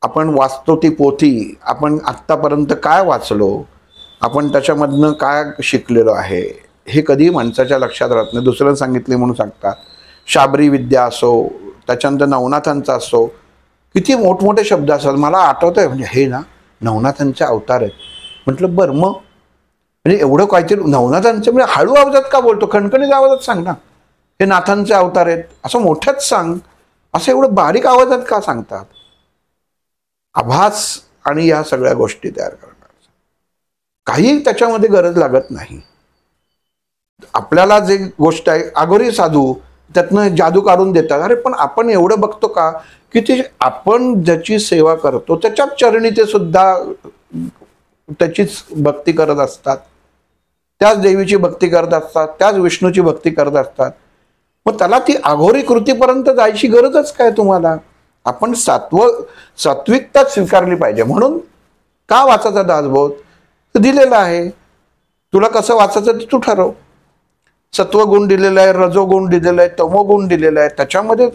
आपण वाचतो ती पोथी, आपण आत्तापर्यंत काय वाचलो, आपण त्याच्यामधनं काय शिकलेलो आहे, हे कधी माणसाच्या लक्षात राहत नाही. दुसरं सांगितले म्हणून सांगतात. शाबरी विद्या असो, त्याच्यानंतर नवनाथांचा असो, किती मोठमोठे शब्द असतात. मला आठवत आहे, म्हणजे हे ना नवनाथांचे अवतार आहेत. म्हटलं बरं, मग म्हणजे एवढं काहीतरी नवनाथांचं म्हणजे हळू आवाजात का बोलतो, खणखणीत आवाजात सांग ना. हे नाथांचे अवतार आहेत असं मोठ्याच सांग, असं एवढं बारीक आवाजात का सांगतात. आभास आणि या सगळ्या गोष्टी तयार करणार, काही त्याच्यामध्ये गरज लागत नाही. आपल्याला जे गोष्ट आहे, अघोरी साधू त्यातनं जादू काढून देतात. अरे पण आपण एवढं बघतो का की ते आपण ज्याची सेवा करतो त्याच्याच चरणी ते सुद्धा त्याचीच भक्ती करत असतात, त्याच देवीची भक्ती करत असतात, त्याच विष्णूची भक्ती करत असतात. मग त्याला ती अघोरी कृतीपर्यंत जायची गरजच काय तुम्हाला. आपण सात्विकता स्वीकारली पाहिजे. म्हणून का वाचायचा दासबोध दिलेला आहे, तुला कसं वाचायचं ते तू ठरव. सत्वगुण दिलेला आहे, रजोगुण दिलेला आहे, तमोगुण दिलेला आहे, त्याच्यामध्ये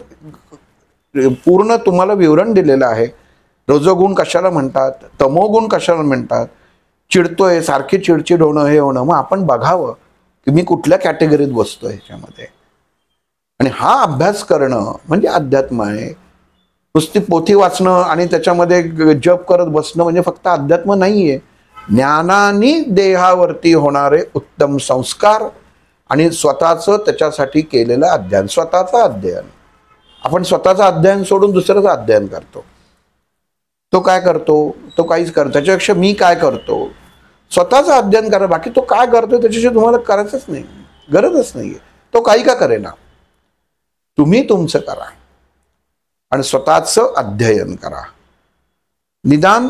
पूर्ण तुम्हाला विवरण दिलेलं आहे. रजोगुण कशाला म्हणतात, तमोगुण कशाला म्हणतात, चिडतोय सारखी चिडचिड होणं, हे होणं. मग आपण बघावं की मी कुठल्या कॅटेगरीत बसतोय ह्याच्यामध्ये. आणि हा अभ्यास करणं म्हणजे अध्यात्म आहे. नुसती पोथी वाचणं आणि त्याच्यामध्ये जप करत बसणं म्हणजे फक्त अध्यात्म नाहीये. ज्ञानाने देहावरती होणारे उत्तम संस्कार आणि स्वतःचं त्याच्यासाठी केलेलं अध्ययन, स्वतःचं अध्ययन. आपण स्वतःचं अध्ययन सोडून दुसऱ्याचं अध्ययन करतो. तो काय करतो, तो काहीच करतो. त्याच्यापेक्षा मी काय करतो, स्वतःचं अध्ययन करा. बाकी तो काय करतो त्याच्याशी तुम्हाला करायचंच नाही, गरजच नाहीये. तो काही का करेना, तुम्ही तुमचं करा आणि स्वतःचं अध्ययन करा. निदान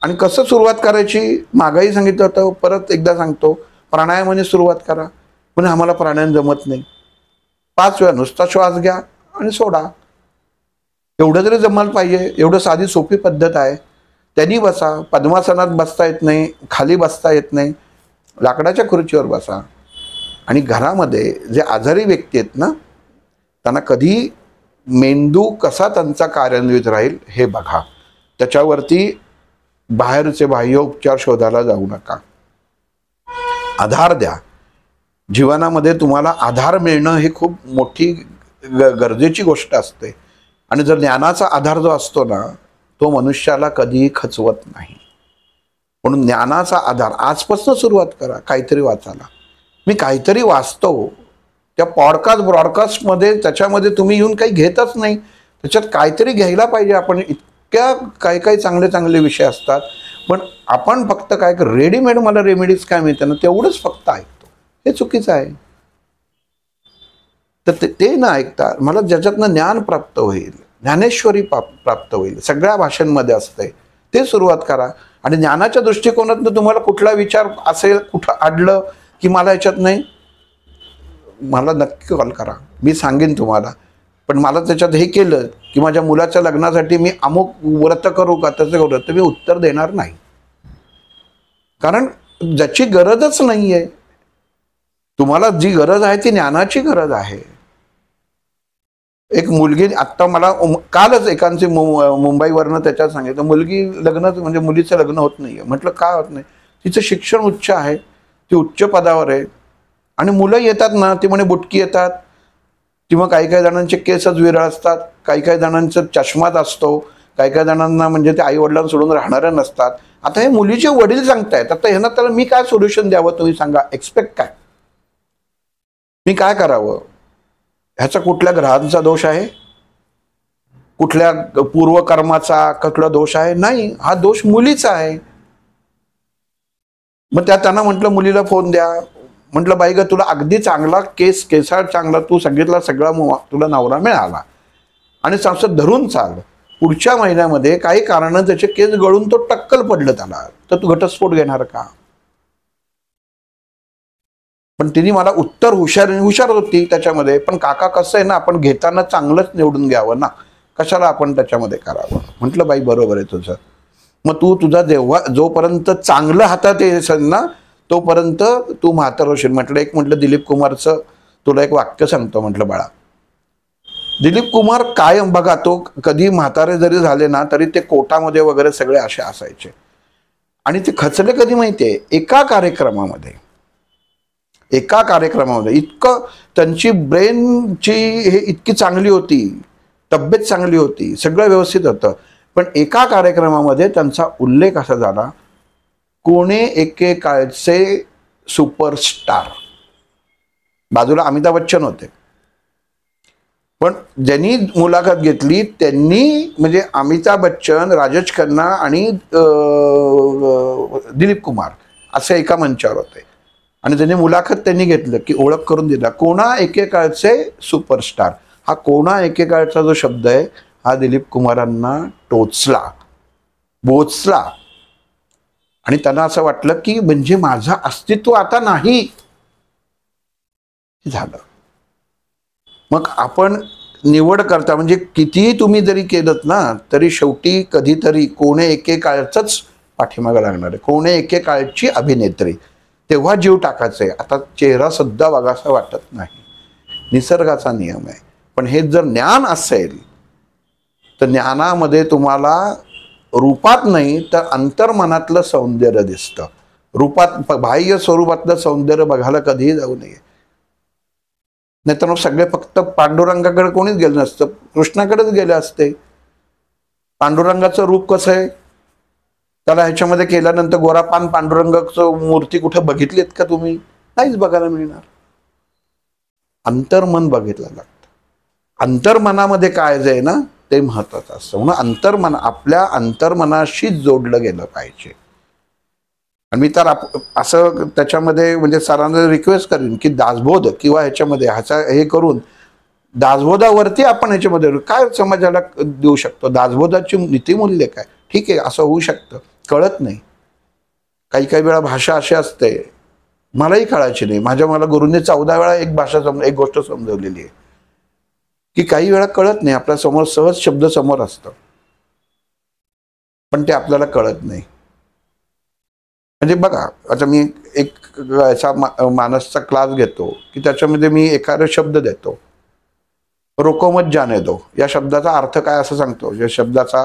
आणि कसं सुरुवात करायची मागेही सांगितलं होतं, परत एकदा सांगतो. प्राणायामाने सुरुवात करा. पण आम्हाला प्राणायाम जमत नाही, 5 वेळा नुसता श्वास घ्या आणि सोडा, एवढं तरी जमायला पाहिजे. एवढं साधी सोपी पद्धत आहे. त्यांनी बसा. पद्मासनात बसता येत नाही, खाली बसता येत नाही, लाकडाच्या खुर्चीवर बसा. आणि घरामध्ये जे आजारी व्यक्ती आहेत ना, त्यांना कधी मेंदू कसा त्यांचा कार्यान्वित राहील हे बघा. त्याच्यावरती बाहेरचे बाह्य उपचार शोधायला जाऊ नका. आधार द्या. जीवनामध्ये तुम्हाला आधार मिळणं हे खूप मोठी गरजेची गोष्ट असते. आणि जर ज्ञानाचा आधार जो असतो ना, तो मनुष्याला कधीही खचवत नाही. म्हणून ज्ञानाचा आधार आजपासून सुरुवात करा. काहीतरी वाचायला. मी काहीतरी वाचतो, त्या ब्रॉडकास्टमध्ये त्याच्यामध्ये तुम्ही येऊन काही घेतच नाही. त्याच्यात काहीतरी घ्यायला पाहिजे. आपण इतक्या काही चांगले विषय असतात, पण आपण फक्त काय रेडीमेड मला रेमेडीज काय मिळते ना तेवढंच फक्त ऐकतो. हे चुकीचं आहे. तर ते न ऐकता मला ज्याच्यातनं ज्ञान प्राप्त होईल, ज्ञानेश्वरी प्राप्त होईल, सगळ्या भाषांमध्ये असते, ते सुरुवात करा. आणि ज्ञानाच्या दृष्टिकोनातून तुम्हाला कुठला विचार असेल, कुठं अडलं की मला याच्यात नाही, मला नक्की कॉल करा. मी सांगेन तुम्हाला. पण मला त्याच्यात हे केलं की माझ्या मुलाच्या लग्नासाठी मी अमुक व्रत करू का, त्याचं करू, तर मी उत्तर देणार नाही. कारण ज्याची गरजच नाही आहे. तुम्हाला जी गरज आहे ती ज्ञानाची गरज आहे. एक मुलगी आत्ता मला कालच एकांची मुंबईवरनं त्याच्यात सांगितलं, मुलगी लग्न म्हणजे मुलीचं लग्न होत नाहीये. म्हटलं का होत नाही? तिचं शिक्षण उच्च आहे, ती उच्च पदावर आहे, आणि मुलं येतात ना ती म्हणे बुटकी येतात, किंवा काही काही जणांचे केसच विरळ असतात, काही काही जणांचा चष्माच असतो, काही काही जणांना म्हणजे ते आई वडिलांना सोडून राहणारे नसतात. आता हे मुलीचे वडील सांगतायत, आता ह्यांना त्याला मी काय सोल्युशन द्यावं तुम्ही सांगा? एक्सपेक्ट काय? मी काय करावं? ह्याचा कुठल्या ग्रहांचा दोष आहे? कुठल्या पूर्वकर्माचा कुठला दोष आहे? नाही, हा दोष मुलीचा आहे. मग त्यांना म्हटलं मुलीला फोन द्या. म्हटलं बाई ग, तुला अगदी चांगला केसाळ चांगला तू सांगितला सगळा तुला नवरा मिळाला, आणि असं धरून चाल. पुढच्या महिन्यामध्ये काही कारणानं त्याचे केस गळून तो टक्कल पडलं त्याला, तर तू घटस्फोट घेणार का? पण तिने मला उत्तर हुशार होती त्याच्यामध्ये. पण काका कसं आहे ना, आपण घेताना चांगलंच निवडून घ्यावं ना, कशाला आपण त्याच्यामध्ये करावं? म्हटलं बाई बरोबर आहे तुझं. मग तू तुझा जोपर्यंत चांगलं हातात येईल ना तोपर्यंत तू म्हातार होशील. म्हटलं दिलीप कुमारचं तुला एक वाक्य सांगतो. म्हटलं बाळा, दिलीप कुमार कायम बघा, तो कधी म्हातारे जरी झाले ना तरी ते कोटामध्ये वगैरे सगळे असे असायचे, आणि ते खचले कधी माहितीये? एका कार्यक्रमामध्ये इतकं त्यांची ब्रेनची हे इतकी चांगली होती, तब्येत चांगली होती, सगळं व्यवस्थित होतं, पण एका कार्यक्रमामध्ये त्यांचा उल्लेख असा झाला, कोणे एकेकाळचे सुपरस्टार. बाजूला अमिताभ बच्चन होते, पण ज्यांनी मुलाखत घेतली त्यांनी म्हणजे अमिताभ बच्चन, राजेश खन्ना आणि दिलीप कुमार असे एका मंचावर होते, आणि त्यांनी मुलाखत घेतलं की ओळख करून दिला, कोणा एकेकाळचे सुपरस्टार. हा कोणा एकेकाळचा जो शब्द आहे हा दिलीप कुमारांना टोचला, बोचला, आणि त्यांना असं वाटलं की म्हणजे माझं अस्तित्व आता नाही झालं. मग आपण निवड करता म्हणजे कितीही तुम्ही जरी केलं ना तरी शेवटी कधीतरी कोणे एकेकाळच पाठीमागं लागणार आहे, कोणे एकेकाळची अभिनेत्री, तेव्हा जीव टाकायचा आहे. आता चेहरा सुद्धा बघासा वाटत नाही, निसर्गाचा नियम आहे. पण हे जर ज्ञान असेल तर ज्ञानामध्ये तुम्हाला रूपात नाही तर अंतर्मनातलं सौंदर्य दिसतं. रूपात बाह्य स्वरूपातलं सौंदर्य बघायला कधीही जाऊ नये. नाहीतर मग सगळे फक्त पांडुरंगाकडे कोणीच गेलं नसतं, कृष्णाकडेच गेले असते. पांडुरंगाचं रूप कसं आहे, त्याला ह्याच्यामध्ये केल्यानंतर गोरापान पांडुरंगाचं मूर्ती कुठे बघितलीत का तुम्ही? नाहीच बघायला मिळणार. अंतर्मन बघितलं लागतं. अंतर्मनामध्ये काय जे आहे ना ते महत्वाचं असतं. म्हणून आपल्या अंतर्मनाशी जोडलं गेलं पाहिजे. आणि मी तर असं त्याच्यामध्ये म्हणजे सरांना रिक्वेस्ट करीन की दासबोध किंवा ह्याच्यामध्ये हे करून दासबोधावरती आपण ह्याच्यामध्ये काय समाजाला देऊ शकतो, दासबोधाची नीतिमूल्य काय, ठीक आहे असं होऊ शकतं, कळत नाही. काही काही वेळा भाषा अशी असते, मलाही कळायची नाही. मला गुरूंनी 14 वेळा एक गोष्ट समजवलेली आहे की काही वेळा कळत नाही, आपल्या समोर सहज शब्द समोर असतं पण ते आपल्याला कळत नाही. म्हणजे बघा, आता मी एक याचा मानसचा क्लास घेतो की त्याच्यामध्ये मी एखादा शब्द देतो, रोको मत जाने दो, या शब्दाचा अर्थ काय असं सांगतो. या शब्दाचा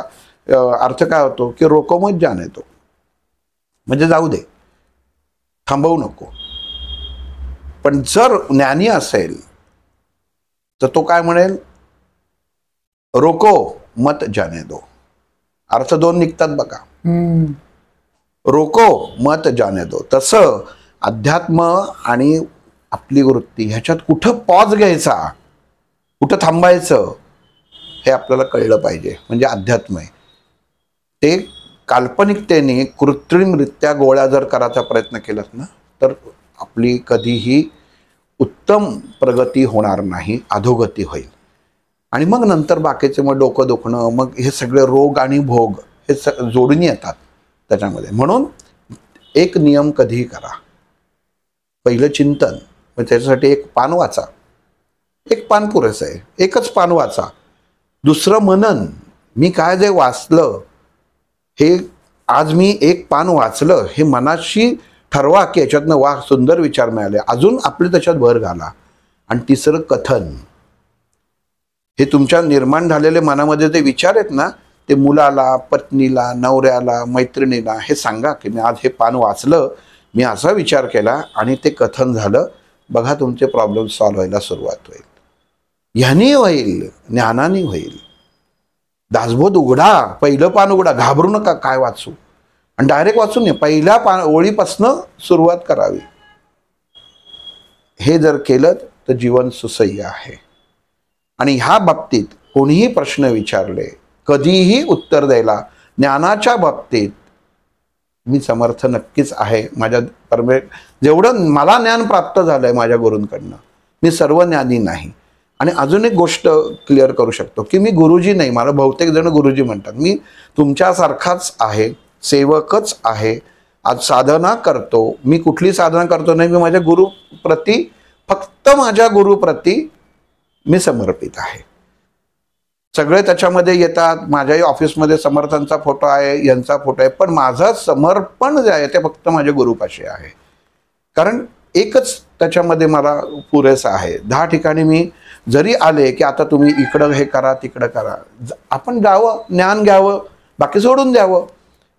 अर्थ काय होतो की रोको मत जाने दो, म्हणजे जाऊ दे, थांबवू नको. पण जर ज्ञानी असेल तर तो काय म्हणेल, रोको मत जाने दो. अर्थ दोन निघतात बघा, रोको मत जाने दो. तसं अध्यात्म आणि आपली वृत्ती ह्याच्यात कुठं पॉज घ्यायचा, कुठं थांबायचं हे आपल्याला कळलं पाहिजे. म्हणजे अध्यात्म आहे ते काल्पनिकतेने कृत्रिमरित्या गोळ्या जर करायचा प्रयत्न केलात ना तर आपली कधीही उत्तम प्रगती होणार नाही, अधोगती होईल. आणि मग नंतर बाकीचे मग डोकं दुखणं, मग हे सगळे रोग आणि भोग हे जोडून येतात त्याच्यामध्ये. म्हणून एक नियम कधीही करा, पहिलं चिंतन, मग त्याच्यासाठी एक पान वाचा, एक पान पुरेसं आहे, एकच पान वाचा. दुसरं मनन, मी काय जे वाचलं हे आज मी एक पान वाचलं हे मनाशी ठरवा की याच्यातनं सुंदर विचार मिळाले, अजून आपले त्याच्यात भर घाला. आणि तिसरं कथन, हे तुमच्या निर्माण झालेले मनामध्ये जे विचार आहेत ना, ते मुलाला, पत्नीला, नवऱ्याला, मैत्रिणीला हे सांगा की मी आज हे पान वाचलं, मी असा विचार केला आणि ते कथन झालं. बघा तुमचे प्रॉब्लेम सॉल्व्ह व्हायला सुरुवात होईल. ह्यानी होईल, ज्ञानाने होईल. दासबोध उघडा, पहिलं पान उघडा, घाबरू नका काय वाचू, आणि डायरेक्ट वाचू नये, पहिल्या ओळीपासनं सुरुवात करावी. हे जर केलं तर जीवन सुसह्य आहे. आणि ह्या बाबतीत कोणीही प्रश्न विचारले, कधीही उत्तर द्यायला ज्ञानाच्या बाबतीत मी समर्थ नक्कीच आहे. माझ्या जेवढं मला ज्ञान प्राप्त झालंय माझ्या गुरूंकडनं, मी सर्व ज्ञानी नाही. आणि अजून एक गोष्ट क्लिअर करू शकतो की मी गुरुजी नाही. मला बहुतेक जण गुरुजी म्हणतात. मी तुमच्यासारखाच आहे, सेवकच आहे. आज साधना करतो. मी कुठली साधना करतो नाही, मी माझ्या गुरुप्रती, फक्त माझ्या गुरुप्रती मी समर्पित आहे. सगळे त्याच्यामध्ये येतात. माझ्याही ऑफिसमध्ये समर्थांचा फोटो आहे, यांचा फोटो आहे, पण माझं समर्पण जे आहे ते फक्त माझ्या गुरुपाशी आहे. कारण एकच त्याच्यामध्ये मला पुरेसं आहे. 10 ठिकाणी मी जरी आले की आता तुम्ही इकडं हे करा, तिकडं करा, आपण जावं, ज्ञान घ्यावं, बाकी सोडून द्यावं.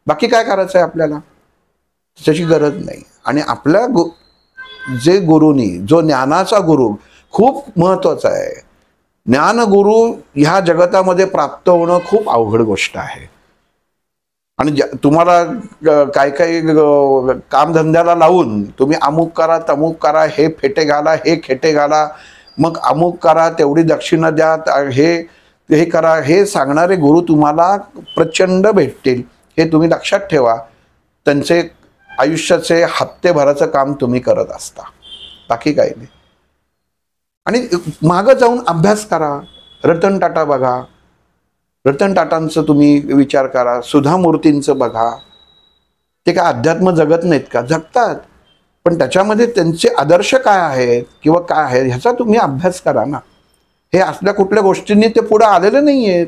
बाकी काय करायचं आहे आपल्याला, त्याची गरज नाही. आणि आपल्या जे गुरुनी, जो ज्ञानाचा गुरु खूप महत्त्वाचा आहे. ज्ञानगुरु ह्या जगतामध्ये प्राप्त होणं खूप अवघड गोष्ट आहे. आणि तुम्हाला काही काही कामधंद्याला लावून तुम्ही अमुक करा, तमुक करा, हे फेटे घाला, हे खेटे घाला, मग अमुक करा, तेवढी दक्षिणा द्या, हे करा, हे सांगणारे गुरु तुम्हाला प्रचंड भेटतील. हे तुम्ही लक्षात ठेवा. त्यांचे आयुष्याचे हप्ते भराचं काम तुम्ही करत असता, बाकी काही नाही. आणि मागं जाऊन अभ्यास करा. रतन टाटा बघा, रतन टाटांचं तुम्ही विचार करा, सुधा मूर्तींचं बघा. ते काय अध्यात्म जगत नाहीत का? जगतात. पण त्याच्यामध्ये त्यांचे आदर्श काय आहेत किंवा काय आहे ह्याचा तुम्ही अभ्यास करा ना. हे असल्या कुठल्या गोष्टींनी ते पुढे आलेले नाही आहेत.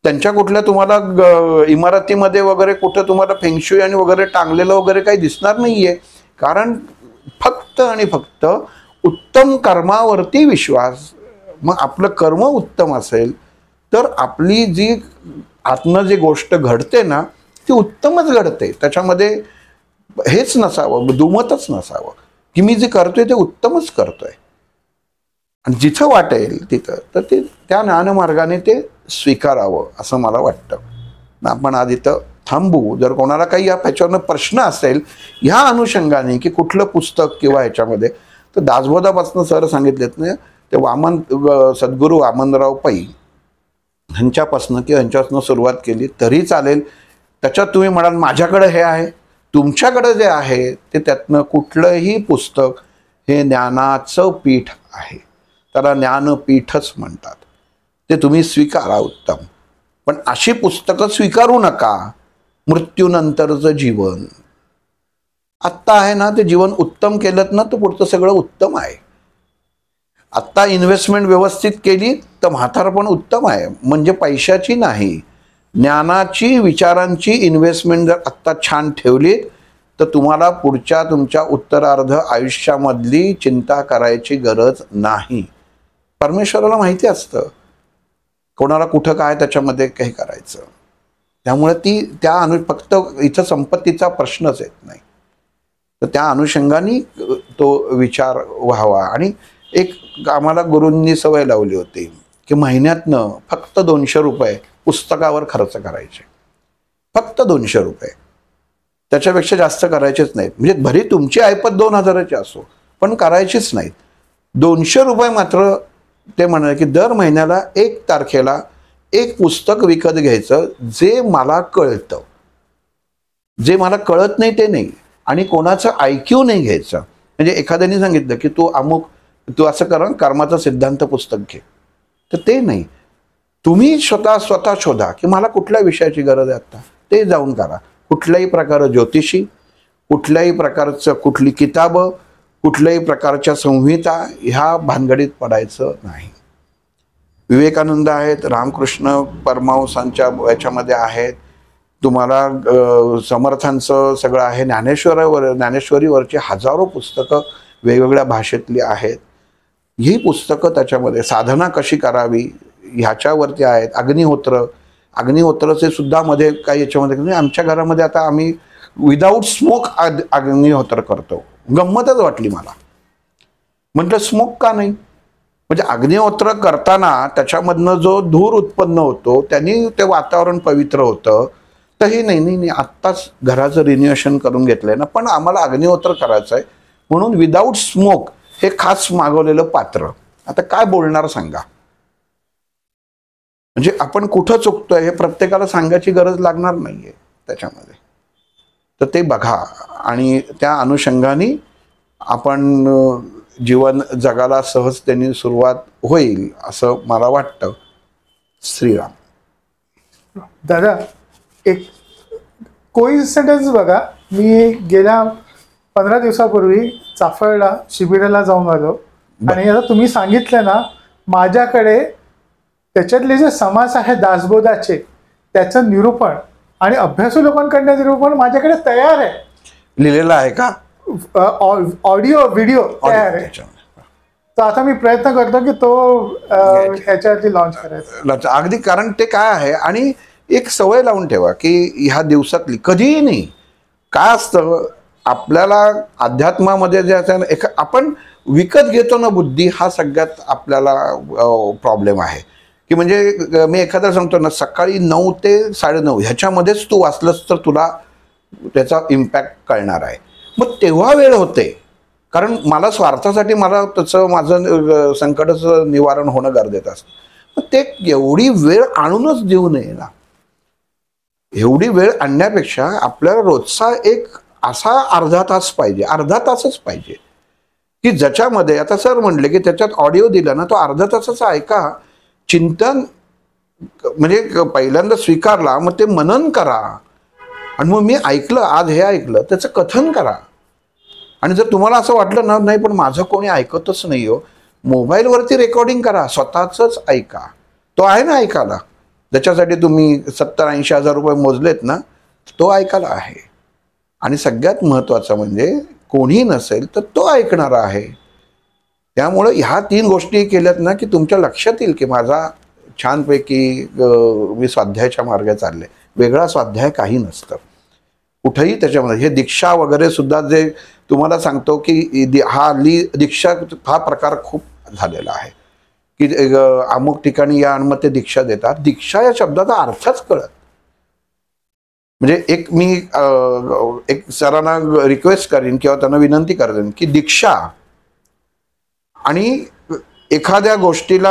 त्यांच्या कुठल्या तुम्हाला इमारतीमध्ये वगैरे कुठं तुम्हाला फेंगशुई आणि वगैरे टांगलेलं वगैरे काही दिसणार नाहीये. कारण फक्त आणि फक्त उत्तम कर्मावरती विश्वास. मग आपलं कर्म उत्तम असेल तर आपली जी आतनं जी गोष्ट घडते ना ती उत्तमच घडते. त्याच्यामध्ये हेच नसावं, दुमतच नसावं की मी जे करतोय ते उत्तमच करतोय. आणि जिथं वाटेल तिथं तर ते त्या ज्ञानमार्गाने ते स्वीकारावं असं मला वाटतं. आपण आज इथं थांबू. जर कोणाला काही या ह्याच्यावरनं प्रश्न असेल ह्या अनुषंगाने की कुठलं पुस्तक किंवा ह्याच्यामध्ये, तर दासबोधापासून सर सांगितलेत ना, ते सद्गुरू वामनराव पै ह्यांच्यापासून किंवा ह्यांच्यापासून सुरुवात केली तरी चालेल. त्याच्यात तुम्ही म्हणाल माझ्याकडे हे आहे, तुमच्याकडे जे आहे ते त्यातनं कुठलंही पुस्तक हे ज्ञानाचं पीठ आहे. त्याला ज्ञानपीठच म्हणतात. ते तुम्ही स्वीकारा उत्तम. पण अशी पुस्तकं स्वीकारू नका. मृत्यूनंतरचं जीवन आत्ता आहे ना, ते जीवन उत्तम केलं ना तर पुढचं सगळं उत्तम आहे. आत्ता इन्व्हेस्टमेंट व्यवस्थित केली तर म्हातारपण उत्तम आहे. म्हणजे पैशाची नाही, ज्ञानाची, विचारांची इन्व्हेस्टमेंट जर आत्ता छान ठेवली तर तुम्हाला पुढच्या तुमच्या उत्तरार्ध आयुष्यामधली चिंता करायची गरज नाही. परमेश्वराला माहिती असतं कोणाला कुठं काय त्याच्यामध्ये काही करायचं. त्यामुळे फक्त इथं संपत्तीचा प्रश्नच येत नाही. तर त्या अनुषंगाने तो विचार व्हावा. आणि एक आम्हाला गुरूंनी सवय लावली होती की महिन्यातनं फक्त 200 रुपये पुस्तकावर खर्च करायचे. फक्त 200 रुपये, त्याच्यापेक्षा जास्त करायचेच नाहीत. म्हणजे भरी तुमची ऐपत 2000ची असो पण करायचीच नाहीत. 200 रुपये मात्र ते म्हणाले की दर महिन्याला 1 तारखेला एक पुस्तक विकत घ्यायचं जे मला कळतं. जे मला कळत नाही ते नाही. आणि कोणाचं IQ नाही घ्यायचं. म्हणजे एखाद्याने सांगितलं की तू असं कर, कर्माचा सिद्धांत पुस्तक घे, तर ते नाही. तुम्ही स्वतः शोधा की मला कुठल्या विषयाची गरज आहे आता, ते जाऊन करा. कुठल्याही प्रकार ज्योतिषी, कुठल्याही प्रकारचं कुठली किताबं, कुठल्याही प्रकारच्या संहिता ह्या भानगडीत पडायचं नाही. विवेकानंद आहेत, रामकृष्ण परमहंसांच्या याच्यामध्ये आहेत, तुम्हाला समर्थांचं सगळं आहे, ज्ञानेश्वरीवरची हजारो पुस्तकं वेगवेगळ्या भाषेतली आहेत. ही पुस्तकं त्याच्यामध्ये साधना कशी करावी ह्याच्यावरती आहेत. अग्निहोत्रचे सुद्धा मध्ये काही याच्यामध्ये आमच्या घरामध्ये आता आम्ही विदाऊट स्मोक अग्निहोत्र करतो. गंमतच वाटली मला. म्हटलं स्मोक का नाही? म्हणजे अग्निहोत्र करताना त्याच्यामधनं जो धूर उत्पन्न होतो त्यांनी ते वातावरण पवित्र होतं. तर हे नाही आत्ताच घराचं रिन्युएशन करून घेतलंय ना, पण आम्हाला अग्निहोत्र करायचं आहे म्हणून विदाऊट स्मोक हे खास मागवलेलं पात्र. आता काय बोलणार सांगा? म्हणजे आपण कुठं चुकतोय हे प्रत्येकाला सांगायची गरज लागणार नाहीये त्याच्यामध्ये. तर ते बघा आणि त्या अनुषंगाने आपण जीवन जगाला सहजतेने सुरुवात होईल असं मला वाटतं. श्रीराम. दादा, एक कोइन्सिडन्स बघा, मी गेल्या 15 दिवसापूर्वी चाफळला शिबिराला जाऊन आलो आणि आता तुम्ही सांगितलं ना, माझ्याकडे त्याच्यातले जे समास आहे दासबोधाचे त्याचं निरूपण आणि अभ्यासू लोकांकडनं निरूपण माझ्याकडे तयार आहे. लिहिलेलं आहे का? ऑडिओ व्हिडिओ तयार आहे. तर आता मी प्रयत्न करतो की तो ह्याच्यावरती लॉन्च करायचा अगदी. कारण ते काय आहे आणि एक सवय लावून ठेवा की ह्या दिवसातली कधीही नाही. काय असतं आपल्याला अध्यात्मामध्ये जे आपण विकत घेतो ना बुद्धी, हा सगळ्यात आपल्याला प्रॉब्लेम आहे. की म्हणजे मी एखादा सांगतो ना, सकाळी 9 ते 9:30 ह्याच्यामध्येच तू वाचलंस तर तुला त्याचा इम्पॅक्ट कळणार आहे. मग तेव्हा वेळ होते, कारण मला स्वार्थासाठी मला त्याचं माझं संकटाचं निवारण होणं गरजेचं असतं. मग ते एवढी वेळ आणूनच देऊ नये ना. एवढी वेळ आणण्यापेक्षा आपल्याला रोजचा एक असा अर्धा तास पाहिजे, अर्धा तासच पाहिजे की ज्याच्यामध्ये आता सर म्हणले की त्याच्यात ऑडिओ दिला ना, तो अर्धा तासाचा ऐका, चिंतन म्हणजे पहिल्यांदा स्वीकारला, मग ते मनन करा आणि मग मी ऐकलं, आज हे ऐकलं, त्याचं कथन करा. आणि जर तुम्हाला असं वाटलं ना, नाही पण माझं कोणी ऐकतच नाही हो, मोबाईलवरती रेकॉर्डिंग करा, स्वतःच ऐका. तो आहे ना ऐकायला, ज्याच्यासाठी तुम्ही 70-80 हजार रुपये मोजलेत ना, तो ऐकायला आहे. आणि सगळ्यात महत्त्वाचं म्हणजे कोणी नसेल तर तो ऐकणारा आहे. त्यामुळं ह्या 3 गोष्टी केल्यात ना की तुमच्या लक्षात येईल की माझा छानपैकी मी स्वाध्यायाच्या मार्गे चालले. वेगळा स्वाध्याय काही नसतं कुठंही त्याच्यामध्ये. हे दीक्षा वगैरे सुद्धा जे तुम्हाला सांगतो की दीक्षा हा प्रकार खूप झालेला आहे की अमुक ठिकाणी या आणि मग ते दीक्षा देतात. दीक्षा या शब्दाचा अर्थच कळत म्हणजे एक सरांना रिक्वेस्ट करीन किंवा त्यांना विनंती करेन की दीक्षा आणि एखाद्या गोष्टीला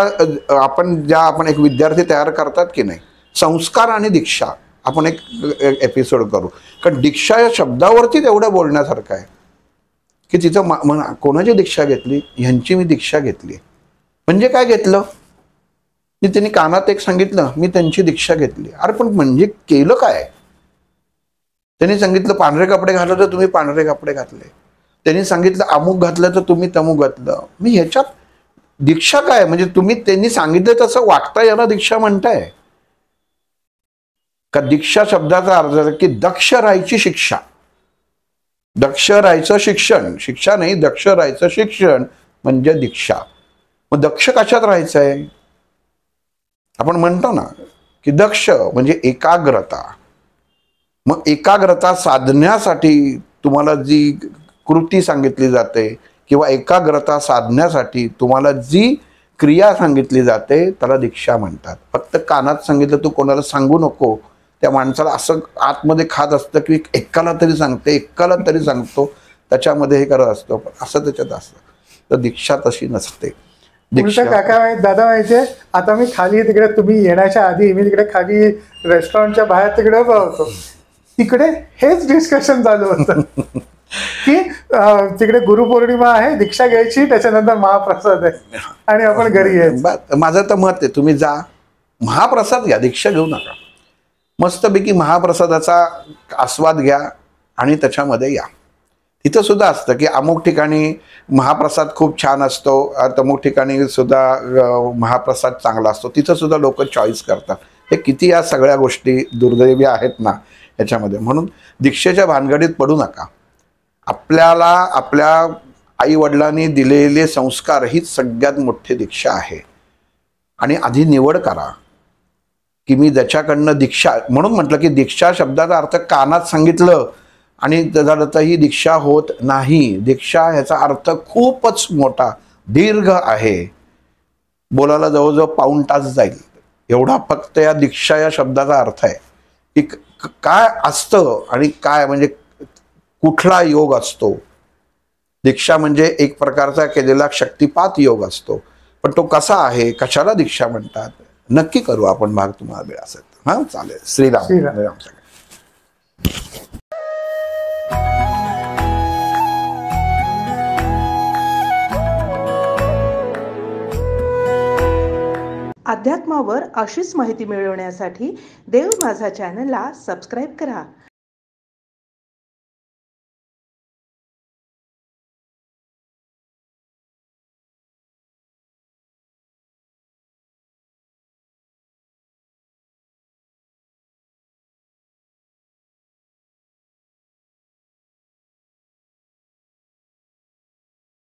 आपण एक विद्यार्थी तयार करतात की नाही, संस्कार आणि दीक्षा आपण एक एपिसोड करू. कारण दीक्षा या शब्दावरती तेवढं बोलण्यासारखं आहे की तिथं कोणाची दीक्षा घेतली, ह्यांची मी दीक्षा घेतली. म्हणजे काय घेतलं, मी त्यांनी कानात एक सांगितलं, मी त्यांची दीक्षा घेतली. अरे पण म्हणजे केलं काय? त्यांनी सांगितलं पांढरे कपडे घातले तर तुम्ही पांढरे कपडे घातले, त्यांनी सांगितलं अमुक घातलं तर तुम्ही तमुक घातलं. मी ह्याच्यात दीक्षा काय? म्हणजे तुम्ही त्यांनी सांगितलं तसं वागता याला दीक्षा म्हणताय का? दीक्षा शब्दाचा अर्थ की दक्ष राहायची शिक्षा, दक्ष राहायचं शिक्षण, शिक्षा नाही दक्ष राहायचं शिक्षण म्हणजे दीक्षा. मग दक्ष कशात राहायचंय? आपण म्हणतो ना की दक्ष म्हणजे एकाग्रता. मग एकाग्रता साधण्यासाठी तुम्हाला जी कृती सांगितली जाते किंवा एकाग्रता साधण्यासाठी तुम्हाला जी क्रिया सांगितली जाते त्याला दीक्षा म्हणतात. फक्त कानात सांगितलं तू कोणाला सांगू नको, त्या माणसाला असं आतमध्ये खात असतं की एकाला तरी सांगते, एकाला तरी सांगतो, त्याच्यामध्ये हे करत असतो, पण असं त्याच्यात असतं. तर दीक्षा तशी नसते. काका दादा व्हायचे. आता मी खाली तिकडे तुम्ही येण्याच्या आधी मी तिकडे खाली रेस्टॉरंटच्या बाहेर तिकडे होतो, तिकडे हेच डिस्कशन चालू होतं की तिकडे गुरुपौर्णिमा आहे, दीक्षा घ्यायची, त्याच्यानंतर महाप्रसाद आहे आणि आपण घरी यायचं. माझं तर मत आहे तुम्ही जा महाप्रसाद घ्या, दीक्षा घेऊ नका. मस्तपैकी महाप्रसादाचा आस्वाद घ्या आणि त्याच्यामध्ये या. तिथं सुद्धा असतं की अमुक ठिकाणी महाप्रसाद खूप छान असतो, अमुक ठिकाणी सुद्धा महाप्रसाद चांगला असतो. तिथं सुद्धा लोक चॉईस करतात. हे किती या सगळ्या गोष्टी दुर्दैवी आहेत ना याच्यामध्ये. म्हणून दीक्षेच्या भानगडीत पडू नका. आपल्याला आपल्या आई वडिलांनी दिलेले संस्कार हीच सगळ्यात मोठी दीक्षा आहे. आणि आधी निवड करा की मी ज्याच्याकडनं दीक्षा, म्हणून म्हटलं की दीक्षा शब्दाचा अर्थ कानात सांगितलं आणि त्याचा अर्थ ही दीक्षा होत नाही. दीक्षा ह्याचा अर्थ खूपच मोठा दीर्घ आहे. बोलायला जवळजवळ पाऊण तास जाईल एवढा फक्त या दीक्षा या शब्दाचा अर्थ आहे की काय असतं आणि काय म्हणजे कुठला योग असतो. दीक्षा म्हणजे एक प्रकारचा केलेला शक्तिपात योग असतो, पण तो कसा आहे, कशाला दीक्षा म्हणतात, नक्की करू आपण भाग तुम्हाला वेळ असेल. हा चालेल. श्रीराम. श्रीराम. अध्यात्मावर अशीच माहिती मिळवण्यासाठी देव माझा चॅनलला सबस्क्राईब करा